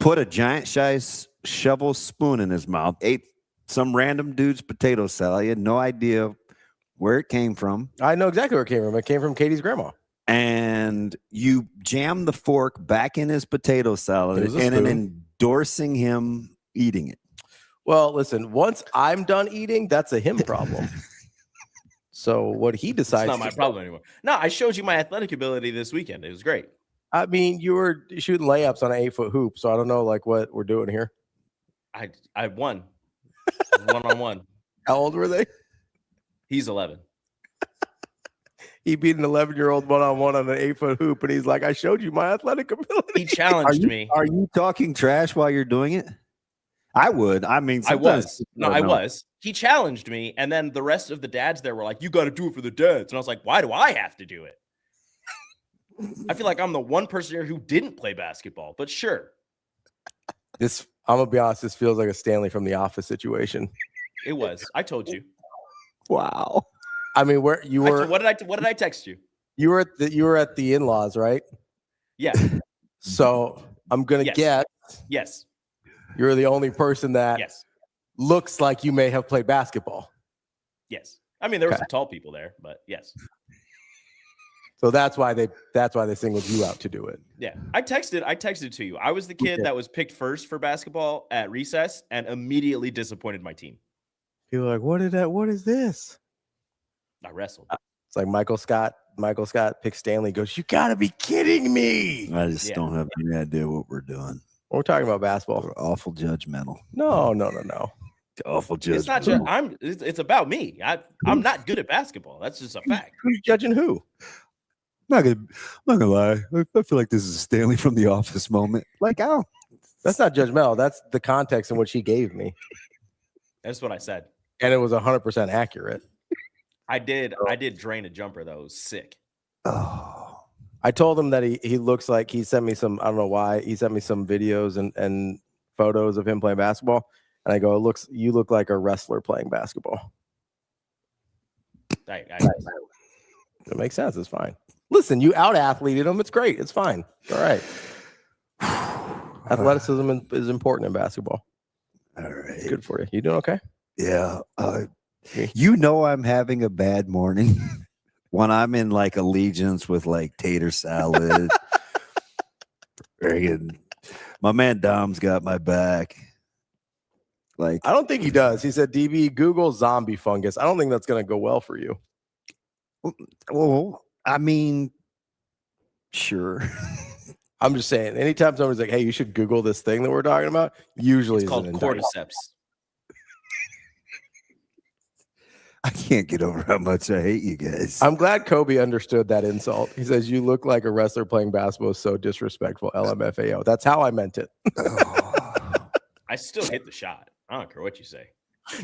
put a giant size shovel spoon in his mouth, ate some random dude's potato salad. He had no idea where it came from. I know exactly where it came from. It came from Katie's grandma. And you jammed the fork back in his potato salad and endorsing him eating it. Well, listen, once I'm done eating, that's a him problem. So what he decides It's not my problem anymore. No, I showed you my athletic ability this weekend. It was great. I mean, you were shooting layups on an 8-foot hoop, so I don't know like what we're doing here. I won. 1-on-1. How old were they? He's 11. He beat an 11-year-old 1-on-1 on an 8-foot hoop, and he's like, I showed you my athletic ability. He challenged me. Are you talking trash while you're doing it? I would. I mean, I was. No, I was. He challenged me, and then the rest of the dads there were like, you got to do it for the dads. And I was like, why do I have to do it? I feel like I'm the one person here who didn't play basketball, but sure. I'm going to be honest, this feels like a Stanley from The Office situation. It was. I told you. Wow. I mean, where you were? What did I text you? You were at the in-laws, right? Yeah. So I'm gonna guess. Yes. You're the only person that looks like you may have played basketball. Yes. I mean, there were some tall people there, but yes. So that's why they singled you out to do it. Yeah, I texted to you. I was the kid that was picked first for basketball at recess and immediately disappointed my team. You're like, what is this? I wrestled. It's like Michael Scott picks Stanley, goes, you gotta be kidding me. I just don't have any idea what we're doing. We're talking about basketball. We're awful judgmental. No. Awful judgmental. It's not just it's about me. I'm not good at basketball. That's just a fact. Who's judging who? I'm not gonna lie. I feel like this is a Stanley from The Office moment. Like, oh, that's not judgmental. That's the context in which he gave me. That's what I said. And it was 100% accurate. I did drain a jumper though. It was sick. Oh. I told him that he looks like, he sent me some, I don't know why, he sent me some videos and photos of him playing basketball. And I go, you look like a wrestler playing basketball. It makes sense. It's fine. Listen, you out-athleted him. It's great. It's fine. All right. Athleticism is important in basketball. All right. It's good for you. You doing okay? Yeah. I'm having a bad morning when I'm in like allegiance with like tater salad. My man Dom's got my back. Like, I don't think he does. He said, DB, Google zombie fungus. I don't think that's going to go well for you. Well, I mean, sure. I'm just saying, anytime somebody's like, hey, you should Google this thing that we're talking about, usually it's called cordyceps. I can't get over how much I hate you guys. I'm glad Kobe understood that insult. He says, you look like a wrestler playing basketball. So disrespectful. LMFAO. That's how I meant it. I still hit the shot. I don't care what you say.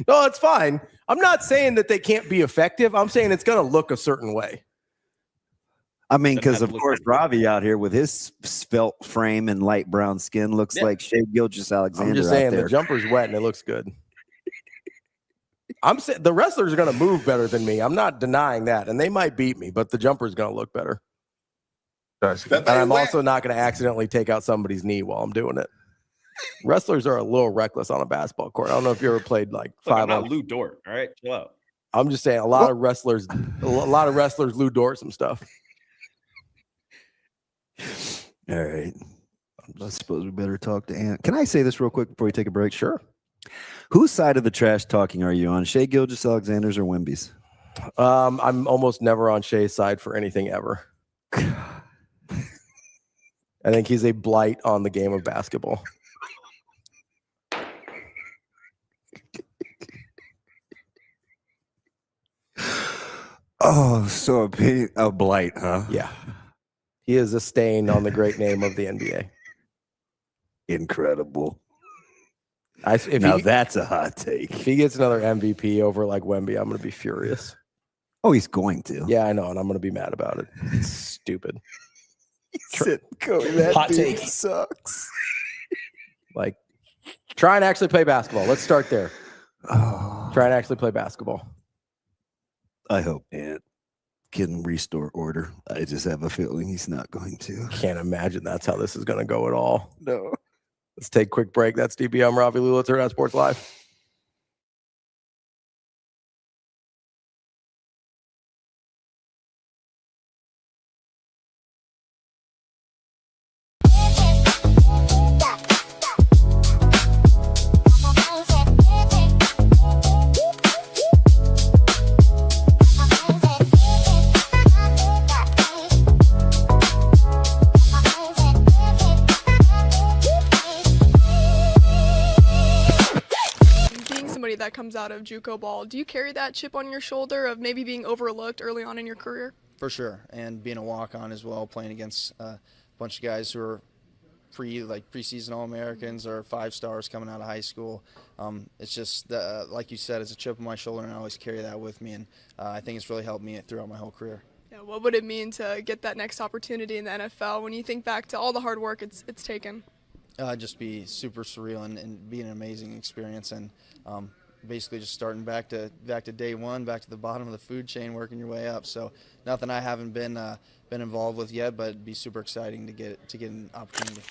No, it's fine. I'm not saying that they can't be effective. I'm saying it's going to look a certain way. I mean, because of course, Ravi out here with his svelte frame and light brown skin looks like Shea Gilgeous-Alexander. I'm just saying the jumper's wet and it looks good. I'm saying the wrestlers are going to move better than me. I'm not denying that, and they might beat me, but the jumper's going to look better. And I'm also not going to accidentally take out somebody's knee while I'm doing it. Wrestlers are a little reckless on a basketball court. I don't know if you ever played like I'm not Lou Dort. All right, chill out. I'm just saying a lot of wrestlers Lou Dort some stuff. All right. I suppose we better talk to Ant. Can I say this real quick before we take a break? Sure. Whose side of the trash talking are you on? Shea Gilgeous-Alexander's or Wemby's? I'm almost never on Shea's side for anything ever. I think he's a blight on the game of basketball. Oh, so a blight, huh? Yeah. He is a stain on the great name of the NBA. Incredible. That's a hot take. If he gets another MVP over like Wemby, I'm going to be furious. Oh, he's going to. Yeah, I know, and I'm going to be mad about it. It's stupid. That hot dude take sucks. Like, try and actually play basketball. Let's start there. Try and actually play basketball. I hope Ant can restore order. I just have a feeling he's not going to. Can't imagine that's how this is going to go at all. No. Let's take a quick break. That's DB. I'm Ravi Lulla. It's Hurrdat Sports Live. That comes out of JUCO ball. Do you carry that chip on your shoulder of maybe being overlooked early on in your career? For sure, and being a walk-on as well, playing against a bunch of guys who are preseason All-Americans or 5-stars coming out of high school. It's just, like you said, it's a chip on my shoulder, and I always carry that with me, and I think it's really helped me throughout my whole career. Yeah, what would it mean to get that next opportunity in the NFL when you think back to all the hard work it's taken? Just be super surreal and be an amazing experience, and basically just starting back to day one, back to the bottom of the food chain, working your way up. So nothing I haven't been involved with yet, but it'd be super exciting to get an opportunity.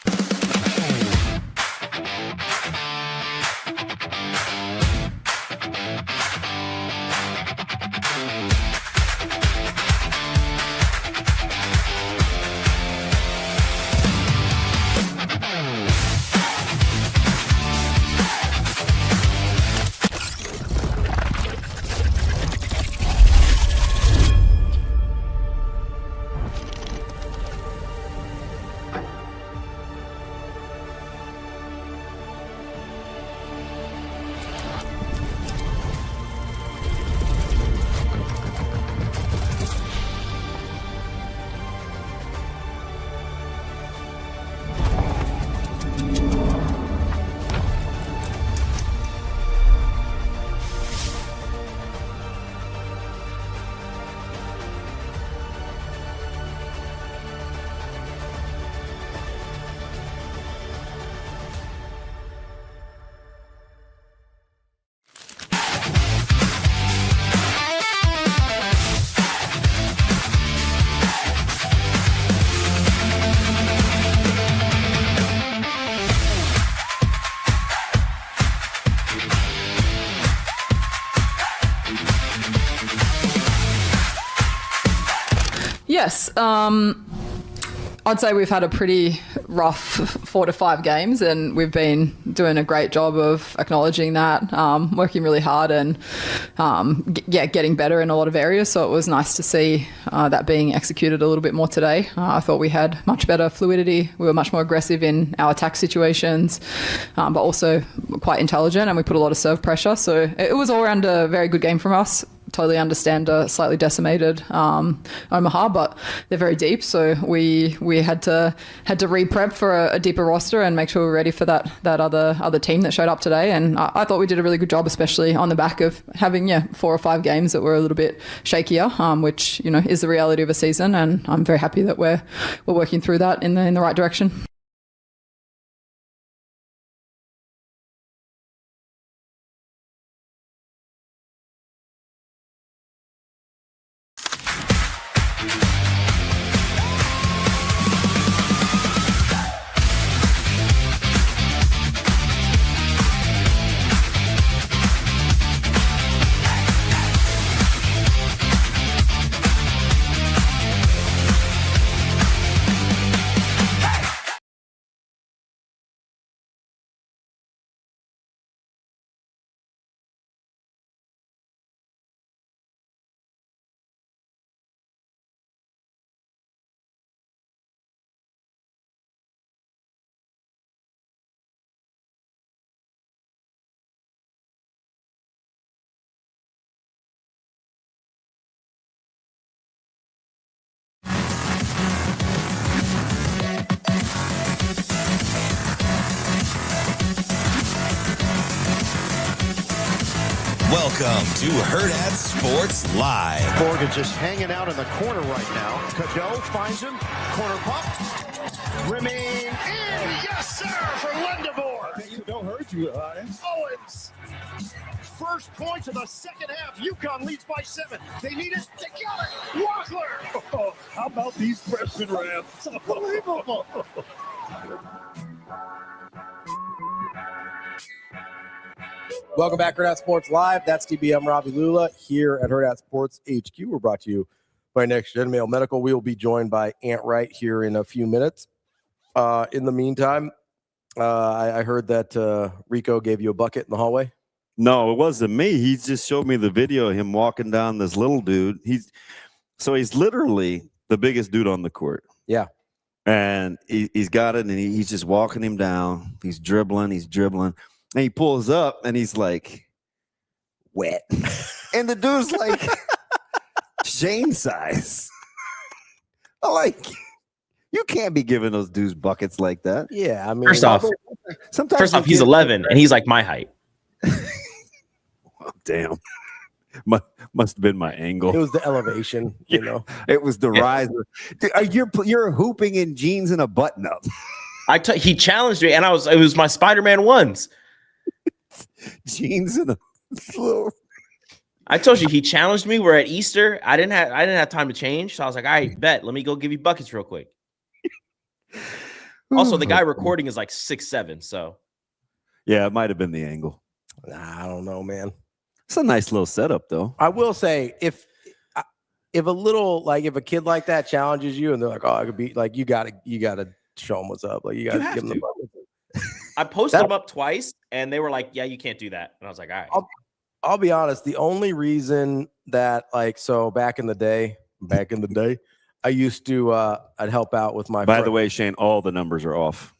Yes. I'd say we've had a pretty rough 4 to 5 games, and we've been doing a great job of acknowledging that, working really hard and getting better in a lot of areas. So it was nice to see that being executed a little bit more today. I thought we had much better fluidity. We were much more aggressive in our attack situations, but also quite intelligent, and we put a lot of serve pressure. So it was all around a very good game from us. Totally understand a slightly decimated Omaha, but they're very deep, so we had to re-prep for a deeper roster and make sure we're ready for that other team that showed up today. And I thought we did a really good job, especially on the back of having 4 or 5 games that were a little bit shakier, which is the reality of a season. And I'm very happy that we're working through that in the right direction. Welcome to Hurrdat Sports Live. Morgan just hanging out in the corner right now. Cadeau finds him. Corner pump. Rimming in. Yes, sir, for Lindemore. Don't hurt you, Owens. First points of the second half. UConn leads by 7. They need it. They got it. Walkler. Oh, how about these freshman refs? Unbelievable. Welcome back, Hurrdat Sports Live. That's TBM Ravi Lulla here at Hurrdat Sports HQ. We're brought to you by Next Gen Mail Medical. We will be joined by Aunt Wright here in a few minutes. In the meantime, I heard that Rico gave you a bucket in the hallway. No, it wasn't me. He just showed me the video of him walking down this little dude. He's literally the biggest dude on the court. Yeah. And he's got it, and he's just walking him down. He's dribbling. And he pulls up, and he's like, wet. And the dude's like, Shane size. I'm like, you can't be giving those dudes buckets like that. Yeah, I mean, First off, he's 11, and he's like my height. Oh, damn. Must have been my angle. It was the elevation, you know. It was the riser. Dude, you're hooping in jeans and a button-up. He challenged me, and it was my Spider-Man ones. Jeans and a little. I told you he challenged me. We're at Easter. I didn't have time to change, so I was like, "All right, bet. Let me go give you buckets real quick." Also, the guy recording is like 6'7", so yeah, it might have been the angle. Nah, I don't know, man. It's a nice little setup, though. I will say, if a kid like that challenges you, and they're like, "Oh, I could be like," you gotta show them what's up. Like you gotta give them the bucket. I posted them up twice, and they were like, "Yeah, you can't do that." And I was like, "All right." I'll be honest. The only reason that, back in the day, I used to I'd help out with my. By the way, Shane, all the numbers are off.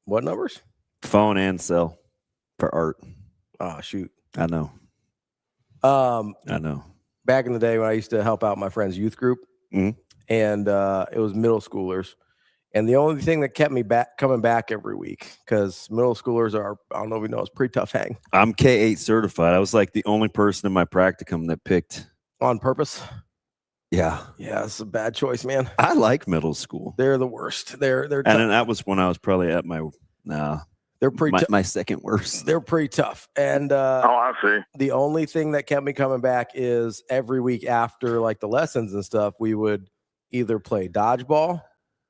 What numbers? Phone and cell for art. Oh shoot! I know. I know. Back in the day when I used to help out my friend's youth group, and it was middle schoolers. And the only thing that kept me coming back every week, because middle schoolers are, I don't know if you know, it's pretty tough hang. I'm K8 certified. I was like the only person in my practicum that picked. On purpose? Yeah. Yeah, it's a bad choice, man. I like middle school. They're the worst. They're tough. And then that was when I was probably at they're pretty my second worst. They're pretty tough. And I see. The only thing that kept me coming back is every week after like the lessons and stuff, we would either play dodgeball,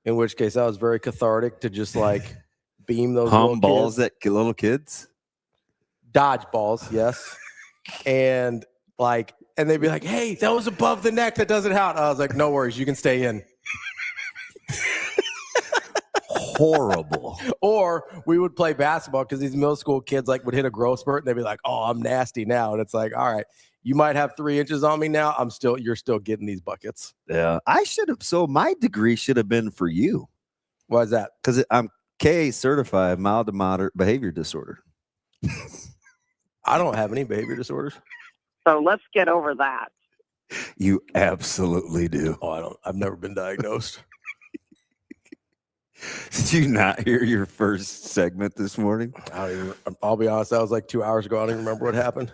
in which case that was very cathartic to just like beam those little balls kids. At little kids. Dodgeballs, yes. And like and they'd be like, "Hey, that was above the neck. That doesn't count." I was like, "No worries, you can stay in." Horrible. Or we would play basketball because these middle school kids like would hit a growth spurt and they'd be like, "Oh, I'm nasty now," and it's like, "All right, you might have 3 inches on me now. You're still getting these buckets." Yeah, I should have. So my degree should have been for you. Why is that? Because I'm KA certified, mild to moderate behavior disorder. I don't have any behavior disorders. So let's get over that. You absolutely do. Oh, I don't. I've never been diagnosed. Did you not hear your first segment this morning? I'll be honest. That was like 2 hours ago. I don't even remember what happened.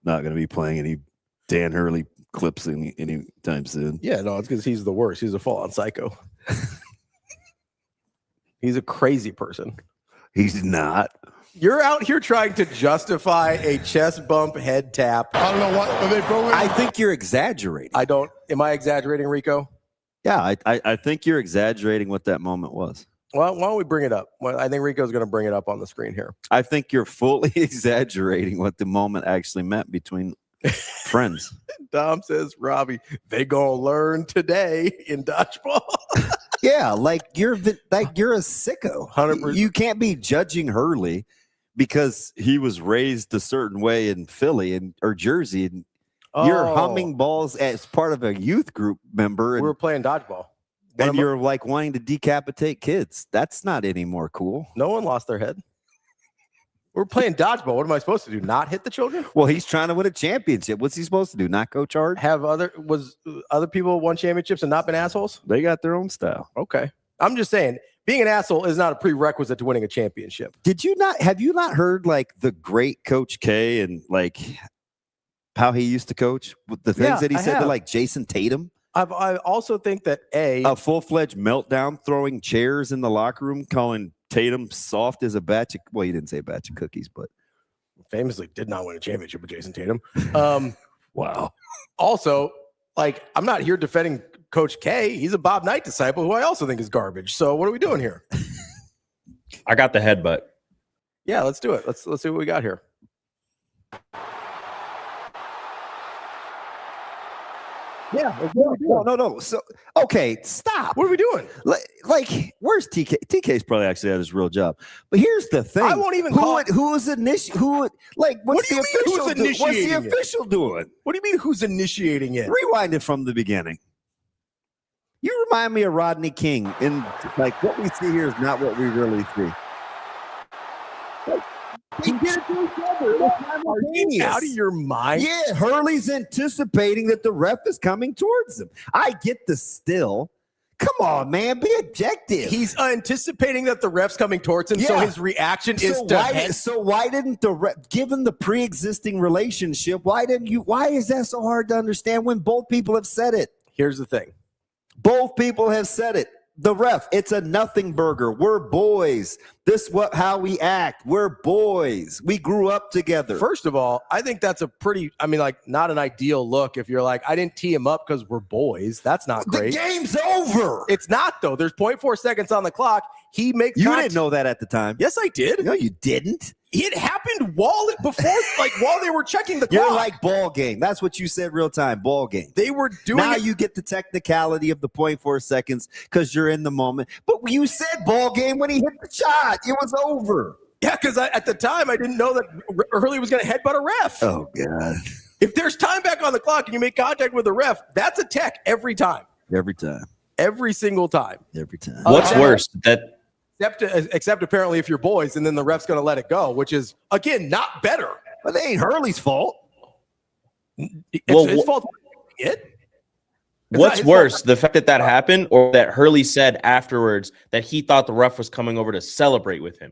Not going to be playing any Dan Hurley clips anytime soon. Yeah, no, it's because he's the worst. He's a full-on psycho. He's a crazy person. He's not. You're out here trying to justify a chest bump head tap. I don't know what are they going. I think you're exaggerating. I don't. Am I exaggerating, Rico? Yeah, I think you're exaggerating what that moment was. Well, why don't we bring it up? Well, I think Rico's going to bring it up on the screen here. I think you're fully exaggerating what the moment actually meant between friends. Dom says, Ravi, they gonna learn today in dodgeball. Yeah, like you're a sicko. 100%. You can't be judging Hurley because he was raised a certain way in Philly or Jersey, and you're humming balls as part of a youth group member. We were playing dodgeball. And you're like wanting to decapitate kids. That's not any more cool. No one lost their head. We're playing dodgeball. What am I supposed to do? Not hit the children? Well, he's trying to win a championship. What's he supposed to do? Not go charge? Have other people won championships and not been assholes? They got their own style. Okay. I'm just saying, being an asshole is not a prerequisite to winning a championship. Have you not heard like the great Coach K and like how he used to coach? The things that he said to like Jason Tatum? I also think that a full-fledged meltdown, throwing chairs in the locker room, calling Tatum soft as a batch of, well, he didn't say a batch of cookies, but famously did not win a championship with Jason Tatum. Wow. Also, like, I'm not here defending Coach K. He's a Bob Knight disciple who I also think is garbage. So what are we doing here? I got the headbutt. Yeah, let's do it. Let's see what we got here. Yeah. No. So, okay, stop. What are we doing? Like where's TK? TK's probably actually at his real job. But here's the thing. I won't even call it. What's the official doing? What do you mean who's initiating it? Rewind it from the beginning. You remind me of Rodney King. And like what we see here is not what we really see. He did it to each other. Are you out of your mind? Yeah, Hurley's anticipating that the ref is coming towards him. I get the still. Come on, man, be objective. He's anticipating that the ref's coming towards him, so his reaction is to head. So why didn't the ref, given the pre-existing relationship, why is that so hard to understand when both people have said it? Here's the thing. Both people have said it. The ref, it's a nothing burger. We're boys. How we act. We're boys. We grew up together. First of all, I think that's not an ideal look if you're like, I didn't tee him up because we're boys. That's not great. The game's over. It's not, though. There's 0.4 seconds on the clock. He makes You didn't know that at the time. Yes, I did. No, you didn't. It happened while they were checking the clock. You're like ball game. That's what you said real time, ball game. They were doing Now you get the technicality of the 0.4 seconds because you're in the moment. But you said ball game when he hit the shot. It was over. Yeah, because at the time I didn't know that Hurley was going to headbutt a ref. Oh, God. If there's time back on the clock and you make contact with the ref, that's a tech every time. Every time. Every single time. Every time. What's worse? Except apparently if you're boys and then the ref's going to let it go, which is, again, not better. But it ain't Hurley's fault. It's his fault. What's worse, the fact that happened or that Hurley said afterwards that he thought the ref was coming over to celebrate with him?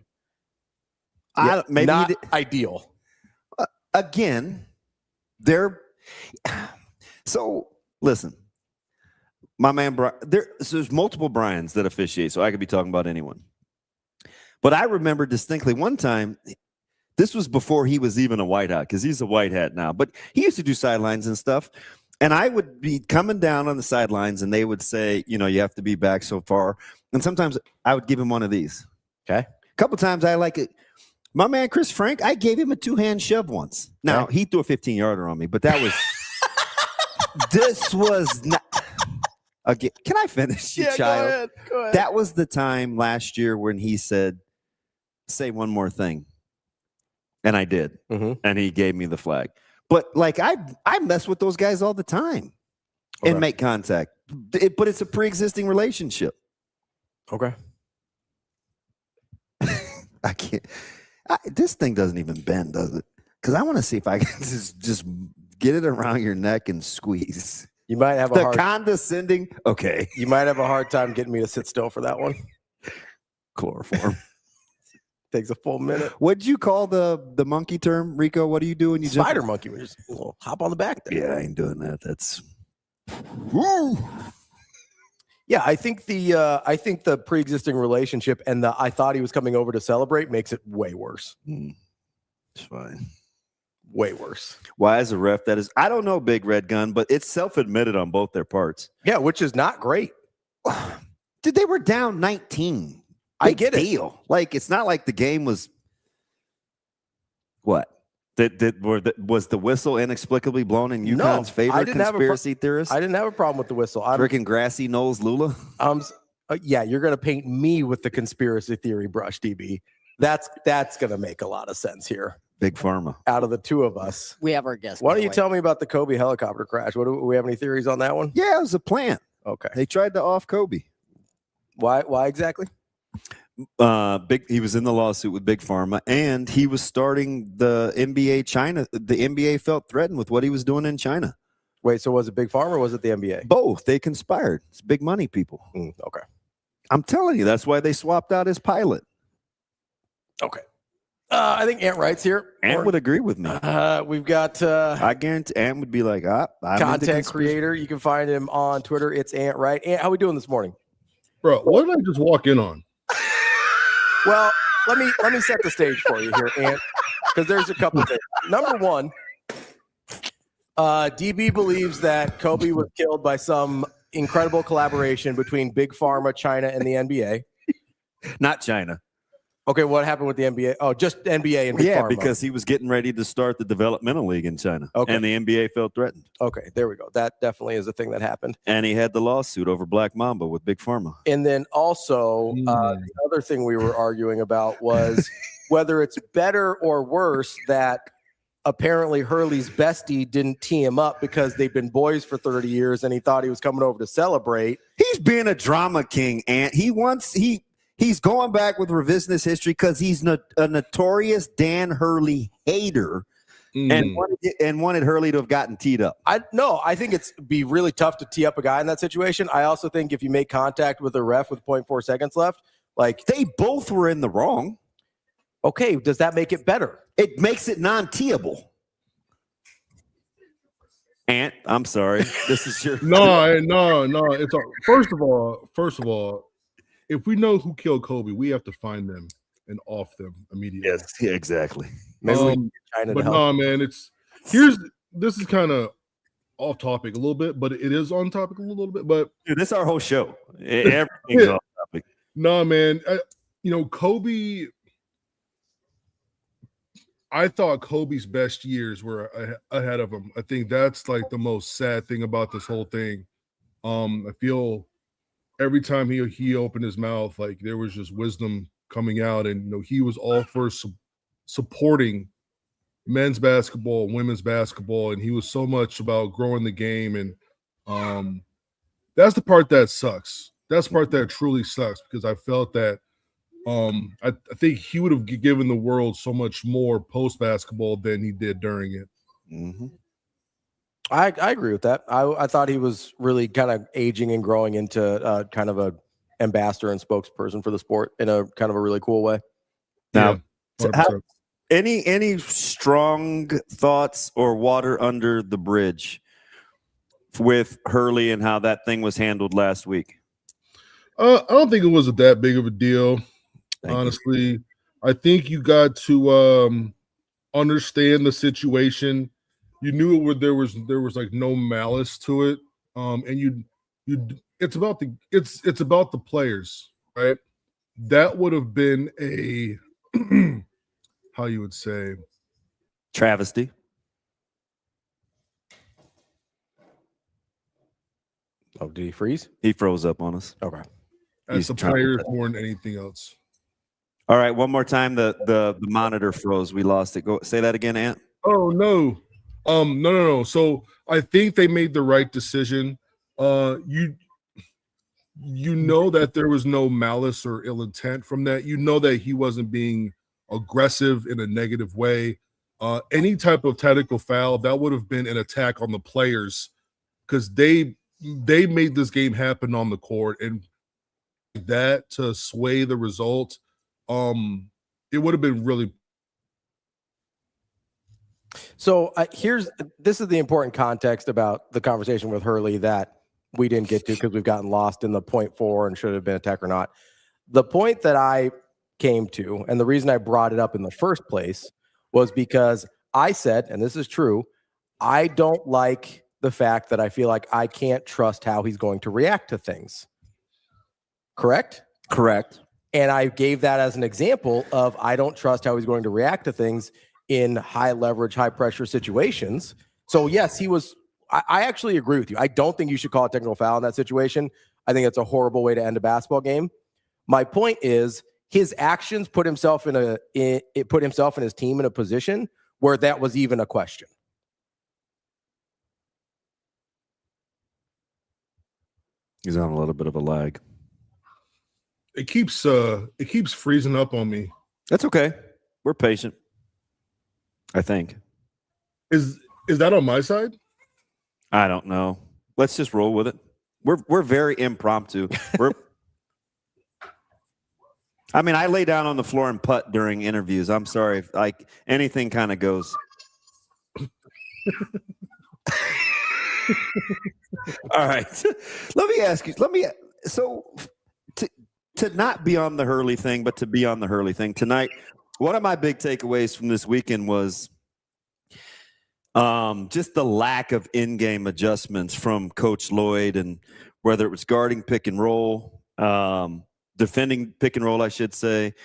Maybe not ideal. Again, so listen, my man, there's multiple Brians that officiate, so I could be talking about anyone. But I remember distinctly one time, this was before he was even a white hat, because he's a white hat now, but he used to do sidelines and stuff. And I would be coming down on the sidelines and they would say, you have to be back so far. And sometimes I would give him one of these. Okay. A couple times I like it. My man Chris Frank, I gave him a 2-hand shove once. Now he threw a 15-yarder on me, but that was this was not again. Can I finish, you child? Go ahead. That was the time last year when he said, "Say one more thing," and I did, and he gave me the flag. But like I mess with those guys all the time and make contact, but it's a pre-existing relationship. Okay. I can't. This thing doesn't even bend, does it? Because I want to see if I can just get it around your neck and squeeze. You might have the condescending. Okay. You might have a hard time getting me to sit still for that one. Chloroform. Takes a full minute. What'd you call the monkey term, Rico? What do you do when you spider jump? monkey? We just hop on the back there. Yeah, I ain't doing that. That's. Yeah, I think the pre-existing relationship and the I thought he was coming over to celebrate makes it way worse. It's fine. Way worse. Why is a ref that is? I don't know, Big Red Gun, but it's self-admitted on both their parts. Yeah, which is not great. Dude, they were down 19. I get it. Deal. Like it's not like the game was. What? Was the whistle inexplicably blown in UConn's favor? Conspiracy theorist. I didn't have a problem with the whistle. Freaking grassy knows Lulla. Yeah, you're gonna paint me with the conspiracy theory brush, DB. That's gonna make a lot of sense here. Big Pharma. Out of the two of us, we have our guest. Why don't you tell me about the Kobe helicopter crash? Do we have any theories on that one? Yeah, it was a plant. Okay. They tried to off Kobe. Why exactly? He was in the lawsuit with Big Pharma, and he was starting the NBA China. The NBA felt threatened with what he was doing in China. Wait, so was it Big Pharma or was it the NBA? Both. They conspired. It's big money people. Okay. I'm telling you, that's why they swapped out his pilot. Okay. I think Ant Wright's here. Ant would agree with me. We've got I guarantee Ant would be like, I'm content creator. You can find him on Twitter. It's Ant Wright. Ant, how we doing this morning? Bro, what did I just walk in on? Well, let me set the stage for you here, Ant, because there's a couple things. Number one, DB believes that Kobe was killed by some incredible collaboration between Big Pharma, China, and the NBA. Not China. Okay, what happened with the NBA? Oh, just NBA and Big Pharma. Because he was getting ready to start the developmental league in China. Okay. And the NBA felt threatened. Okay, there we go. That definitely is a thing that happened. And he had the lawsuit over Black Mamba with Big Pharma. And then also, the other thing we were arguing about was whether it's better or worse that apparently Hurley's bestie didn't tee him up because they've been boys for 30 years and he thought he was coming over to celebrate. He's being a drama king, Ant. He's going back with revisionist history because he's a notorious Dan Hurley hater and wanted Hurley to have gotten teed up. I think it's be really tough to tee up a guy in that situation. I also think if you make contact with a ref with 0.4 seconds left, like they both were in the wrong. Okay, does that make it better? It makes it non-teeable. Ant, I'm sorry. This is your No. It's first of all, if we know who killed Kobe, we have to find them and off them immediately. Yes, yeah, exactly. Man, this is kind of off topic a little bit, but it is on topic a little bit. But dude, this is our whole show. Everything's off topic. No, man. Kobe. I thought Kobe's best years were ahead of him. I think that's like the most sad thing about this whole thing. I feel every time he opened his mouth, like there was just wisdom coming out, and he was all for supporting men's basketball, women's basketball, and he was so much about growing the game. And that's the part that sucks. That's the part that truly sucks because I felt that I think he would have given the world so much more post basketball than he did during it. Mm-hmm. I agree with that. I thought he was really kind of aging and growing into kind of a ambassador and spokesperson for the sport in a kind of a really cool way. Now, any strong thoughts or water under the bridge with Hurley and how that thing was handled last week? I don't think it was that big of a deal. Honestly, I think you got to understand the situation. You knew there was like no malice to it, and it's about the players, right? That would have been how you would say, travesty. Oh, did he freeze? He froze up on us. Okay. As the players more than anything else. All right, one more time. The monitor froze. We lost it. Go say that again, Ant. Oh no. No. So I think they made the right decision. You know that there was no malice or ill intent from that. You know that he wasn't being aggressive in a negative way. Any type of technical foul, that would have been an attack on the players because they made this game happen on the court, and that to sway the result, it would have been really. So this is the important context about the conversation with Hurley that we didn't get to because we've gotten lost in the 0.4 and should have been attack or not. The point that I came to, and the reason I brought it up in the first place, was because I said, and this is true, I don't like the fact that I feel like I can't trust how he's going to react to things. Correct? Correct. And I gave that as an example of I don't trust how he's going to react to things in high leverage, high pressure situations. So yes, I actually agree with you. I don't think you should call a technical foul in that situation. I think it's a horrible way to end a basketball game. My point is his actions put himself and his team in a position where that was even a question. He's on a little bit of a lag. It keeps freezing up on me. That's okay. We're patient. I think. Is that on my side? I don't know. Let's just roll with it. We're very impromptu. I mean, I lay down on the floor and putt during interviews. I'm sorry. Like anything kind of goes. All right. Let me ask you. To not be on the Hurley thing, but to be on the Hurley thing tonight. One of my big takeaways from this weekend was just the lack of in-game adjustments from Coach Lloyd, and whether it was guarding pick and roll, defending pick and roll, I should say,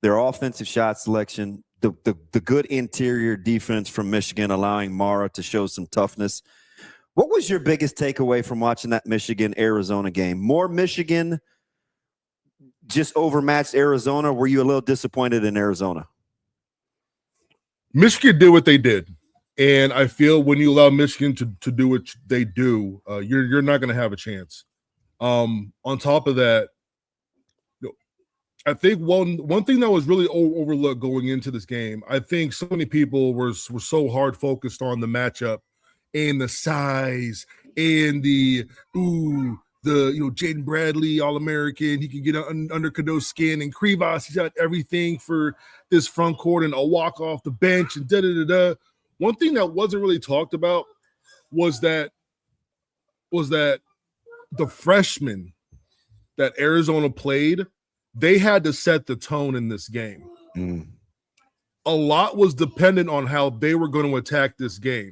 their offensive shot selection, the good interior defense from Michigan, allowing Mara to show some toughness. What was your biggest takeaway from watching that Michigan-Arizona game? More Michigan just overmatched Arizona? Were you a little disappointed in Arizona? Michigan did what they did. And I feel when you allow Michigan to do what they do, you're not going to have a chance. On top of that, I think one thing that was really overlooked going into this game, I think so many people were so hard focused on the matchup and the size and the Jaden Bradley, All-American, he can get under Cadeau's skin, and Krivas, he's got everything for this front court and a walk off the bench and da-da-da-da. One thing that wasn't really talked about was that the freshmen that Arizona played, they had to set the tone in this game. A lot was dependent on how they were going to attack this game.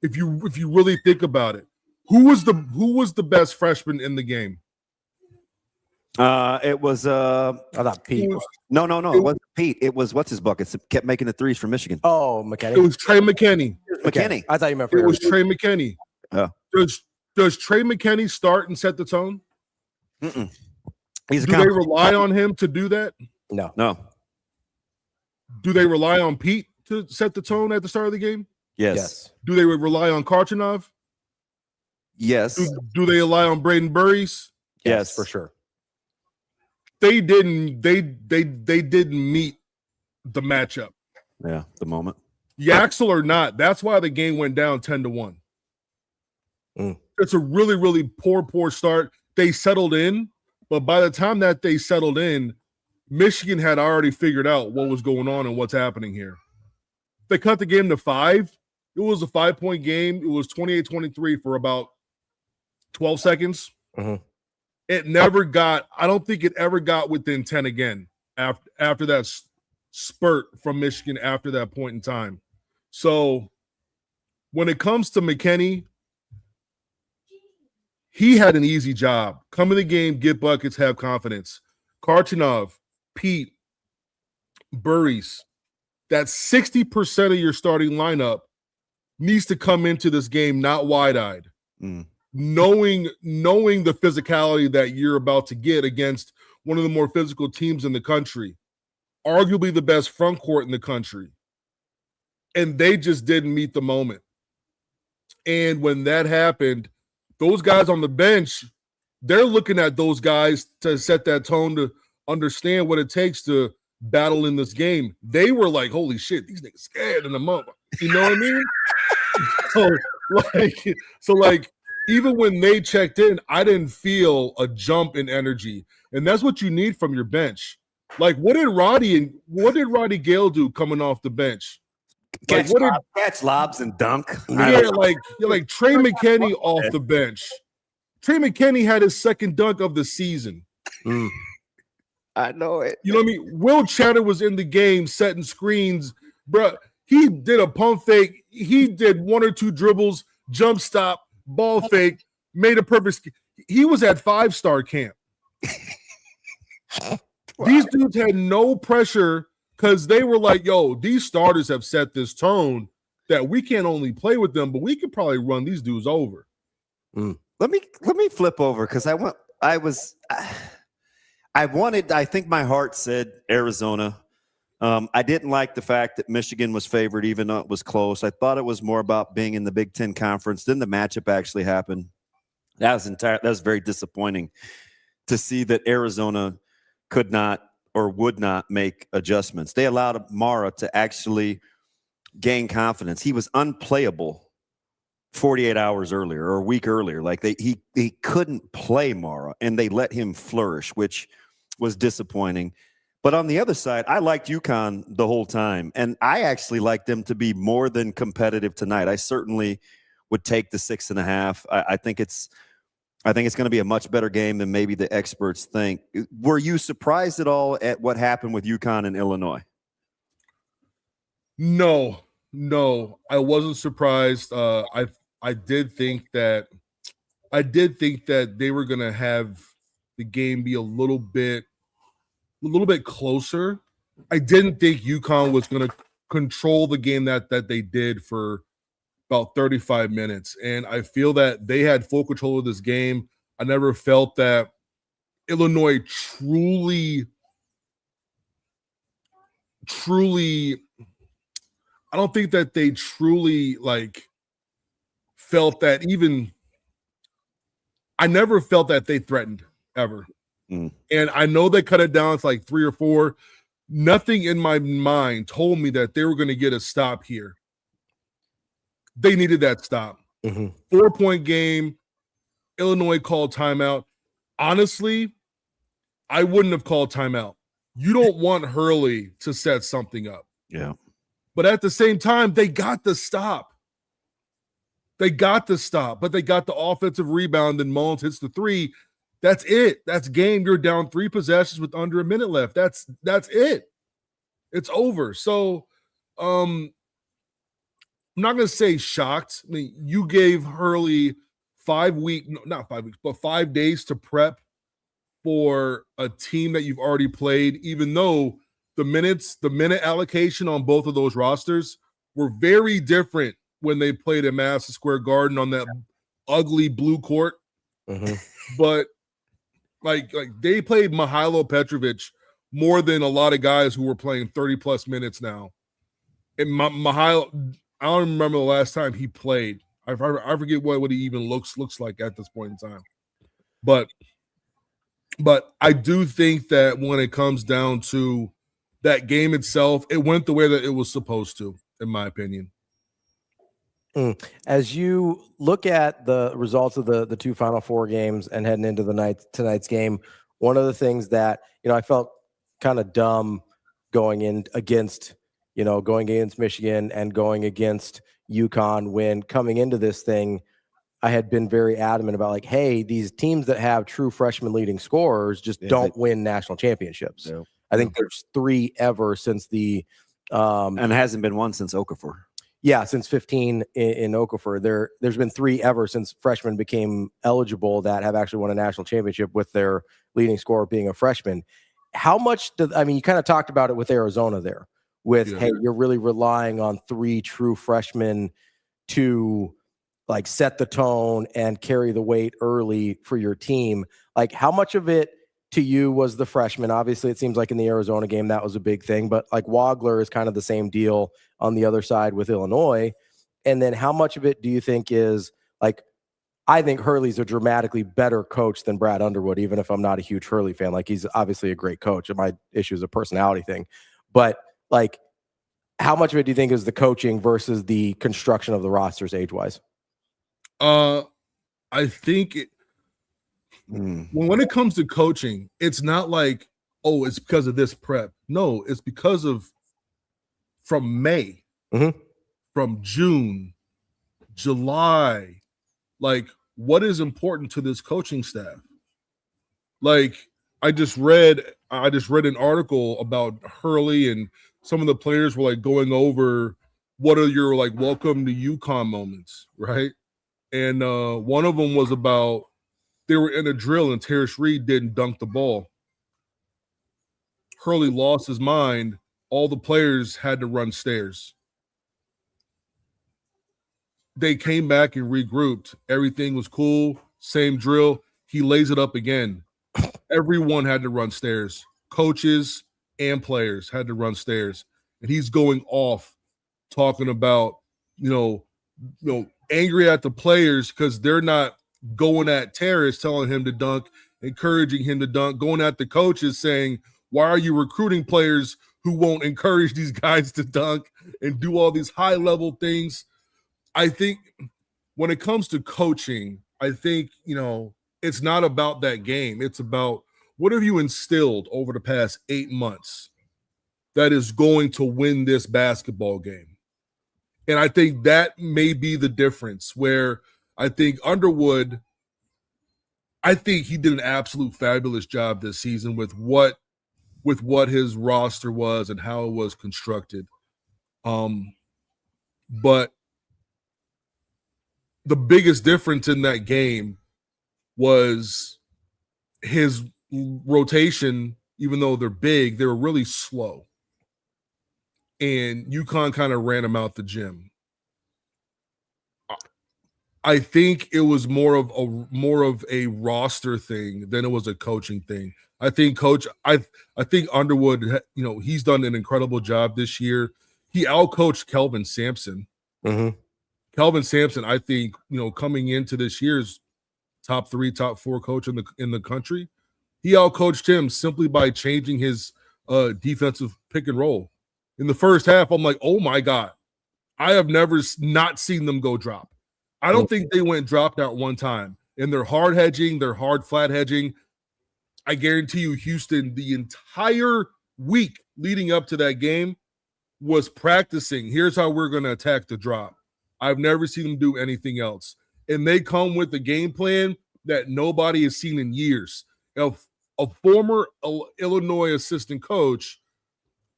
If you really think about it, who was the best freshman in the game? It was I thought Pete. No, it wasn't Pete. It was what's his buckets. Kept making the threes for Michigan. Oh, McKinney. It was Trey McKinney. McKinney. I thought you meant it was Trey McKinney. Oh. Does Trey McKinney start and set the tone? Mm-mm. Do they rely on him to do that? No. Do they rely on Pete to set the tone at the start of the game? Yes. Do they rely on Karchinov? Yes. Do they rely on Braden Burries? Yes, for sure. They didn't meet the matchup. Yeah, the moment. Yaxel or not, that's why the game went down 10-1. It's a really, really poor start. They settled in, but by the time that they settled in, Michigan had already figured out what was going on and what's happening here. They cut the game to 5. It was a 5-point game. It was 28-23 for about 12 seconds. It never got, I don't think it ever got within 10 again after that spurt from Michigan after that point in time. So when it comes to McKinney, he had an easy job. Come in the game, get buckets, have confidence. Karchinov, Pete, Burries, that 60% of your starting lineup needs to come into this game not wide-eyed, knowing the physicality that you're about to get against one of the more physical teams in the country, arguably the best front court in the country. And they just didn't meet the moment. And when that happened, those guys on the bench, they're looking at those guys to set that tone to understand what it takes to battle in this game. They were like, holy shit, these niggas scared in the moment. You know what I mean? so even when they checked in, I didn't feel a jump in energy. And that's what you need from your bench. Like, what did Roddy Gale do coming off the bench? Catch lobs and dunk. Yeah, like Trey McKinney off the bench. Trey McKinney had his second dunk of the season. I know it. You know what I mean? Will Chatter was in the game setting screens. Bruh, he did a pump fake. He did one or two dribbles, jump stop, ball fake, made a perfect. He was at 5-star camp. These dudes had no pressure because they were like, yo, these starters have set this tone that we can't only play with them, but we could probably run these dudes over. Let me flip over because I think my heart said Arizona. I didn't like the fact that Michigan was favored, even though it was close. I thought it was more about being in the Big Ten Conference. Then the matchup actually happened. That was very disappointing to see that Arizona could not or would not make adjustments. They allowed Mara to actually gain confidence. He was unplayable 48 hours earlier or a week earlier. Like he couldn't play Mara, and they let him flourish, which was disappointing. But on the other side, I liked UConn the whole time, and I actually liked them to be more than competitive tonight. I certainly would take the 6.5. I think it's going to be a much better game than maybe the experts think. Were you surprised at all at what happened with UConn and Illinois? No, I wasn't surprised. I did think that they were going to have the game be a little bit closer. I didn't think UConn was going to control the game that they did for about 35 minutes. And I feel that they had full control of this game. I never felt that Illinois truly, I don't think that they truly felt that even, I never felt that they threatened ever. And I know they cut it down to like 3 or 4. Nothing in my mind told me that they were going to get a stop here. They needed that stop. 4-point game. Illinois called timeout. Honestly, I wouldn't have called timeout. You don't want Hurley to set something up. Yeah. But at the same time, they got the stop. But they got the offensive rebound, and Mullins hits the 3. That's it. That's game. You're down 3 possessions with under a minute left. That's it. It's over. So I'm not going to say shocked. I mean, you gave Hurley 5 days to prep for a team that you've already played, even though the minute allocation on both of those rosters were very different when they played at Madison Square Garden on that ugly blue court. But like they played Mihailo Petrovic more than a lot of guys who were playing 30-plus minutes now. And Mihailo, I don't remember the last time he played. I forget what he even looks like at this point in time. But I do think that when it comes down to that game itself, it went the way that it was supposed to, in my opinion. As you look at the results of the 2 Final Four games and heading into tonight's game, one of the things that, I felt kind of dumb going against Michigan and going against UConn, when coming into this thing, I had been very adamant about like, hey, these teams that have true freshman leading scorers just don't win national championships. Yeah. I think there's 3 ever since the and it hasn't been one since Okafor. Yeah, since 15 in Okafor. There's been 3 ever since freshmen became eligible that have actually won a national championship with their leading scorer being a freshman. How much you kind of talked about it with Arizona there. with, hey, you're really relying on 3 true freshmen to like set the tone and carry the weight early for your team. Like, how much of it to you was the freshman? Obviously, it seems like in the Arizona game, that was a big thing, but like Wagler is kind of the same deal on the other side with Illinois. And then how much of it do you think is like, I think Hurley's a dramatically better coach than Brad Underwood, even if I'm not a huge Hurley fan. Like, he's obviously a great coach, and my issue is a personality thing. But like, how much of it do you think is the coaching versus the construction of the rosters age-wise? I think when it comes to coaching, it's not like, oh, it's because of this prep. No, it's because of from May, from June, July, like what is important to this coaching staff. Like I just read an article about Hurley, and some of the players were like going over what are your like welcome to UConn moments, right? And one of them was about they were in a drill and Terrence Reed didn't dunk the ball. Hurley lost his mind. All the players had to run stairs. They came back and regrouped. Everything was cool. Same drill. He lays it up again. Everyone had to run stairs. Coaches and players had to run stairs. And he's going off talking about, angry at the players because they're not going at Terrace, telling him to dunk, encouraging him to dunk, going at the coaches saying, why are you recruiting players who won't encourage these guys to dunk and do all these high-level things? I think when it comes to coaching, I think, it's not about that game. It's about what have you instilled over the past 8 months that is going to win this basketball game? And I think that may be the difference where I think Underwood, I think he did an absolute fabulous job this season with what his roster was and how it was constructed. But the biggest difference in that game was his rotation. Even though they're big, they were really slow. And UConn kind of ran him out the gym. I think it was more of a roster thing than it was a coaching thing. I think I think Underwood, he's done an incredible job this year. He outcoached Kelvin Sampson. Kelvin Sampson, I think, coming into this year's top 3, top 4 coach in the country, he outcoached him simply by changing his defensive pick and roll. In the first half, I'm like, oh my God, I have never not seen them go drop. I don't think they went dropped out one time. And they're hard hedging, they're hard flat hedging. I guarantee you, Houston, the entire week leading up to that game was practicing. Here's how we're going to attack the drop. I've never seen them do anything else. And they come with a game plan that nobody has seen in years. A former Illinois assistant coach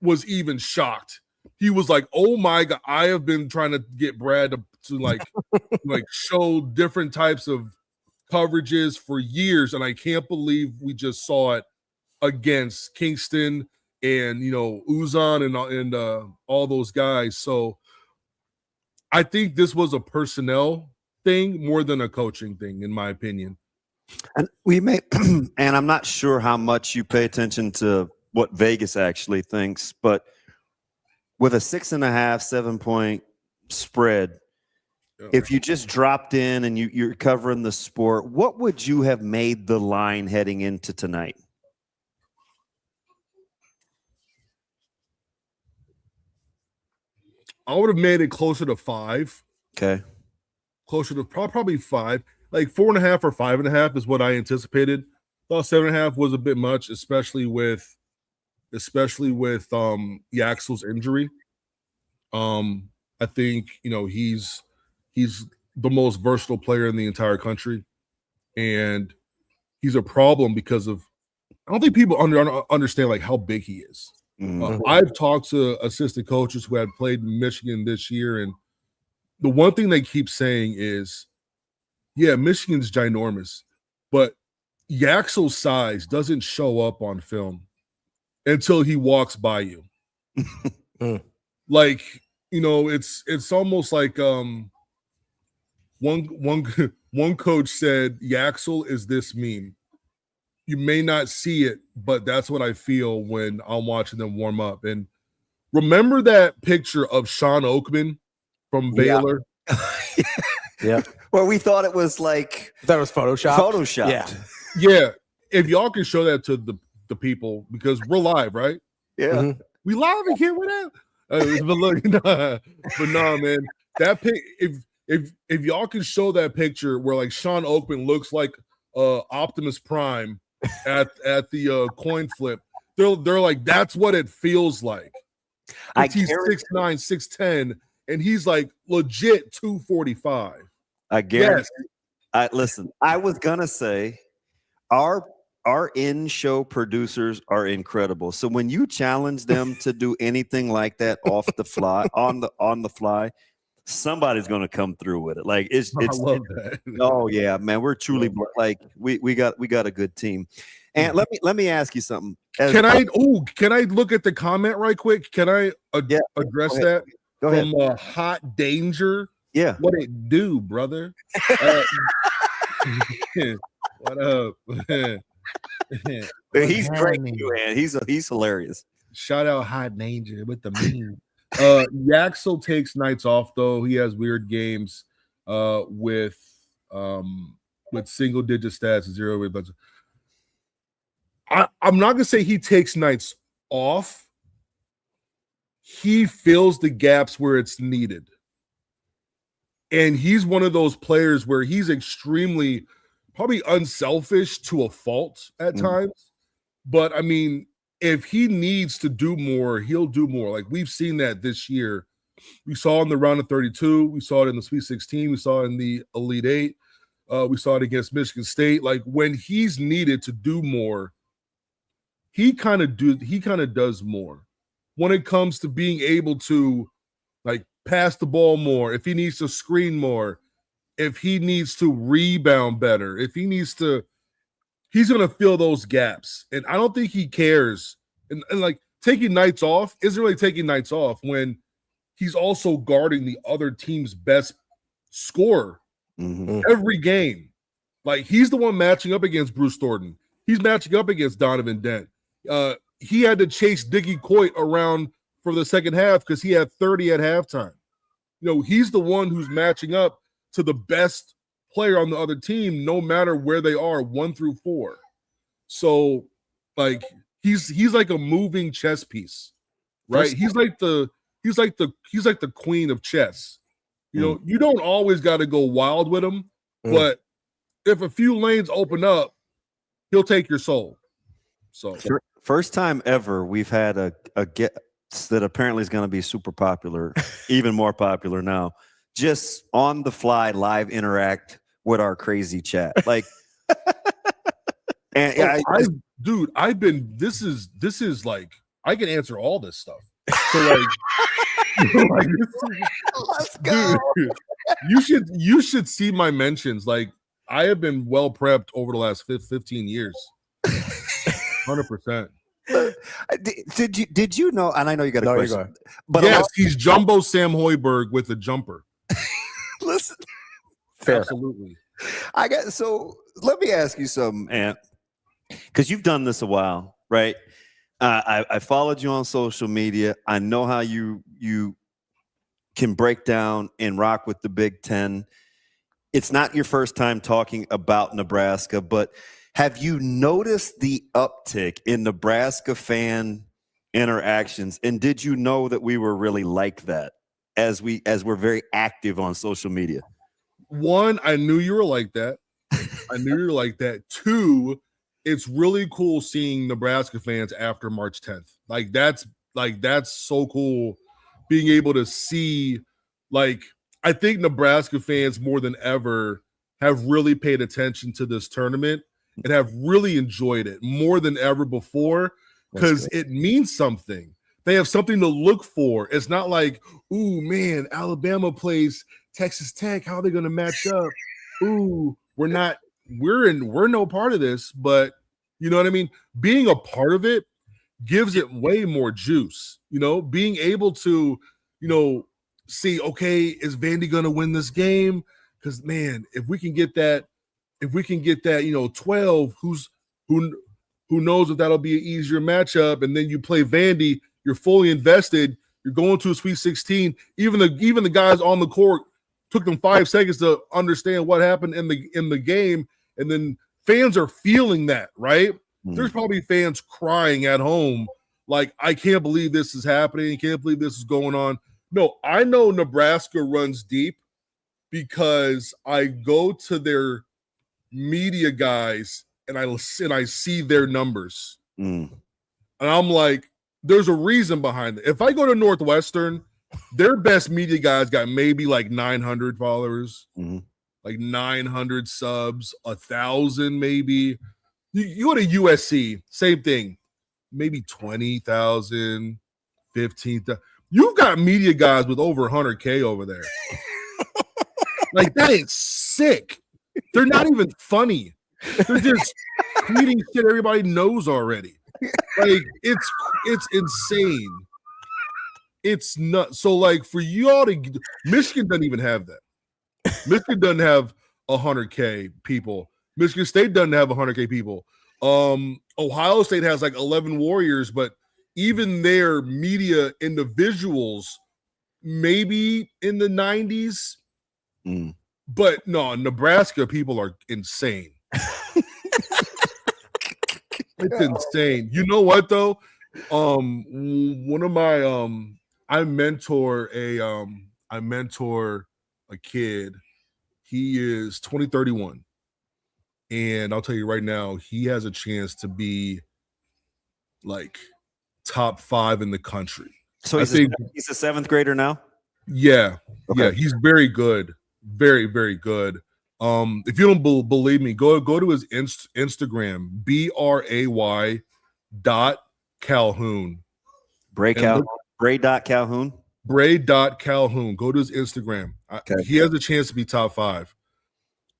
was even shocked. He was like, oh my God, I have been trying to get Brad to like show different types of coverages for years, and I can't believe we just saw it against Kingston and Uzan and all those guys. So I think this was a personnel thing more than a coaching thing, in my opinion. And we may, and I'm not sure how much you pay attention to what Vegas actually thinks, but with a 6.5, 7-point spread, if you just dropped in and you're covering the sport, what would you have made the line heading into tonight? I would have made it closer to 5. Okay. Closer to probably 5. Like 4.5 or 5.5 is what I anticipated. Thought 7.5 was a bit much, especially with Yaxel's injury. I think he's the most versatile player in the entire country, and he's a problem because of I don't think people understand like how big he is. I've talked to assistant coaches who had played in Michigan this year, and the one thing they keep saying is, yeah, Michigan's ginormous, but Yaxel's size doesn't show up on film until he walks by you. Like, you know, it's almost like one coach said, Yaxel is this meme. You may not see it, but that's what I feel when I'm watching them warm up. And remember that picture of Sean Oakman from Baylor? Yeah. Well, we thought it was like that was photoshopped. Yeah. If y'all can show that to the people, because we're live, right? Yeah. We live and can't win but look, but no, man. That if y'all can show that picture where like Sean Oakman looks like Optimus Prime at the coin flip, they're like, that's what it feels like. He's 6'9", 6'10", and he's like legit 245. I guarantee. Listen, I was gonna say our in-show producers are incredible. So when you challenge them to do anything like that off the fly, on the fly, somebody's gonna come through with it. Like it's I love that. Oh yeah, man, we're truly like we got a good team. And let me ask you something. Can I look at the comment right quick? Can I address that? Go ahead. From Hot Danger. Yeah. What it do, brother? What up? He's great, man. He's hilarious. Shout out Hot Danger with the meme. Yaxel takes nights off though. He has weird games with single digit stats and 0 rebounds. I'm not gonna say he takes nights off. He fills the gaps where it's needed. And he's one of those players where he's extremely probably unselfish to a fault at times. But I mean, if he needs to do more, he'll do more. Like we've seen that this year. We saw in the round of 32. We saw it in the Sweet 16. We saw it in the Elite 8. We saw it against Michigan State. Like when he's needed to do more, he kind of does more when it comes to being able to like pass the ball more, if he needs to screen more, if he needs to rebound better, if he needs to, he's going to fill those gaps. And I don't think he cares. And like taking nights off isn't really taking nights off when he's also guarding the other team's best scorer every game. Like he's the one matching up against Bruce Thornton. He's matching up against Donovan Dent. He had to chase Diggy Coit around for the second half because he had 30 at halftime. You know, he's the one who's matching up to the best player on the other team, no matter where they are, 1 through 4. So, like, he's like a moving chess piece, right? He's like the queen of chess. You know, you don't always got to go wild with him, but if a few lanes open up, he'll take your soul. So first time ever we've had a guest that apparently is going to be super popular, even more popular now. Just on the fly, live interact with our crazy chat. Like, and this is like I can answer all this stuff. So like, let's go. Dude, you should see my mentions. Like I have been well prepped over the last 15 years. 100%. Did you know? And I know you got a question, but yes, he's Jumbo Sam Hoiberg with a jumper. Listen, fair. Absolutely. So let me ask you something, Ant, because you've done this a while, right? I followed you on social media. I know how you can break down and rock with the Big Ten. It's not your first time talking about Nebraska, but have you noticed the uptick in Nebraska fan interactions? And did you know that we were really like that as we're very active on social media? One, I knew you were like that. Two, it's really cool seeing Nebraska fans after March 10th. Like that's so cool being able to see, like, I think Nebraska fans more than ever have really paid attention to this tournament and have really enjoyed it more than ever before because it means something. They have something to look for. It's not like, ooh, man, Alabama plays Texas Tech. How are they going to match up? Ooh, we're no part of this, but you know what I mean? Being a part of it gives it way more juice. Being able to, see, okay, is Vandy going to win this game? Because, man, if we can get that, 12, who knows if that'll be an easier matchup, and then you play Vandy, you're fully invested, you're going to a Sweet 16. Even the guys on the court took them 5 seconds to understand what happened in the game, and then fans are feeling that, right? There's probably fans crying at home, like, I can't believe this is happening, can't believe this is going on. No, I know Nebraska runs deep because I go to their media guys and I see their numbers. And I'm like, there's a reason behind it. If I go to Northwestern, their best media guys got maybe like 900 followers, like 900 subs, 1,000 maybe. You go to USC, same thing, maybe 20,000, 15,000. You've got media guys with over 100K over there. Like, that is sick. They're not even funny. They're just tweeting shit everybody knows already. Like, it's insane. It's nuts. So, like, for y'all to Michigan doesn't even have that. Michigan doesn't have 100K people. Michigan State doesn't have 100K people. Ohio State has like 11 Warriors, but even their media individuals maybe in the 90s. But no, Nebraska people are insane. It's insane. You know what though? One of my I mentor a kid. He is 2031. And I'll tell you right now, he has a chance to be like top 5 in the country. So he's a 7th grader now? Yeah. Okay. Yeah, he's very good. Very, very good. If you don't believe me, go to his Instagram, BRAY.Calhoun. Bray.Calhoun. Bray.Calhoun. Go to his Instagram. Okay. He has a chance to be top 5.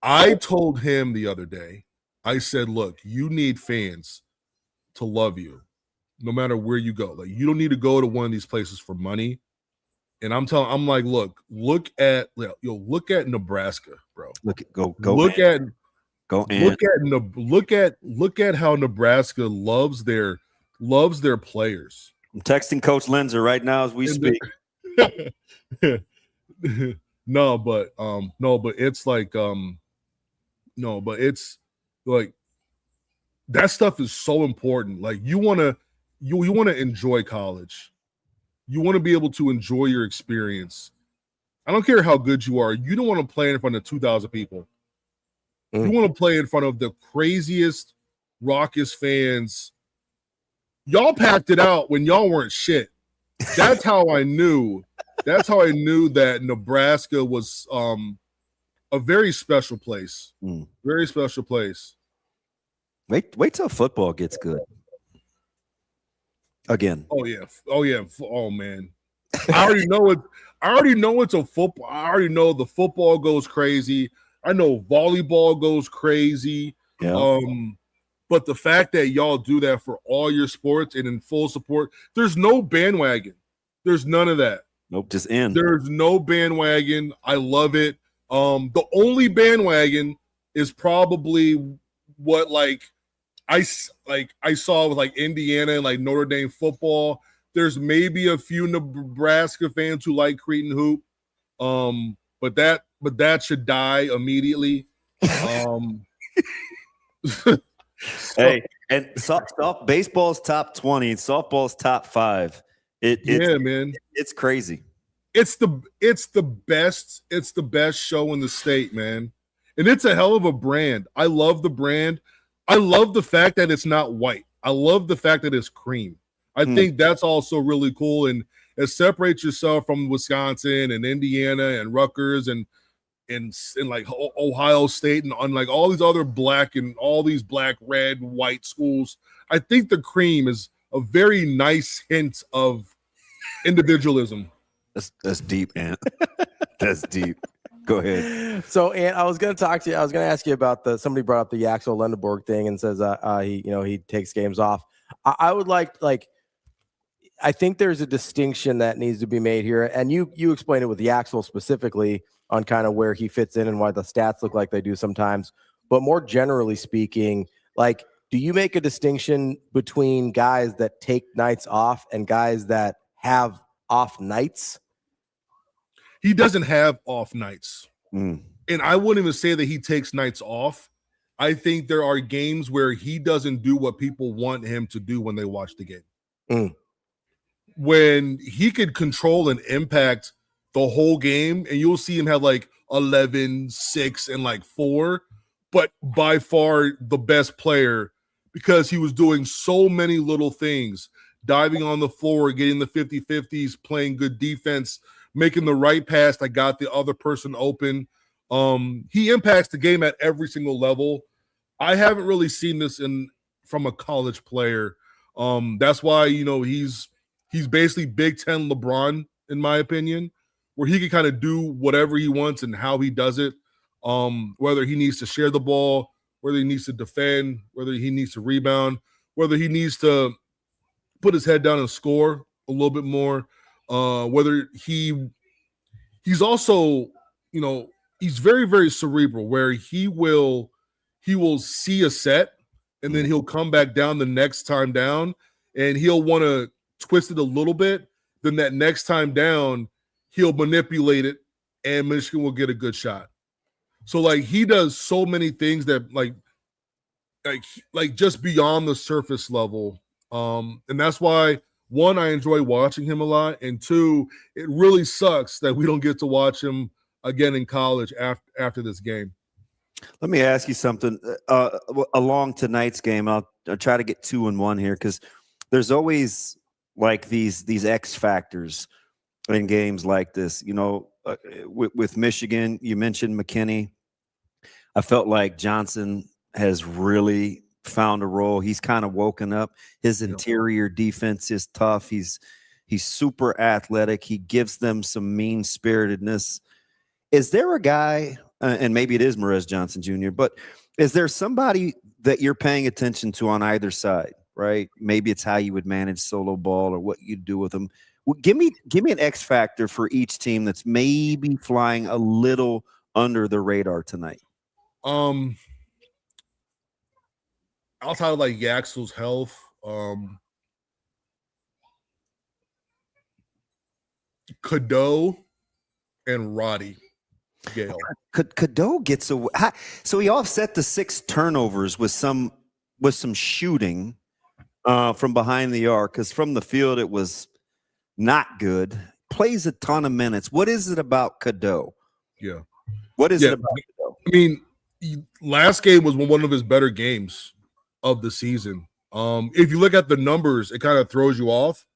I told him the other day, I said, look, you need fans to love you no matter where you go. Like, you don't need to go to one of these places for money. And I'm like, look at Nebraska, bro. Look at how Nebraska loves their players. I'm texting Coach Lenzer right now as we speak. But it's like that stuff is so important. Like, you want to enjoy college. You want to be able to enjoy your experience. I don't care how good you are. You don't want to play in front of 2,000 people. You want to play in front of the craziest, raucous fans. Y'all packed it out when y'all weren't shit. That's how I knew. That's how I knew that Nebraska was a very special place. Very special place. Wait till football gets good. Again. Oh yeah. Oh man. I already know it. I already know it's a football. I already know the football goes crazy. I know volleyball goes crazy. Yeah. But the fact that y'all do that for all your sports and in full support, there's no bandwagon. There's none of that. Nope, just in. There's no bandwagon. I love it. The only bandwagon is probably what I saw with like Indiana and like Notre Dame football. There's maybe a few Nebraska fans who like Cretan hoop. But that should die immediately. Hey, and baseball's top 20, softball's top 5. Man, it's crazy. It's the best show in the state, man. And it's a hell of a brand. I love the brand. I love the fact that it's not white. I love the fact that it's cream. I think that's also really cool, and it separates yourself from Wisconsin and Indiana and Rutgers and like Ohio State and on like all these other black and all these black, red, white schools. I think the cream is a very nice hint of individualism. That's deep, Ant. That's deep. Go ahead. So, Ant, I was going to talk to you. I was going to ask you about somebody brought up the Axel Lendeborg thing and says he takes games off. I would like I think there's a distinction that needs to be made here, and you explain it with Yaxel specifically on kind of where he fits in and why the stats look like they do sometimes. But more generally speaking, like, do you make a distinction between guys that take nights off and guys that have off nights? He doesn't have off nights. Mm. And I wouldn't even say that he takes nights off. I think there are games where he doesn't do what people want him to do when they watch the game. Mm. When he could control and impact the whole game, and you'll see him have like 11, 6, and like 4, but by far the best player because he was doing so many little things, diving on the floor, getting the 50-50s, playing good defense, making the right pass that got the other person open. He impacts the game at every single level. I haven't really seen this from a college player. That's why, he's basically Big Ten LeBron, in my opinion, where he can kind of do whatever he wants and how he does it. Whether he needs to share the ball, whether he needs to defend, whether he needs to rebound, whether he needs to put his head down and score a little bit more, whether he's also, he's very, very cerebral, where he will see a set and then he'll come back down the next time down and he'll want to twist it a little bit. Then that next time down, he'll manipulate it and Michigan will get a good shot. So like he does so many things that like just beyond the surface level. And that's why, one, I enjoy watching him a lot, and two, it really sucks that we don't get to watch him again in college after this game. Let me ask you something. Along tonight's game, I'll try to get 2 and 1 here, because there's always like these X factors in games like this. With Michigan, you mentioned McKinney. I felt like Johnson has really found a role. He's kind of woken up. His interior defense is tough. He's super athletic. He gives them some mean-spiritedness. Is there a guy, and maybe it is Morez Johnson Jr., but is there somebody that you're paying attention to on either side, right? Maybe it's how you would manage solo ball or what you do with them. Well, give me an X factor for each team that's maybe flying a little under the radar tonight. Outside of like Yaxel's health, Cadeau and Roddy Gale. Cadeau gets away. So he offset the 6 turnovers with some shooting from behind the arc, because from the field it was not good. Plays a ton of minutes. What is it about Cadeau? Yeah. What is it about Cadeau? I mean, last game was one of his better games of the season. If you look at the numbers, it kind of throws you off.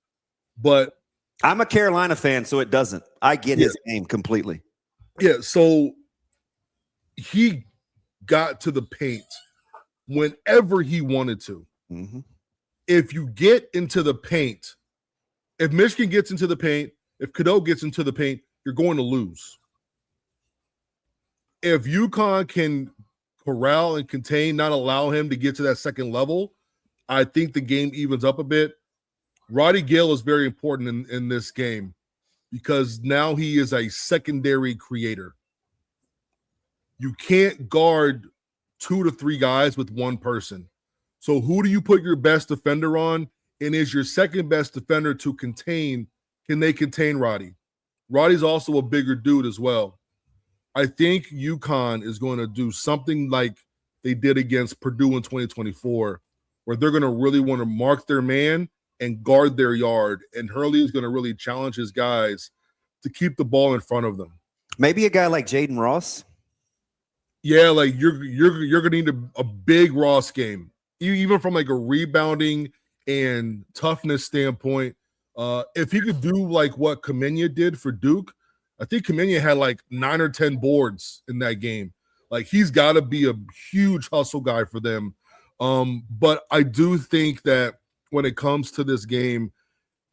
But I'm a Carolina fan, so it doesn't. I get his game completely. Yeah, so he got to the paint whenever he wanted to. Mm-hmm. If you get into the paint, if Michigan gets into the paint, if Cadeau gets into the paint, you're going to lose. If UConn can corral and contain, not allow him to get to that second level, I think the game evens up a bit. Roddy Gale is very important in this game because now he is a secondary creator. You can't guard 2 to 3 guys with one person. So who do you put your best defender on? And is your second best defender to contain? Can they contain Roddy? Roddy's also a bigger dude as well. I think UConn is going to do something like they did against Purdue in 2024, where they're going to really want to mark their man and guard their yard. And Hurley is going to really challenge his guys to keep the ball in front of them. Maybe a guy like Jaden Ross. Yeah, like you're going to need a big Ross game, even from like a rebounding and toughness standpoint. If he could do like what Kamenya did for Duke, I think Kamenya had like 9 or 10 boards in that game. Like he's got to be a huge hustle guy for them. But I do think that when it comes to this game,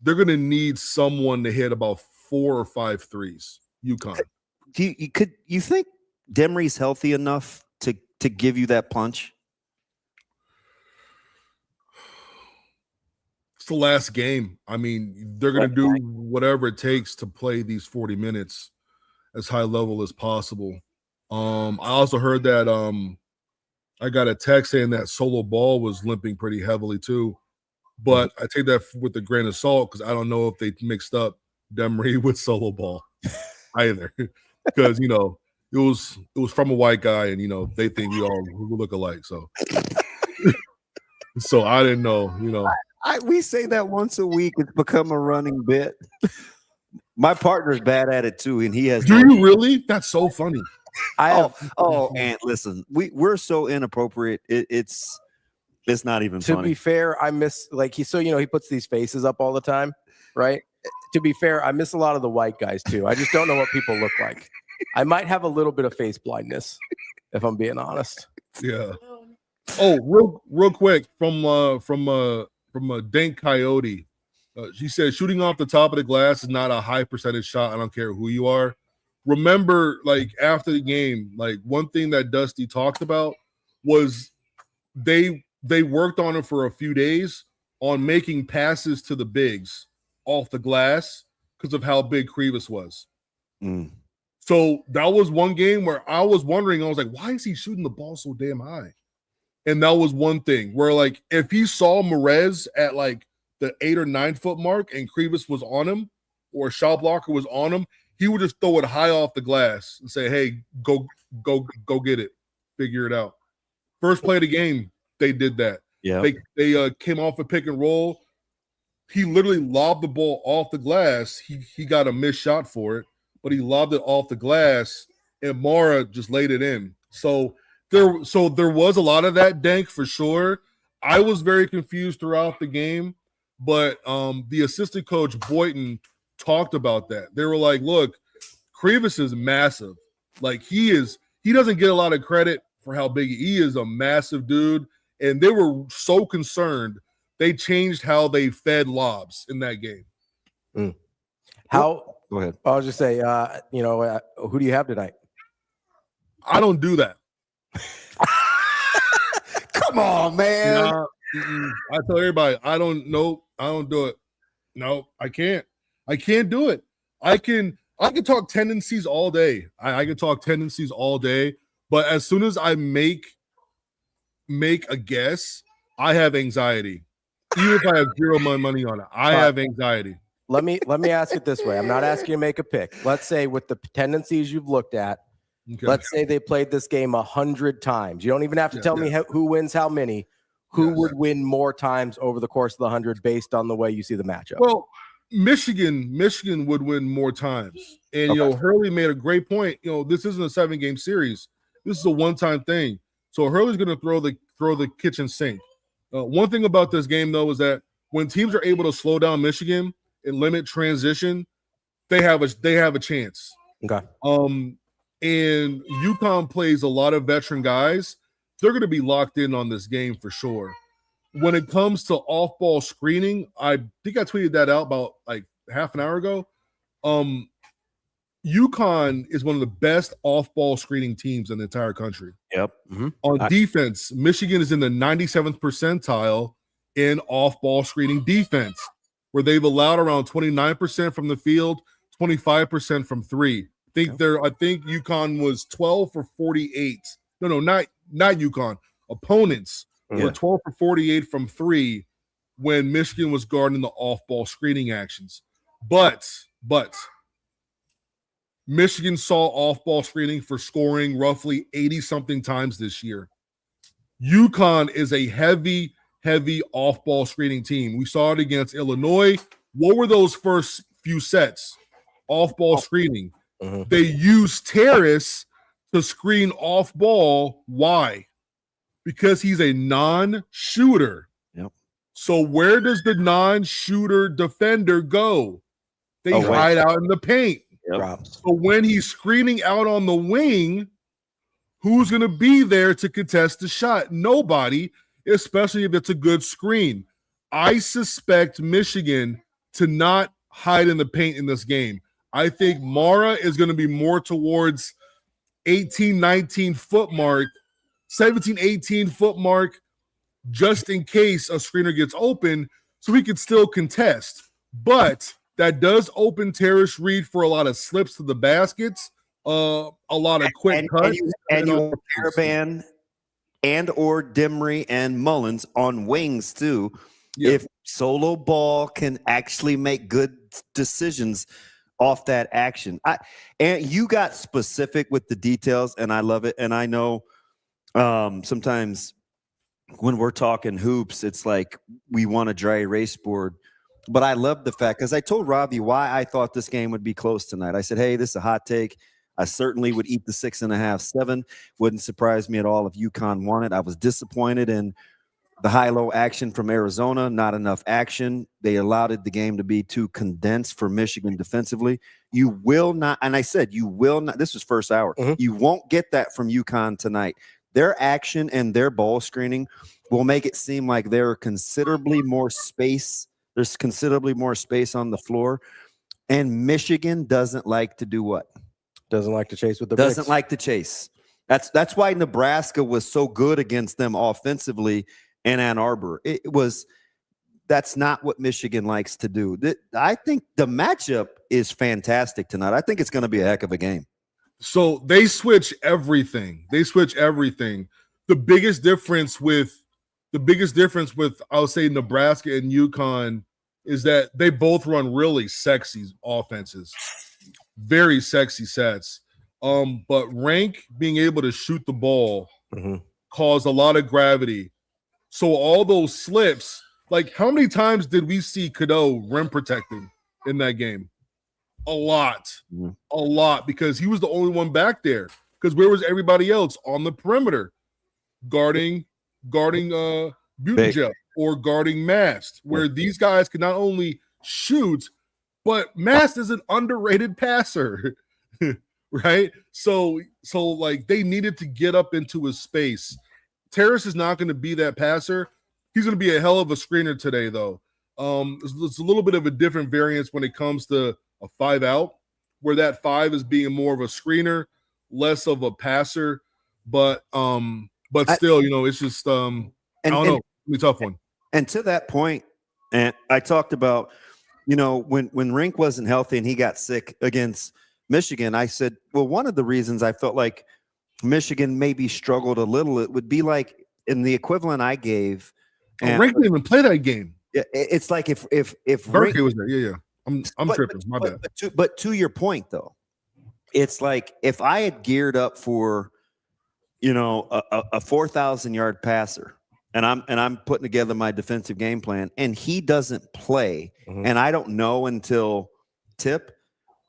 they're going to need someone to hit about 4 or 5 threes. UConn. You think Demery's healthy enough to give you that punch? it's the last game. I mean, they're going to do whatever it takes to play these 40 minutes as high level as possible. I also heard that I got a text saying that Solo Ball was limping pretty heavily too, but I take that with a grain of salt because I don't know if they mixed up Demery with Solo Ball either, because you know it was from a white guy, and you know they think we all look alike. So, so I didn't know. You know, we say that once a week. It's become a running bit. My partner's bad at it too, and he has. Do you really? That's so funny. And listen, we're so inappropriate. It's not even to funny. Be fair, I miss he puts these faces up all the time, right? To be fair, I miss a lot of the white guys too. I just don't know what people look like. I might have a little bit of face blindness, if I'm being honest. Yeah. Oh, real quick from a Dank Coyote. She said shooting off the top of the glass is not a high percentage shot. I don't care who you are. Remember, like after the game, like one thing that Dusty talked about was they worked on it for a few days on making passes to the bigs off the glass because of how big Krivas was. So that was one game where I was wondering, I was like, why is he shooting the ball so damn high? And that was one thing where, like, if he saw Merez at like the 8 or 9 foot mark and Krivas was on him or a shot blocker was on him, he would just throw it high off the glass and say, hey, go get it. Figure it out. First play of the game, they did that. Yeah. They came off a pick and roll. He literally lobbed the ball off the glass. He got a missed shot for it, but he lobbed it off the glass, and Mara just laid it in. So there was a lot of that, Dank, for sure. I was very confused throughout the game, but the assistant coach, Boynton, talked about that. They were like, look, Krivas is massive. Like he doesn't get a lot of credit for how big he is, a massive dude. And they were so concerned, they changed how they fed lobs in that game. Go ahead. I'll just say, who do you have tonight? I don't do that. Come on, man. I tell everybody, I don't do it. No, I can't. I can't do it. I can talk tendencies all day. I can talk tendencies all day, but as soon as I make a guess, I have anxiety. Even if I have zero money on it, I have anxiety. Let me ask it this way. I'm not asking you to make a pick. Let's say with the tendencies you've looked at, let's say they played this game 100 times. You don't even have to tell me who wins how many. Who would win more times over the course of the 100 based on the way you see the matchup? Well, Michigan would win more times. And, Hurley made a great point. This isn't a 7-game series. This is a one-time thing. So Hurley's going to throw the kitchen sink. One thing about this game, though, is that when teams are able to slow down Michigan and limit transition, they have a chance. Okay. And UConn plays a lot of veteran guys. They're going to be locked in on this game for sure. When it comes to off-ball screening, I think I tweeted that out about like half an hour ago. UConn is one of the best off-ball screening teams in the entire country. Yep. On defense, Michigan is in the 97th percentile in off-ball screening defense, where they've allowed around 29% from the field, 25% from three. I think UConn was 12 for 48. No, not UConn. Opponents were 12 for 48 from three when Michigan was guarding the off-ball screening actions. But Michigan saw off-ball screening for scoring roughly 80-something times this year. UConn is a heavy off-ball screening team. We saw it against Illinois. What were those first few sets? Off-ball screening. They used Terrace to screen off-ball. Why? Because he's a non-shooter. Yep. So where does the non-shooter defender go? They hide out in the paint. Yep. So when he's screening out on the wing, who's going to be there to contest the shot? Nobody, especially if it's a good screen. I suspect Michigan to not hide in the paint in this game. I think Mara is going to be more towards 18, 19 foot mark, 17, 18 foot mark, just in case a screener gets open. so he could still contest. But that does open Terrace Reed for a lot of slips to the baskets, a lot of quick cuts. And you have Caravan and or Dimry and Mullins on wings too. Yeah. If Solo Ball can actually make good decisions off that action. And you got specific with the details, and I love it. And I know sometimes when we're talking hoops, it's like we want a dry erase board. But I love the fact, because I told Ravi why I thought this game would be close tonight. I said, hey, this is a hot take. I certainly would eat the 6.5, 7. Wouldn't surprise me at all if UConn won it. I was disappointed in the high-low action from Arizona, not enough action. They allowed the game to be too condensed for Michigan defensively. You will not, and I said you will not, this was first hour. You won't get that from UConn tonight. Their action and their ball screening will make it seem like there's considerably more space on the floor. And Michigan doesn't like to do what? Doesn't like to chase with the Doesn't bricks. like to chase. That's why Nebraska was so good against them offensively in Ann Arbor. That's not what Michigan likes to do. I think the matchup is fantastic tonight. I think it's going to be a heck of a game. So they switch everything. The biggest difference with I'll say Nebraska and UConn is that they both run really sexy offenses, very sexy sets. But Rank being able to shoot the ball caused a lot of gravity. So all those slips, like how many times did we see Cadeau rim protecting in that game? A lot, because he was the only one back there. Because where was everybody else on the perimeter, guarding Buttigieg or guarding Mast, where these guys can not only shoot, but Mast is an underrated passer, right? So like they needed to get up into his space. Terrace is not going to be that passer. He's going to be a hell of a screener today, though. It's a little bit of a different variance when it comes to a 5 out, where that 5 is being more of a screener, less of a passer. But still, it's just I don't know. It's a tough one. And to that point, and I talked about, when Rink wasn't healthy and he got sick against Michigan, I said, well, one of the reasons I felt like Michigan maybe struggled a little, it would be like in the equivalent I gave. And Rink didn't even play that game. It's like if Berkey was there, yeah. I'm tripping. My bad. But to your point, though, it's like if I had geared up for, a 4,000-yard passer, and I'm putting together my defensive game plan, and he doesn't play, and I don't know until tip.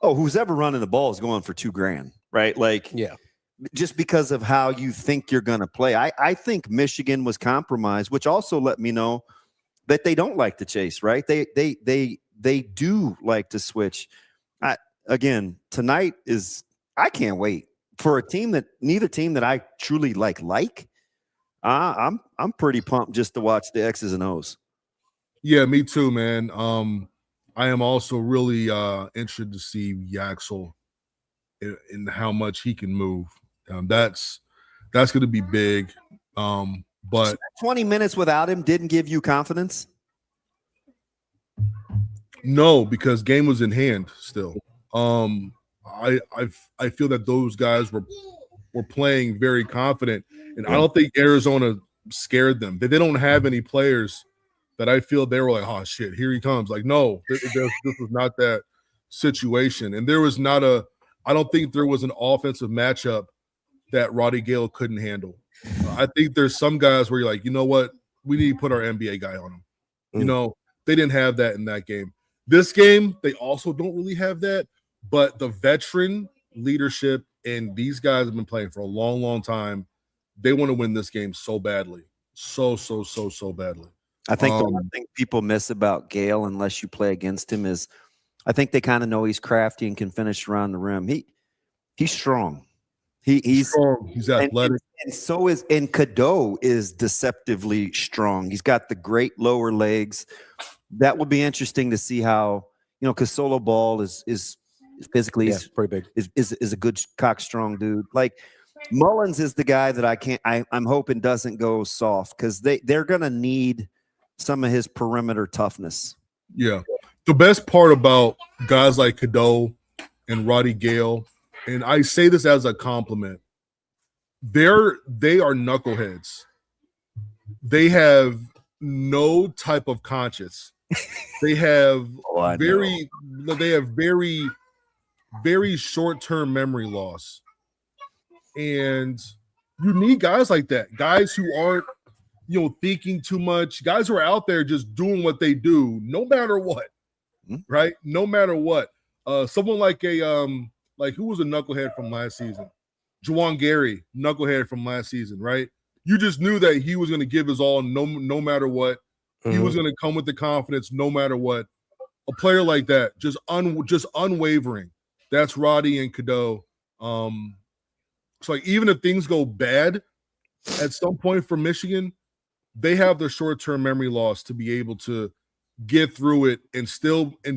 Oh, who's ever running the ball is going for $2,000, right? Like, just because of how you think you're going to play. I think Michigan was compromised, which also let me know that they don't like to chase, right? They do like to switch. Again, tonight I can't wait for neither team that I truly like. I'm pretty pumped just to watch the X's and O's. Yeah, me too, man. I am also really interested to see Yaxel in how much he can move. That's going to be big. But 20 minutes without him didn't give you confidence? No, because game was in hand still. I feel that those guys were playing very confident, and I don't think Arizona scared them. They don't have any players that I feel they were like, oh shit, here he comes. Like, no, this was not that situation, and there was not I don't think there was an offensive matchup that Roddy Gale couldn't handle. I think there's some guys where you're like, you know what, we need to put our NBA guy on him. They didn't have that in that game. This game, they also don't really have that, but the veteran leadership, and these guys have been playing for a long, long time. They want to win this game so badly. So badly. I think the one thing people miss about Gale, unless you play against him, is I think they kind of know he's crafty and can finish around the rim. He's strong. He's strong. He's athletic. And Cadeau is deceptively strong. He's got the great lower legs. That will be interesting to see how, because Solo Ball is physically pretty big. Is a good cock strong dude. Like Mullins is the guy that I'm hoping doesn't go soft, because they're gonna need some of his perimeter toughness. Yeah. The best part about guys like Cadeau and Roddy Gale, and I say this as a compliment, they are knuckleheads. They have no type of conscience. They have very short-term memory loss. And you need guys like that, guys who aren't, thinking too much, guys who are out there just doing what they do, no matter what, right? No matter what. Someone like who was a knucklehead from last season? Juwan Gary, knucklehead from last season, right? You just knew that he was going to give his all, no matter what. He was going to come with the confidence, no matter what. A player like that, just unwavering. That's Roddy and Cadeau. So even if things go bad at some point for Michigan, they have the short-term memory loss to be able to get through it and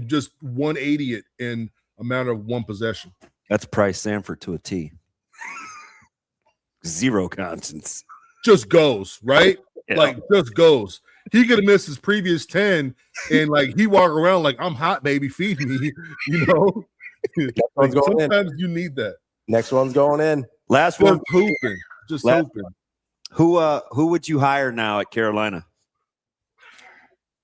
just 180 it in a matter of one possession. That's Price Sanford to a T. Zero conscience. Just goes, right? Yeah. Just goes. He could have missed his previous 10 and he walk around like, I'm hot, baby, feed me, sometimes you need that. Next one's going in. Last one. Hooping. Just hooping. Who would you hire now at Carolina?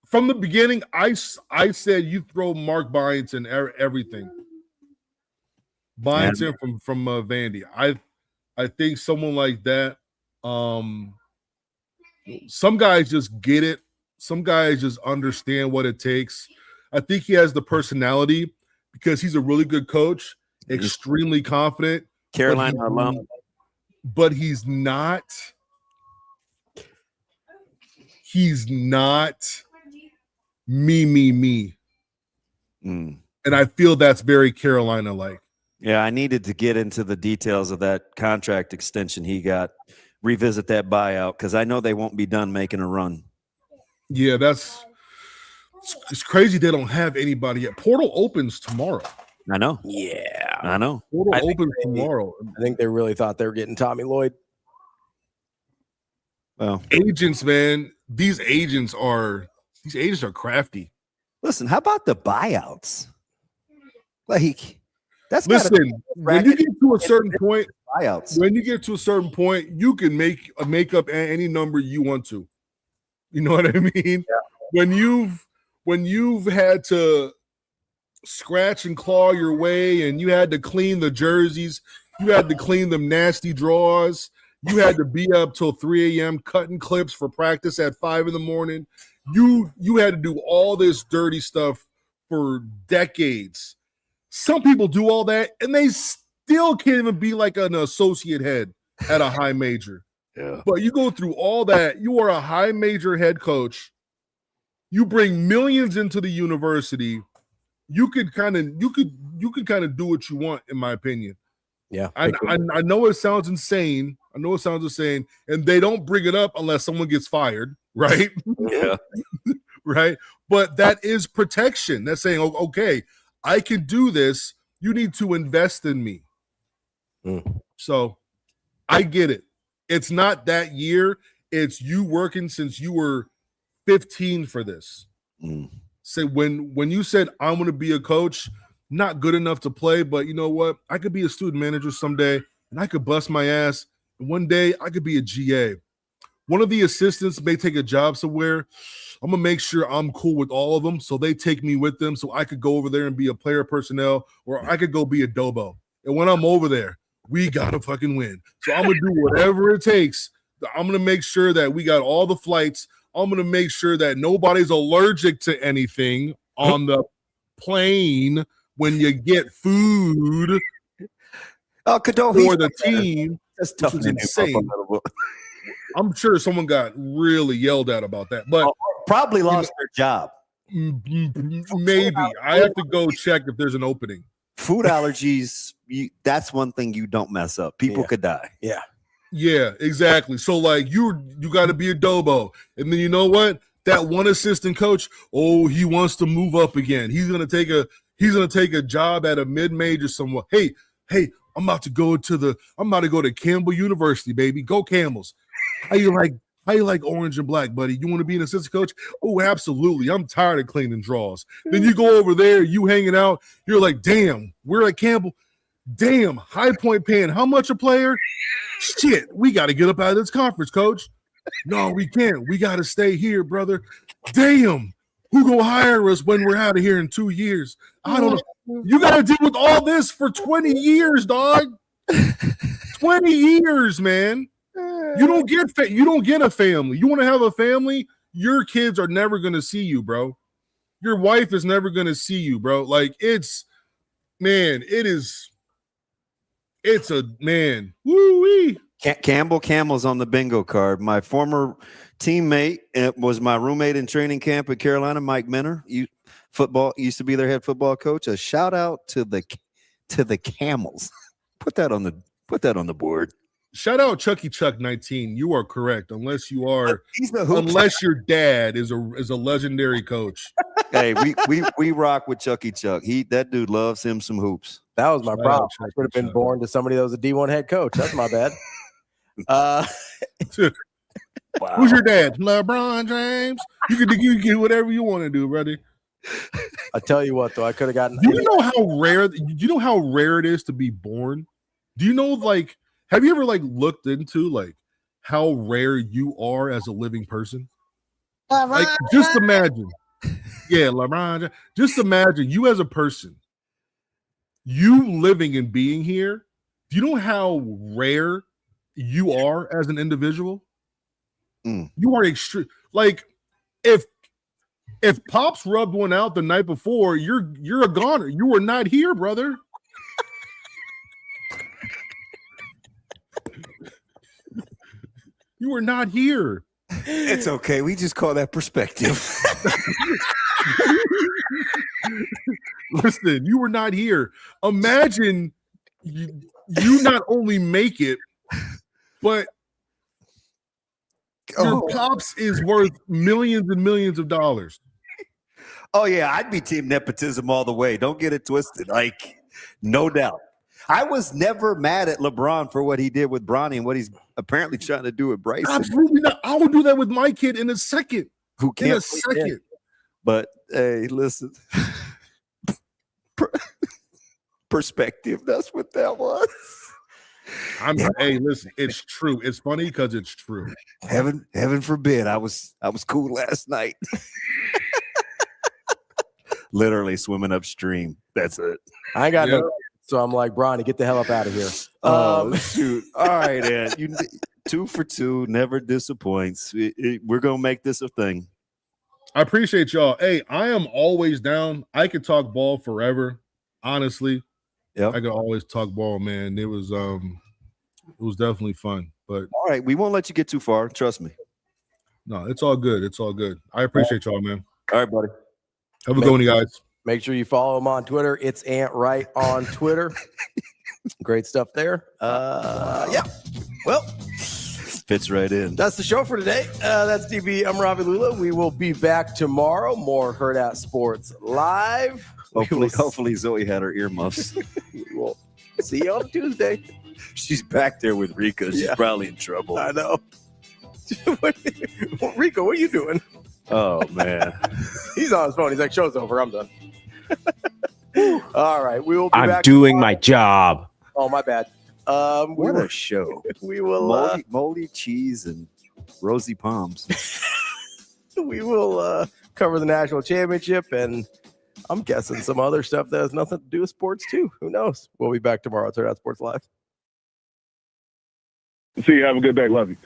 From the beginning, I said you throw Mark Byington everything. Byington from Vandy. I think someone like that. Some guys just get it. Some guys just understand what it takes. I think he has the personality because he's a really good coach, extremely confident. Carolina alum. But he's not me. And I feel that's very Carolina-like. Yeah, I needed to get into the details of that contract extension he got, revisit that buyout, because I know they won't be done making a run. Yeah, it's crazy they don't have anybody yet. Portal opens tomorrow. I know. Yeah. I know. Portal opens tomorrow. I think they really thought they were getting Tommy Lloyd. Well, agents, man, these agents are crafty. Listen, how about the buyouts? Listen, when you get to a certain point, you can make up any number you want to. You know what I mean? Yeah. When you've had to scratch and claw your way, and you had to clean the jerseys, you had to clean them nasty drawers, you had to be up till 3 a.m. cutting clips for practice at 5 a.m. You had to do all this dirty stuff for decades. Some people do all that, and they still can't even be like an associate head at a high major. Yeah. But you go through all that. You are a high major head coach. You bring millions into the university. You could kind of do what you want, in my opinion. Yeah, I know it sounds insane. And they don't bring it up unless someone gets fired, right? Yeah. Right. But that is protection. That's saying, okay, I can do this. You need to invest in me. So I get it. It's not that year. It's you working since you were 15 for this. So when you said, I'm going to be a coach, not good enough to play, but you know what? I could be a student manager someday, and I could bust my ass. And one day I could be a GA. One of the assistants may take a job somewhere. I'm going to make sure I'm cool with all of them, so they take me with them so I could go over there and be a player personnel, or I could go be a Dobo. And when I'm over there, we got to fucking win. So I'm going to do whatever it takes. I'm going to make sure that we got all the flights. I'm going to make sure that nobody's allergic to anything on the plane when you get food for the team. That's tough. Which is insane. I'm sure someone got really yelled at about that, but probably lost their job. Maybe. I have to go check if there's an opening. Food allergies, that's one thing you don't mess up. People could die. Yeah. Yeah, exactly. So like you got to be a Dobo. And then you know what? That one assistant coach, he wants to move up again. He's going to take a job at a mid-major somewhere. Hey, I'm about to go to Campbell University, baby. Go Camels. And you're like, How you like orange and black, buddy? You want to be an assistant coach? Oh, absolutely. I'm tired of cleaning draws. Then you go over there, you hanging out. You're like, damn, we're at Campbell. Damn, High Point paying how much a player? Shit, we got to get up out of this conference, coach. No, we can't. We got to stay here, brother. Damn, who gonna hire us when we're out of here in 2 years? I don't know. You got to deal with all this for 20 years, dog. 20 years, man. You don't get a family. You want to have a family? Your kids are never gonna see you, bro. Your wife is never gonna see you, bro. Like it's a man. Woo-wee. Campbell's on the bingo card. My former teammate was my roommate in training camp at Carolina, Mike Minner. Used to be their head football coach. A shout out to the Camels. Put that on the board. Shout out Chucky Chuck 19. You are correct, unless your dad is a legendary coach. Hey, we rock with Chucky Chuck. That dude loves him some hoops. That was my problem. I should have been born to somebody that was a D1 head coach. That's my bad. Wow. Who's your dad? LeBron James. You can get whatever you want to do, brother. I tell you what, though, I could have gotten. Do you know how rare it is to be born? Do you know, like, have you ever looked into how rare you are as a living person? Like, just imagine. Yeah, LeBron. Just imagine you as a person, you living and being here. Do you know how rare you are as an individual? You are extreme. Like, if Pops rubbed one out the night before, you're a goner. You were not here, brother. You were not here. It's okay. We just call that perspective. Listen, you were not here. Imagine you not only make it, but your Pops is worth millions and millions of dollars. Oh, yeah. I'd be team nepotism all the way. Don't get it twisted. Like, no doubt. I was never mad at LeBron for what he did with Bronny and what he's apparently trying to do with Bryson. Absolutely not. I would do that with my kid in a second. Who can't? In a second. But hey, listen. Perspective. That's what that was. Hey, listen. It's true. It's funny because it's true. Heaven forbid. I was cool last night. Literally swimming upstream. That's it. I ain't got no. So I'm like, Bronny, get the hell up out of here. Shoot. All right, Ed. You 2 for 2, never disappoints. We're going to make this a thing. I appreciate y'all. Hey, I am always down. I could talk ball forever, honestly. Yeah, I could always talk ball, man. It was definitely fun. But all right, we won't let you get too far. Trust me. No, it's all good. It's all good. I appreciate y'all, man. All right, buddy. Have a good one, you guys. Make sure you follow him on Twitter. It's AntWright on Twitter. Great stuff there. Yeah. Well, fits right in. That's the show for today. That's DB. I'm Ravi Lulla. We will be back tomorrow. More Hurrdat Sports Live. Hopefully Zoe had her earmuffs. We will see you on Tuesday. She's back there with Rika. She's probably in trouble. I know. Rika, what are you doing? Oh, man. He's on his phone. He's like, show's over. I'm done. All right. We will be back. I'm doing my job. Oh, my bad. What a show. We will moldy cheese and rosy palms. We will cover the national championship, and I'm guessing some other stuff that has nothing to do with sports too. Who knows? We'll be back tomorrow. Hurrdat Sports Live. See you. Have a good day. Love you.